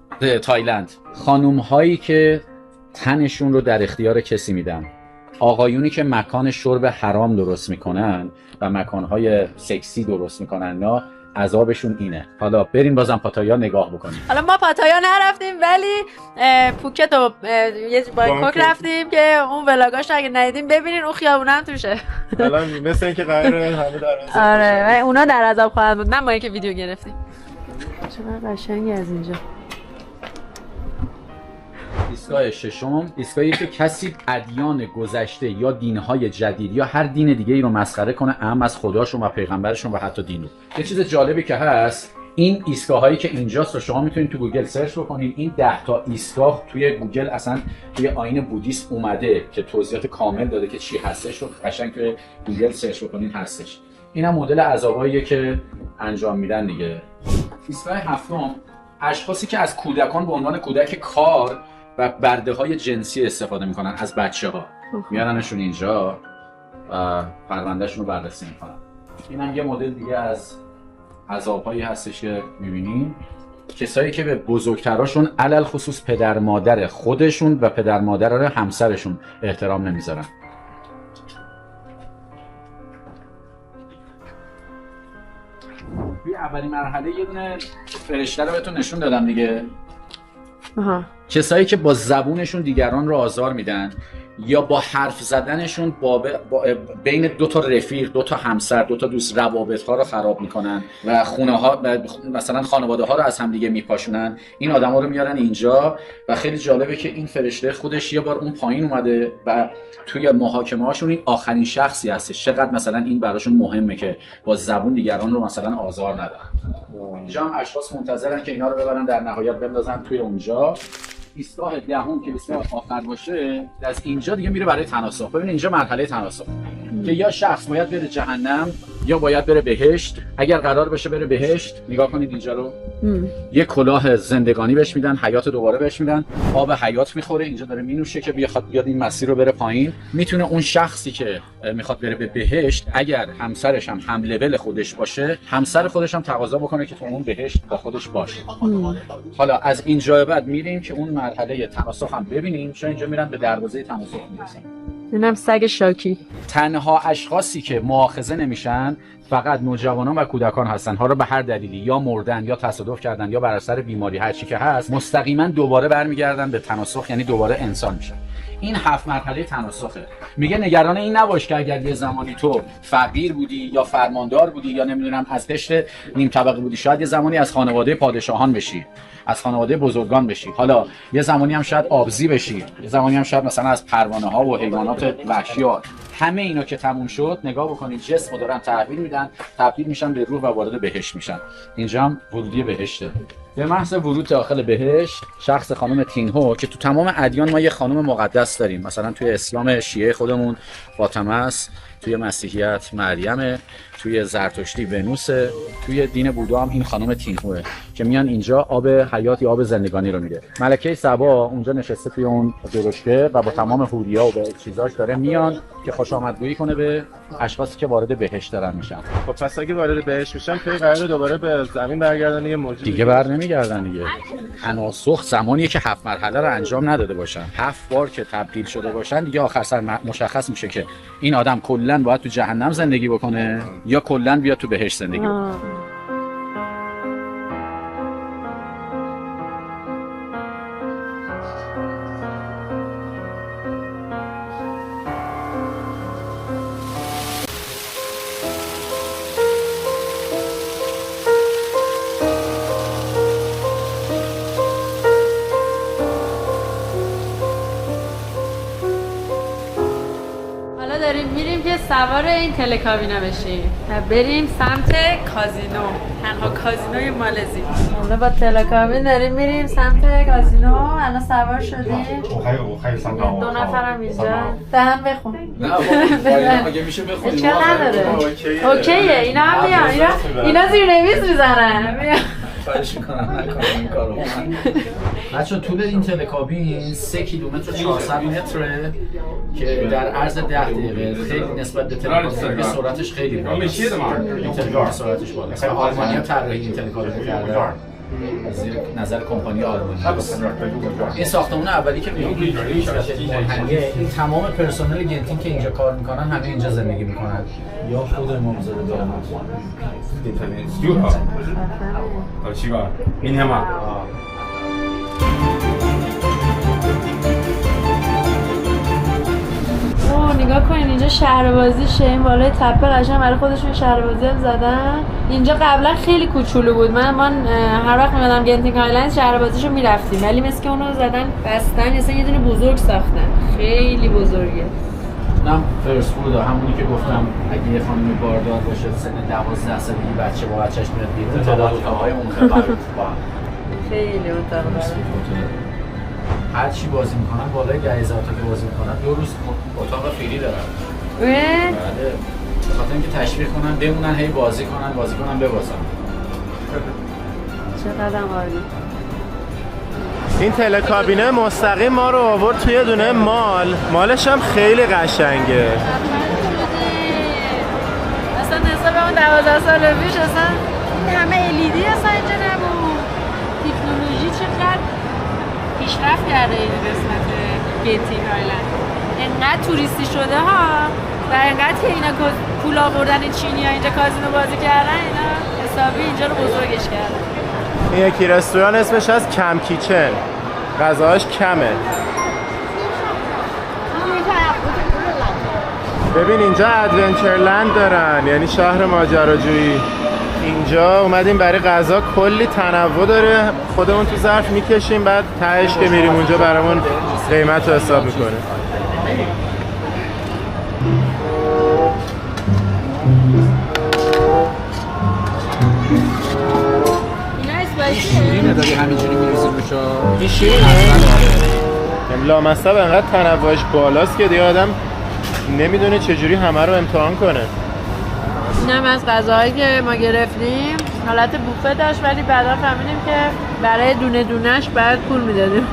تایلند، خانوم هایی که تنشون رو در اختیار کسی میدن، آقایونی که مکان شرب حرام درست میکنن و مکانهای سکسی درست میکنن، نه عذابشون اینه. حالا بریم بازم پاتایا نگاه بکنیم. حالا ما پاتایا نرفتیم ولی پوکت و یه بانکوک رفتیم که اون ولاگاش اگه ندیدیم ببینین، اون خیابونه هم توشه. الان مثل اینکه قراره همه در عذاب. آره اونا در عذاب خواهند بود، نه ما که ویدیو گرفتیم. چقدر قشنگی از اینجا. ایستگاه ششم، ایستگاهی که کسی ادیان گذشته یا دینهای جدید یا هر دین دیگه ای رو مسخره کنه، اهم از خداشون و پیغمبرشون و حتی دینو. یه چیز جالبی که هست، این ایستگاه هایی که اینجاست رو شما میتونید تو گوگل سرچ بکنید. این 10 تا ایستگاه توی گوگل اصلا توی آیین بودیسم اومده که توضیحات کامل داده که چی هستش، رو قشنگ توی گوگل سرچ بکنید هستش. اینم مدل عذاباییه که انجام میدن دیگه. ایستگاه هفتم، اشخاصی که از کودکان به عنوان کودک کار و برده های جنسی استفاده میکنن از بچه ها، میارنشون اینجا و پروندهشون رو بررسی میکنن. این هم یه مدل دیگه از عذابهایی هستش که میبینیم. کسایی که به بزرگتراشون علل خصوص پدر مادر خودشون و پدر مادر همسرشون احترام نمیذارن. توی اولین مرحله یه دونه فرشته رو بهتون نشون دادم دیگه. کسایی که با زبونشون دیگران رو آزار میدن یا با حرف زدنشون بین دو تا رفیق، دو تا همسر، دو تا دوست روابط ها رو خراب میکنن و خونه ها مثلا خانواده ها رو از هم دیگه میپاشونن، این آدما رو میارن اینجا. و خیلی جالبه که این فرشته خودش یه بار اون پایین اومده و توی محاکمه هاشون این آخرین شخصی هستش. چقدر مثلا این براشون مهمه که با زبون دیگران رو مثلا آزار ندن. اینجا هم اشخاص منتظرن که اینا رو ببرن در نهایت بندازن توی اونجا. ایستگاه دهم که ایستگاه آخر باشه، از اینجا دیگه میره برای تناسخ. ببین اینجا مرحله تناسخ که یا شخص باید بره جهنم یا باید بره بهشت. اگر قرار بشه بره بهشت، نگاه کنید اینجا رو، یه کلاه زندگانی بهش میدن، حیات دوباره بهش میدن، آب حیات میخوره، اینجا داره مینوشه که بیاد این مسیر رو بره پایین. میتونه اون شخصی که میخواد بره به بهشت، اگر همسرش هم لول خودش باشه، همسر خودش هم تقاضا بکنه که تو اون بهشت با خودش باشه. حالا از اینجا بعد میریم که اون مرحله تناسخ هم ببینیم، چون اینجا میرن به دروازه تناسخ میرسن. اینم سگ شاکی. تنها اشخاصی که مؤاخذه نمیشن فقط نوجوانان و کودکان هستن. ها رو به هر دلیلی یا مردن یا تصادف کردن یا بر اثر بیماری، هر چی که هست، مستقیما دوباره برمیگردن به تناسخ، یعنی دوباره انسان میشن. این 7 مرحله تناسخه. میگه نگران این نباش که اگر یه زمانی تو فقیر بودی یا فرماندار بودی یا نمیدونم از قشر نیم طبقه بودی، شاید یه زمانی از خانواده پادشاهان بشی، از خانواده بزرگان بشی، حالا یه زمانی هم شاید آبزی بشی، یه زمانی هم شاید مثلا از پروانه ها و حیوانات وحشی ها. همه اینا که تموم شد، نگاه بکنید جسمو دارن تحویل میدن، تبدیل میشن به روح و وارد بهشت میشن. اینجا هم ورودی بهشته. به محض ورود داخل بهشت، شخص خانم تینهو که تو تمام ادیان ما یه خانم مقدس داریم، مثلا توی اسلام شیعه خودمون فاطمه است، توی مسیحیت مریم، توی زرتشتی ونوسه، توی دین بودا هم این خانم تینهوه که میان اینجا آب حیات یا آب زندگانی رو میده. ملکه سبا اونجا نشسته توی اون درشکه و با تمام حوریا و به چیزاش داره میان که خوش آمدگویی کنه به اشخاصی که وارد بهشت دارن میشن. خب پس اگه وارد بهشت میشن، پی قراره دوباره به زمین برگردن یه موجود دیگه بر نمیگردن دیگه. تناسخ زمانیه که 7 مرحله رو انجام نداده باشن، 7 بار که تبدیل شده باشن، دیگه آخر سر مشخص میشه که این آدم کلا باید تو جهنم زندگی بکنه یا کلا بیاد تو بهشت زندگی بکنه. سوار این تلکابینا بشیم و بریم سمت کازینو، تنها کازینوی مالزی. حالا با تلکابین داریم میریم سمت کازینو. الان سوار شدیم. دو نفرم اینجا. دهن بخون. نه مگه میشه بخونیم؟ اشکال نداره. اوکیه. اینا هم میان. اینا زیرنویس میزنن. خواهش میکنم نکنم این کارو. بچه طول این تلکابین 3 کیلومتر و 400 متره که در عرض 10 دقیقه خیلی نسبت به تلکابین سرعتش خیلی بالاست. این تلکابین سرعتش بالاست. آلمانیا طراحی این تلکابین کرده. زیر نظر کمپانی آلمانی است. این ساختمون اولی که می‌بینید این تمام پرسنل گنتین که اینجا کار میکنن همه اینجا زندگی میکنن یا خود امامزاده داماد. نگاه کنین اینجا شهربازیشه. این بالای تپه قشنگ برای خودشون شهربازی هم زدن. اینجا قبلا خیلی کوچولو بود. من هر وقت میادم گنتینگ هایلند شهربازیشو میرفتیم ولی مثل که اونو زدن بستن، مثلا یه دونه بزرگ ساختن. خیلی بزرگه. اونم فرست فود همونی که گفتم اگه یه خانمی باردار باشه سن 12 سالگی بچه با بچه‌ش میاد بیرون تعداد اتاق‌های منتظر خیلی اتاق هر چی بازی میکنن بالای 10,000 تا که بازی میکنن 2 روز اتاق فری دارن. بله. به خاطر اینکه تشویق کنن بمونن هی بازی کنن ببازن. چقدر عالی. این تلکابینه مستقیم ما رو آورد توی دونه مالش هم خیلی قشنگه. اصلا نسبت اون 12 سال پیش اصلا این همه LED اصلا اینجا نبود. تکنولوژی چقدر پیشرفت کرده این قسمت گنتینگ هایلند. انقدر توریستی شده ها و انقدر که اینا پول آوردن این چینی‌ها اینجا کازینو بازی کردن، اینا حسابی اینجا رو بزرگش کردن. این یکی رستوران اسمش از کم کیچن، غذاهاش کمه. ببین اینجا ادونچرلند دارن، یعنی شهر ماجراجویی. اینجا اومدیم برای غذا کلی تنوع داره، خودمون تو ظرف میکشیم بعد تهش که میریم اونجا برامون قیمت رو حساب میکنه. شیرینه داری همینجوری میریزی روشا. این شیرینه؟ لامصب انقدر تنوعش بالاست که دیگه آدم نمیدونه چجوری همه رو امتحان کنه. این هم از غذاهایی که ما گرفتیم حالت بوفه داشت ولی بعدا فهمیدیم که برای دونه دونهش باید پول میدادیم.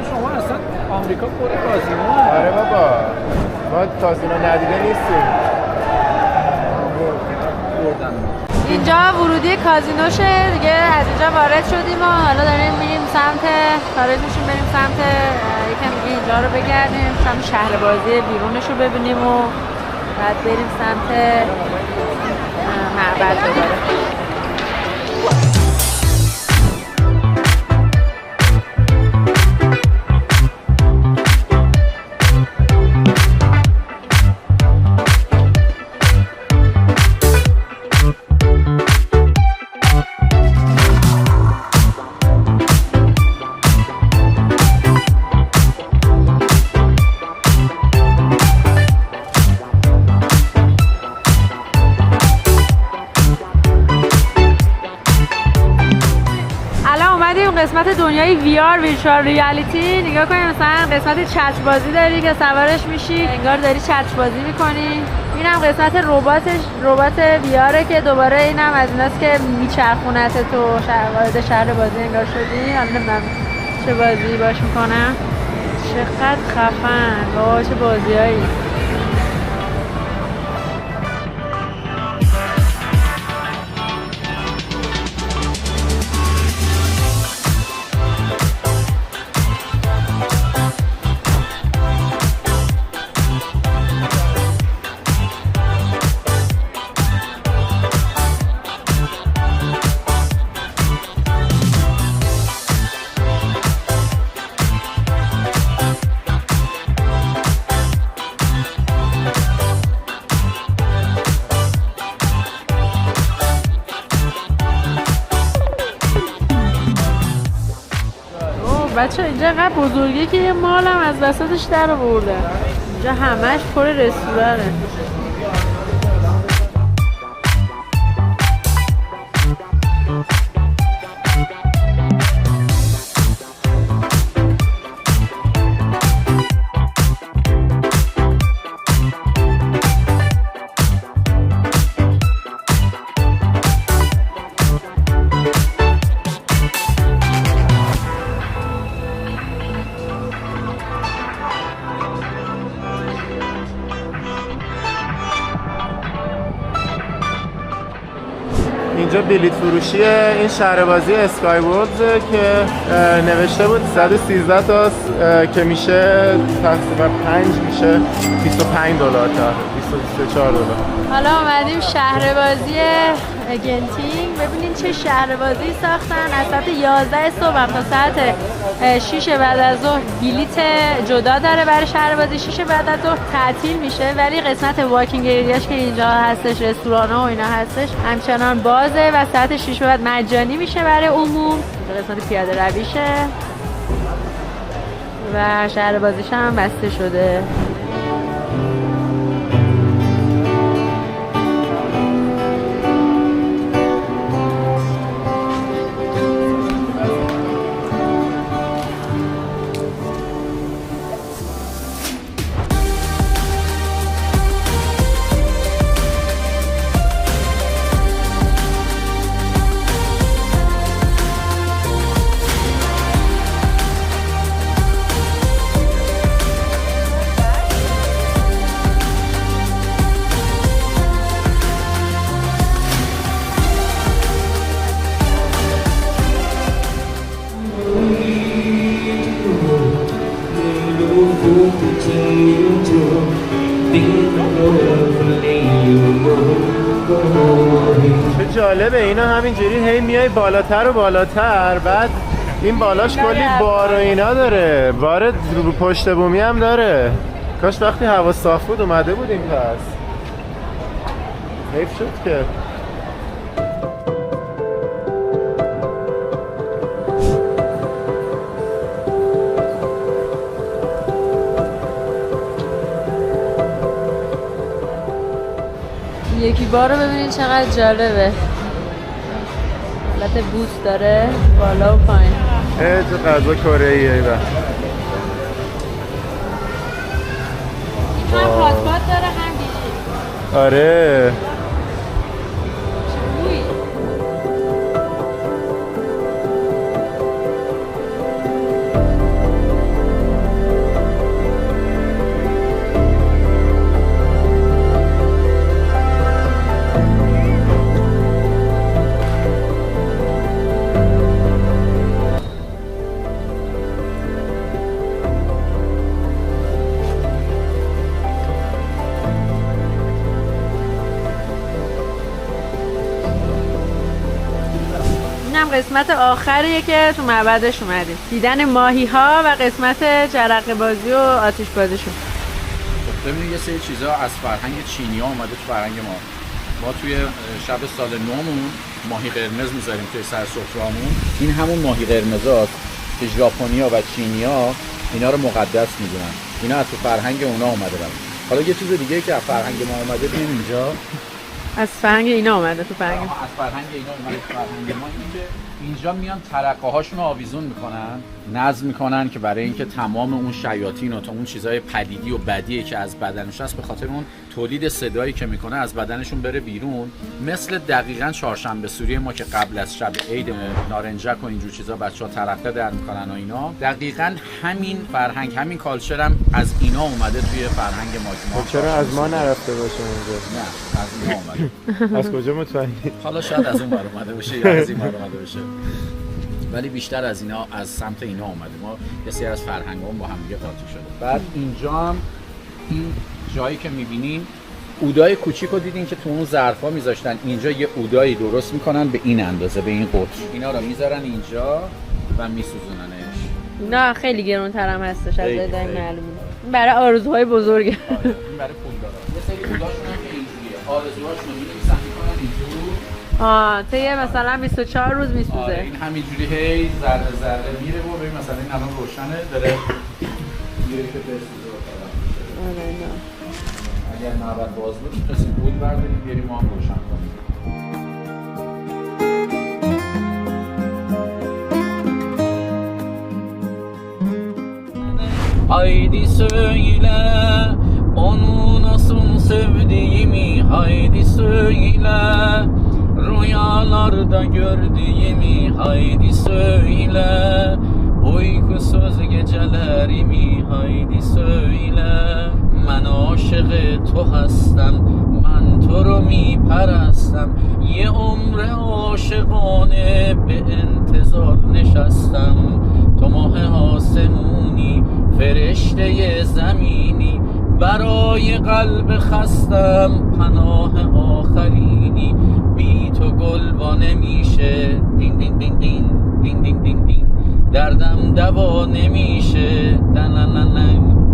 شما اصلا آمریکا پر کازینو. آره بابا ما کازینو ندیده نیستیم. اینجا ورودی کازینوشه دیگه. از اینجا وارد شدیم و حالا داریم میریم سمت خارج میشیم بریم سمت یکم دیگه اینجا رو بگردیم، سمت شهر بازی بیرونش رو ببینیم و بعد بریم سمت معبد دوباره. قسمت دنیای VR ویرچوال ریالیتی. نگاه کنید مثلا قسمت چتر بازی داری که سوارش میشی انگار داری چتر بازی میکنی. اینم قسمت ربات VR که دوباره اینم از ایناست که میچرخونت تو وارد شهر بازی انگار شدی. حالا نمیدونم چه بازی باش میکنم. چقدر خفن. وای چه بازیایی. بچه اینجا اینقدر بزرگه که یه مالم از وسطش در آورده. اینجا همش پر رستورانه. اینجا بلیط فروشی این شهر بازی اسکای ورلد که نوشته بود 113 تاست که میشه تقریبا 5 میشه $25 تا $24. حالا اومدیم شهر بازی گنتینگ. ببینین چه شهر بازی ساختن. از ساعت 11 صبح تا ساعت 6 بعد از ظهر بلیط جدا داره برای شهر بازی. 6 بعد از ظهر تعطیل میشه ولی قسمت واکینگ ایریاش که اینجا هستش، رستوران‌ها و اینا هستش، همچنان بازه و ساعت 6 بعد مجانی میشه برای عموم. اینجا قسمت پیاده رویشه و شهر بازیش هم بسته شده. چه جالبه اینا همینجوری هی میای بالاتر و بالاتر، بعد این بالاش کلی بار و اینا داره، بار رو پشت بومی هم داره. کاش وقتی هوا صاف بود اومده بودیم پس. حیف شد که یکی بار رو ببینید چقدر جالبه. حالت بوست داره بالا و پایین. تو غذا کره‌ایه. این هم هاتبات داره هم بیشی. آره قسمت آخریه که تو معبدش اومدیم، دیدن ماهی ها و قسمت جرقه بازی و آتش بازیشون. ببینید یه سری چیزا از فرهنگ چینی‌ها اومده تو فرهنگ ما توی شب سال نومون ماهی قرمز میذاریم توی سر سفره‌مون. این همون ماهی قرمزاست که ژاپنی‌ها و چینی‌ها اینا رو مقدس میدونن. اینا از تو فرهنگ اونا اومده برام. حالا یه چیز دیگه که از فرهنگ ما اومده ببین اینجا، از فرهنگ اینا اومده تو فرهنگ. از فرهنگ اینا اومده تو فرهنگ ما. اینجا میان ترقه هاشون رو آویزون میکنن، نظم میکنن که برای اینکه تمام اون شیاطین و تا اون چیزای پلیدی و بدی که از بدنش هست به خاطر اون تولید صدایی که میکنه از بدنشون بره بیرون. مثل دقیقاً چهارشنبه سوری ما که قبل از شب عید نارنجک و اینجور چیزا بچه‌ها ترقه در میکنن و اینا، دقیقاً همین فرهنگ، همین کالچر هم از اینا اومده توی فرهنگ ما. چرا از ما نرفته باشه اونجا؟ نه از اینا اومده. از کجا مطمئنی؟ حالا شاید از اون ور اومده باشه یا از این ور اومده باشه، ولی بیشتر از اینا از سمت اینا اومده. ما یه سری از فرهنگ‌ها با هم دیگه قاطی شده. بعد اینجا هم این جایی که می‌بینین اودای کوچیک رو دیدین که تو اون ظرفا میذاشتن، اینجا یه اودایی درست میکنن به این اندازه، به این قطر، اینا رو میذارن اینجا و میسوزوننش. نه خیلی گرونتر هم هستش از جای معلومه. این برای آرزوهای بزرگه. این برای پولدارا. یه سری اوداشون هم که اینجوریه، آرزوهاشون رو می‌نویسن می‌کنن اینجور، طی مثلا 24 روز میسوزه. آره این همینجوری هی ذره ذره میره و ببین مثلا این الان روشنه داره میره که بسوزه. آره نه. اگر نبرد باز بود میتونستیم بود برداریم بیاریم ما هم روشن کنیم. Haydi söyle onu nasıl sevdiğimi, haydi söyle rüyalarda gördüğümü, haydi söyle uykusuz gecelerimi, haydi söyle. من عاشق تو هستم، من تو رو میپرستم، یه عمر عاشقانه به انتظار نشستم. تو ماه آسمونی، فرشته زمینی، برای قلب خستم پناه آخرینی. بی تو گل نمیشه، دین دین دین دین دین دین دین دین، دردم دوا نمیشه، نه نه نه نه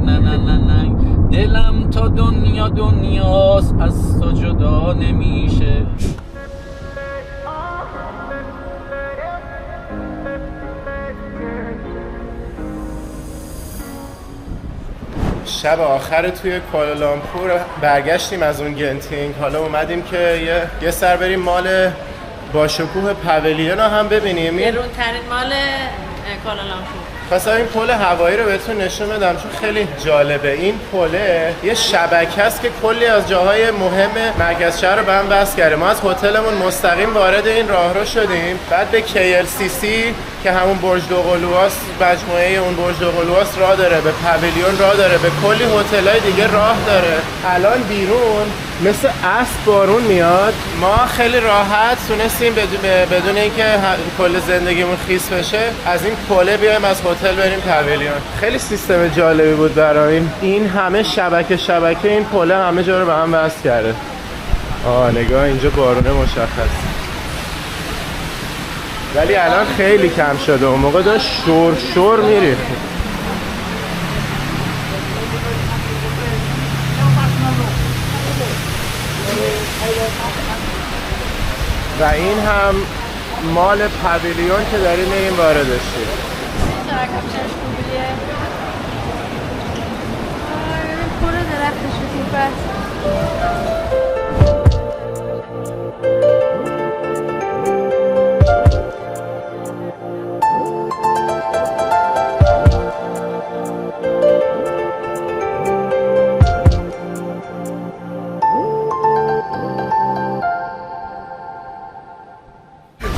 نه نه نه نه. دلم تا دنیا دنیاست از تو جدا نمیشه. شب آخر توی کوالالامپور برگشتیم از اون گنتینگ، حالا اومدیم که یه سر بریم مال باشکوه پاویلیون رو هم ببینیم. گرونترین مال کوالالامپور. خواستم این پل هوایی رو بهتون نشون بدم چون خیلی جالبه. این پله یه شبکه است که کلی از جاهای مهم مرکز شهر رو به هم وصل کرده. ما از هتلمون مستقیم وارد این راهرو شدیم، بعد به KLCC که همون برج دوقلوهاست، مجموعه اون برج دوقلوهاست راه داره، به پاویلیون راه داره، به کلی هتل‌های دیگه راه داره. الان بیرون مثل اسب بارون میاد. ما خیلی راحت تونستیم بدون اینکه کل زندگیمون خیس بشه از این پله بیایم از هتل بریم پاویلیون. خیلی سیستم جالبی بود برای این همه شبکه این پله همه جا رو به هم وصل کرده. نگاه اینجا بارونه مشخص، ولی الان خیلی کم شده. اون موقع داشت شور میریخت. و این هم مال پاویلیون که داریم میریم واردش شیم. پر درختش رو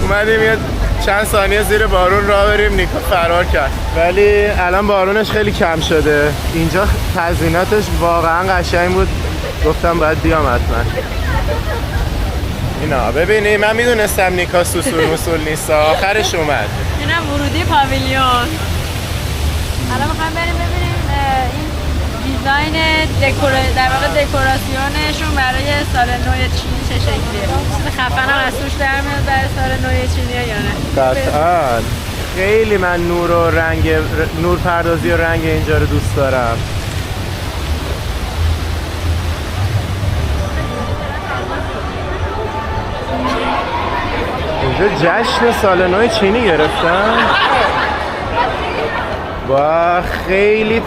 اومدیم یه چند ثانیه زیر بارون راه بریم، نیکا فرار کرد، ولی الان بارونش خیلی کم شده. اینجا تزییناتش واقعا قشنگ بود، گفتم باید بیام حتما. اینا ببینی، من میدونستم نیکا سوسول مسول نیست، آخرش اومد. اینم ورودی پاویلیون. حالا میخوایم بریم ببینیم این دیزاین در واقع دکوراسیونشون برای سال نو چینی چه شکلیه. خفن هم از توش در میاد برای سال نو چینی یا نه؟ قطعاً. خیلی من نور پردازی و رنگ اینجا رو دوست دارم. اینجا جشن سال نو چینی گرفتن. با خیلی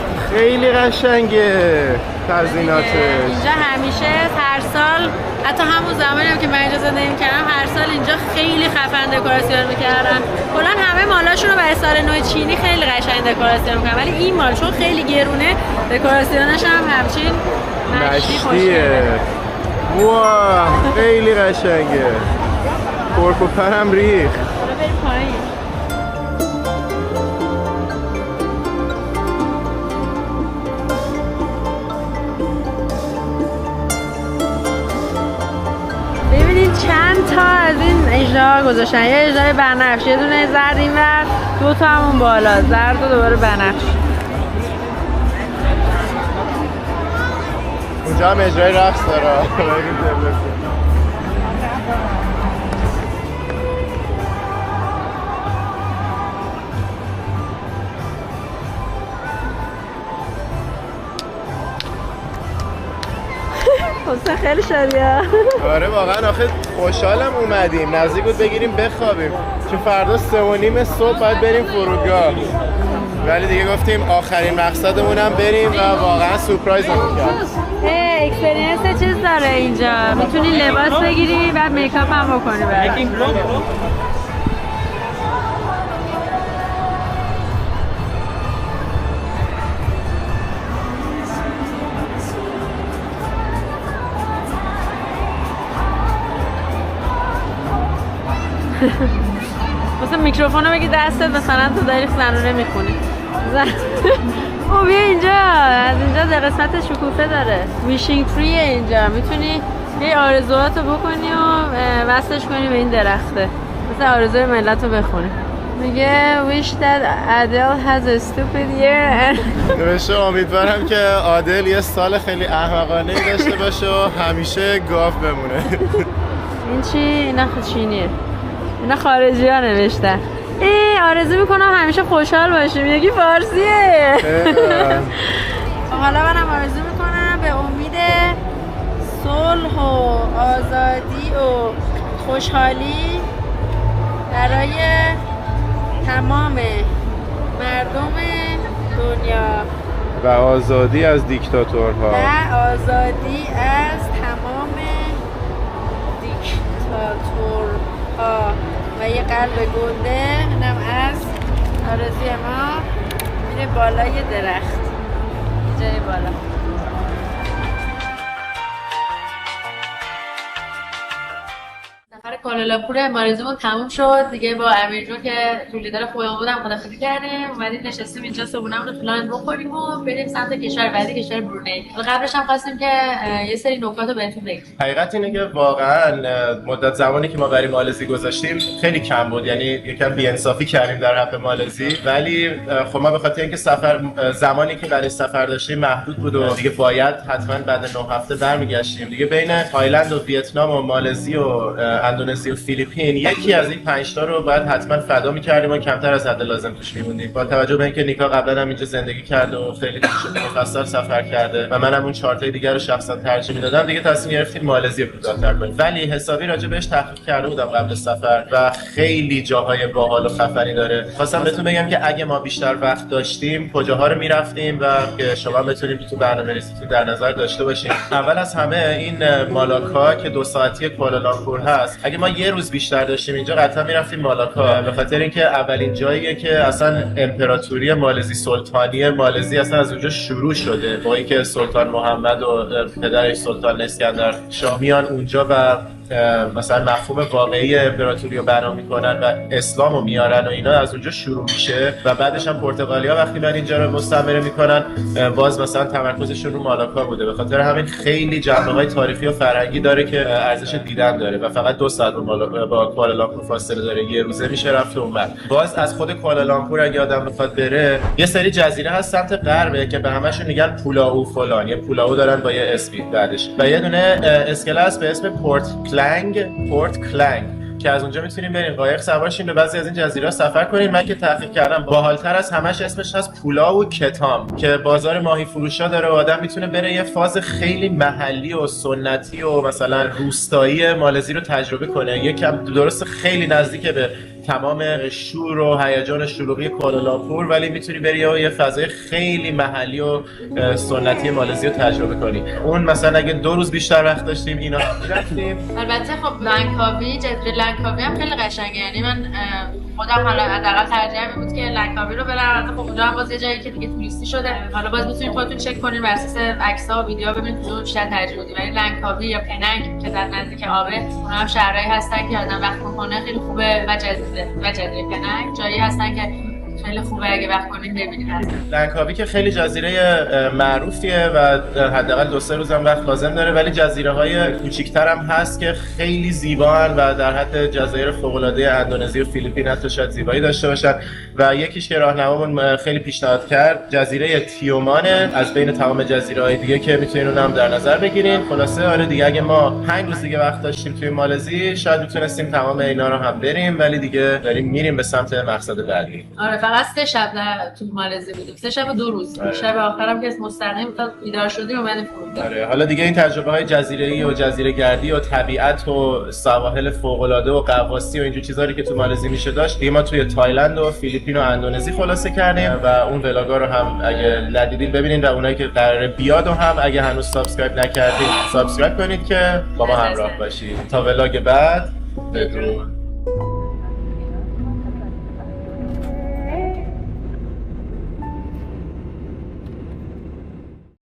قشنگه تزییناتش. اینجا همیشه هر سال، حتی همون زمانی هم که من اینجا زندگی می‌کردم، هر سال اینجا خیلی خفن دکوراسیون می‌کردن. کلاً همه مالاشون رو برای سال نو چینی خیلی قشنگ دکوراسیون می‌کنن، ولی این مال چون خیلی گرونه دکوراسیونش هم همچین مشتیه. واه خیلی قشنگه. کرک و پرم ریخ. حالا بریم پایین. ببینید چند تا از این اجرا گذاشتن. یه اجرای بنفش، یه دونه زرد اینور، دو تا همون بالا زرد و دوباره بنفش. اونجا هم اجرای رقص داره. حسین خیلی شدیه. آره واقعا آخه خوشحالم اومدیم، نزدیک بود بگیریم بخوابیم چون فردا 3:30 صبح باید بریم فرودگاه، ولی دیگه گفتیم آخرین مقصدمونم بریم و واقعا سورپرایز کرد. اکسپریانس چیز داره اینجا، میتونی لباس بگیری بعد میکاپ هم بکنی برای مثلا میکروفون رو بگی دستت مثلا تو داری زنونه میخونی او بیا اینجا، از اینجا در قسمت شکوفه داره، ویشینگ تریه اینجا، میتونی یه آرزوهاتو بکنی و وصلش کنی به این درخته، مثلا آرزوی ملت رو بخونی. میگه wish that Adele has a stupid year. نوشته امیدوارم که عادل یه سال خیلی احمقانه‌ای داشته باشه و همیشه گاف بمونه. این چی؟ اینا چینیه، اینا خارجی ها نوشتن. آرزو میکنم همیشه خوشحال باشیم. یکی فارسیه. حالا منم آرزو میکنم به امید صلح و آزادی و خوشحالی برای تمام مردم دنیا و آزادی از دیکتاتورها. و آزادی از تمام دیکتاتورها. و یه قلب گنده اینم از آرزوی ما میره بالای درخت، جای بالا. سفر کوالالامپور امارزیمون تموم شد دیگه. با امیرجون که تولیدار خوبمون بودم خدافظی کردیم، اومدیم نشستیم اینجا صبحونه‌مون رو پلان بخوریم و بریم سمت کشور بعدی، کشور برونی. قبلش هم خواستیم که یه سری نکات رو بهتون بگیم. حقیقت اینه که واقعا مدت زمانی که ما برای مالزی گذاشتیم خیلی کم بود، یعنی یکم بی‌انصافی کردیم در حق مالزی، ولی خب ما به خاطر اینکه زمانی که برای سفر داشتیم محدود بود و دیگه باید حتما بعد 9 هفته برمیگشتیم دیگه. بین تایلند و ویتنام و مالزی و اندونزی و فیلیپین یکی از این 5 تا رو باید حتما فدا می‌کردیم و کمتر از حد لازم توش می‌موندیم. با توجه به اینکه نیکا قبلا هم اینجا زندگی کرده و خیلی مفصل سفر کرده و منم اون 4 تای دیگر رو شخصا ترجیح میدادم، دیگه تصمیم گرفتیم مالزی رو کوتاه‌تر کنیم. ولی حسابی راجع بهش تحقیق کرده بودم قبل سفر و خیلی جاهای باحال و خفنی داره. خواستم بهتون بگم که اگه ما بیشتر وقت داشتیم کجاها رو می‌رفتیم و که شما بتونید تو برنامه‌ریزیتون در نظر داشته باشیم. اول از همه این مالاکا که 2 ساعتی کوالالامپور هست، اگه ما یه روز بیشتر داشتیم اینجا قطعا میرفتیم مالاکا، به خاطر اینکه اولین جاییه که اصلا امپراتوری مالزی، سلطانی مالزی اصلا از اونجا شروع شده، با اینکه سلطان محمد و پدرش سلطان اسکندر شاه میان اونجا و مثلا مفهوم واقعی امپراتوری رو بنا میکنن و اسلام رو میارن و اینا از اونجا شروع میشه و بعدش هم پرتغالیا وقتی من اینجا رو مستعمره میکنن باز مثلا تمرکزشون رو مالاکا بوده. به خاطر همین خیلی جنبه‌های تاریخی و فرهنگی داره که ارزش دیدن داره و فقط 2 ساعت با کوالالامپور فاصله داره، یه روزه میشه رفت اون بعد. باز از خود کوالالامپور اگه آدم بخواد بره یه سری جزیره هست سمت غربه که به همشون میگن پولاو فلان، یه پولاو دارن با یه اسمی بعدش و یه دونه اسکله هست به اسم پورت کلنگ که از اونجا میتونیم بریم قایق سوار شیم به بعضی از این جزیره سفر کنیم. من که تحقیق کردم باحال‌تر از همش اسمش هست پولاو کتام که بازار ماهی فروشا داره و آدم میتونه بره یه فاز خیلی محلی و سنتی و مثلا روستایی مالزی رو تجربه کنه. یکم درست خیلی نزدیک به تمام شور و هیجان شلوغی کوالالامپور، ولی میتونی بری یه فضای خیلی محلی و سنتی مالزی رو تجربه کنی. اون مثلا اگه 2 روز بیشتر وقت داشتیم اینا رفتیم. البته خب لنکاوی، جزیره لنکاوی هم خیلی قشنگه، یعنی من خودم حالا حداقل ترجیح بود که لنکاوی رو برم. البته خب اونجا هم باز یه جایی که دیگه توریستی شده، حالا باز میتونید خودتون چک کنین بر اساس عکس‌ها و ویدیوها ببینید کدوم بیشتر ترجیح بدید. ولی لنکاوی یا پننگ که در نزدیک آبه، اونها هم شهرهایی هستن که آدم وقت می‌کنه خیلی خوبه و جزیره پننگ جایی هستن که خیلی خوبه اگه وقت کنید ببینید. لنکاوی که خیلی جزیره معروفیه و حداقل 2-3 روز هم وقت لازم داره، ولی جزیره‌های کوچیک‌تر هم هست که خیلی زیبان و در حد جزایر فوق‌العاده اندونزی و فیلیپین حتی شاید زیبایی داشته باشن. و یکیش که راهنمامون خیلی پیشنهاد کرد جزیره تیومانه از بین تمام جزیره‌های دیگه که میتونین اونم در نظر بگیرین. خلاصه آره دیگه اگه ما 5 روز دیگه وقت داشتیم توی مالزی شاید میتونستیم تمام اینا رو هم بریم، ولی دیگه داریم میریم به سمت مقصد بعدی. آره فقط فقط 3 شب در تو مالزی بودیم، 3 شب و 2 روز. شب آخرم که مستقیم تا بیدار شدیم اومدیم فرودگاه. آره حالا دیگه این تجربه‌های جزیره‌ای و جزیره‌گردی و طبیعت و سواحل فوق‌العاده و غواصی و اینجور چیزایی که تو مالزی میشه داشت دیگه ما توی تایلند و فیلیپین و اندونزی خلاصه کردیم و اون ولاگا رو هم اگه ندیدین ببینید و اونایی که قراره بیاد و هم اگه هنوز سابسکرایب نکردید سابسکرایب کنید که با ما همراه باشید تا ولاگ بعد. بدرود.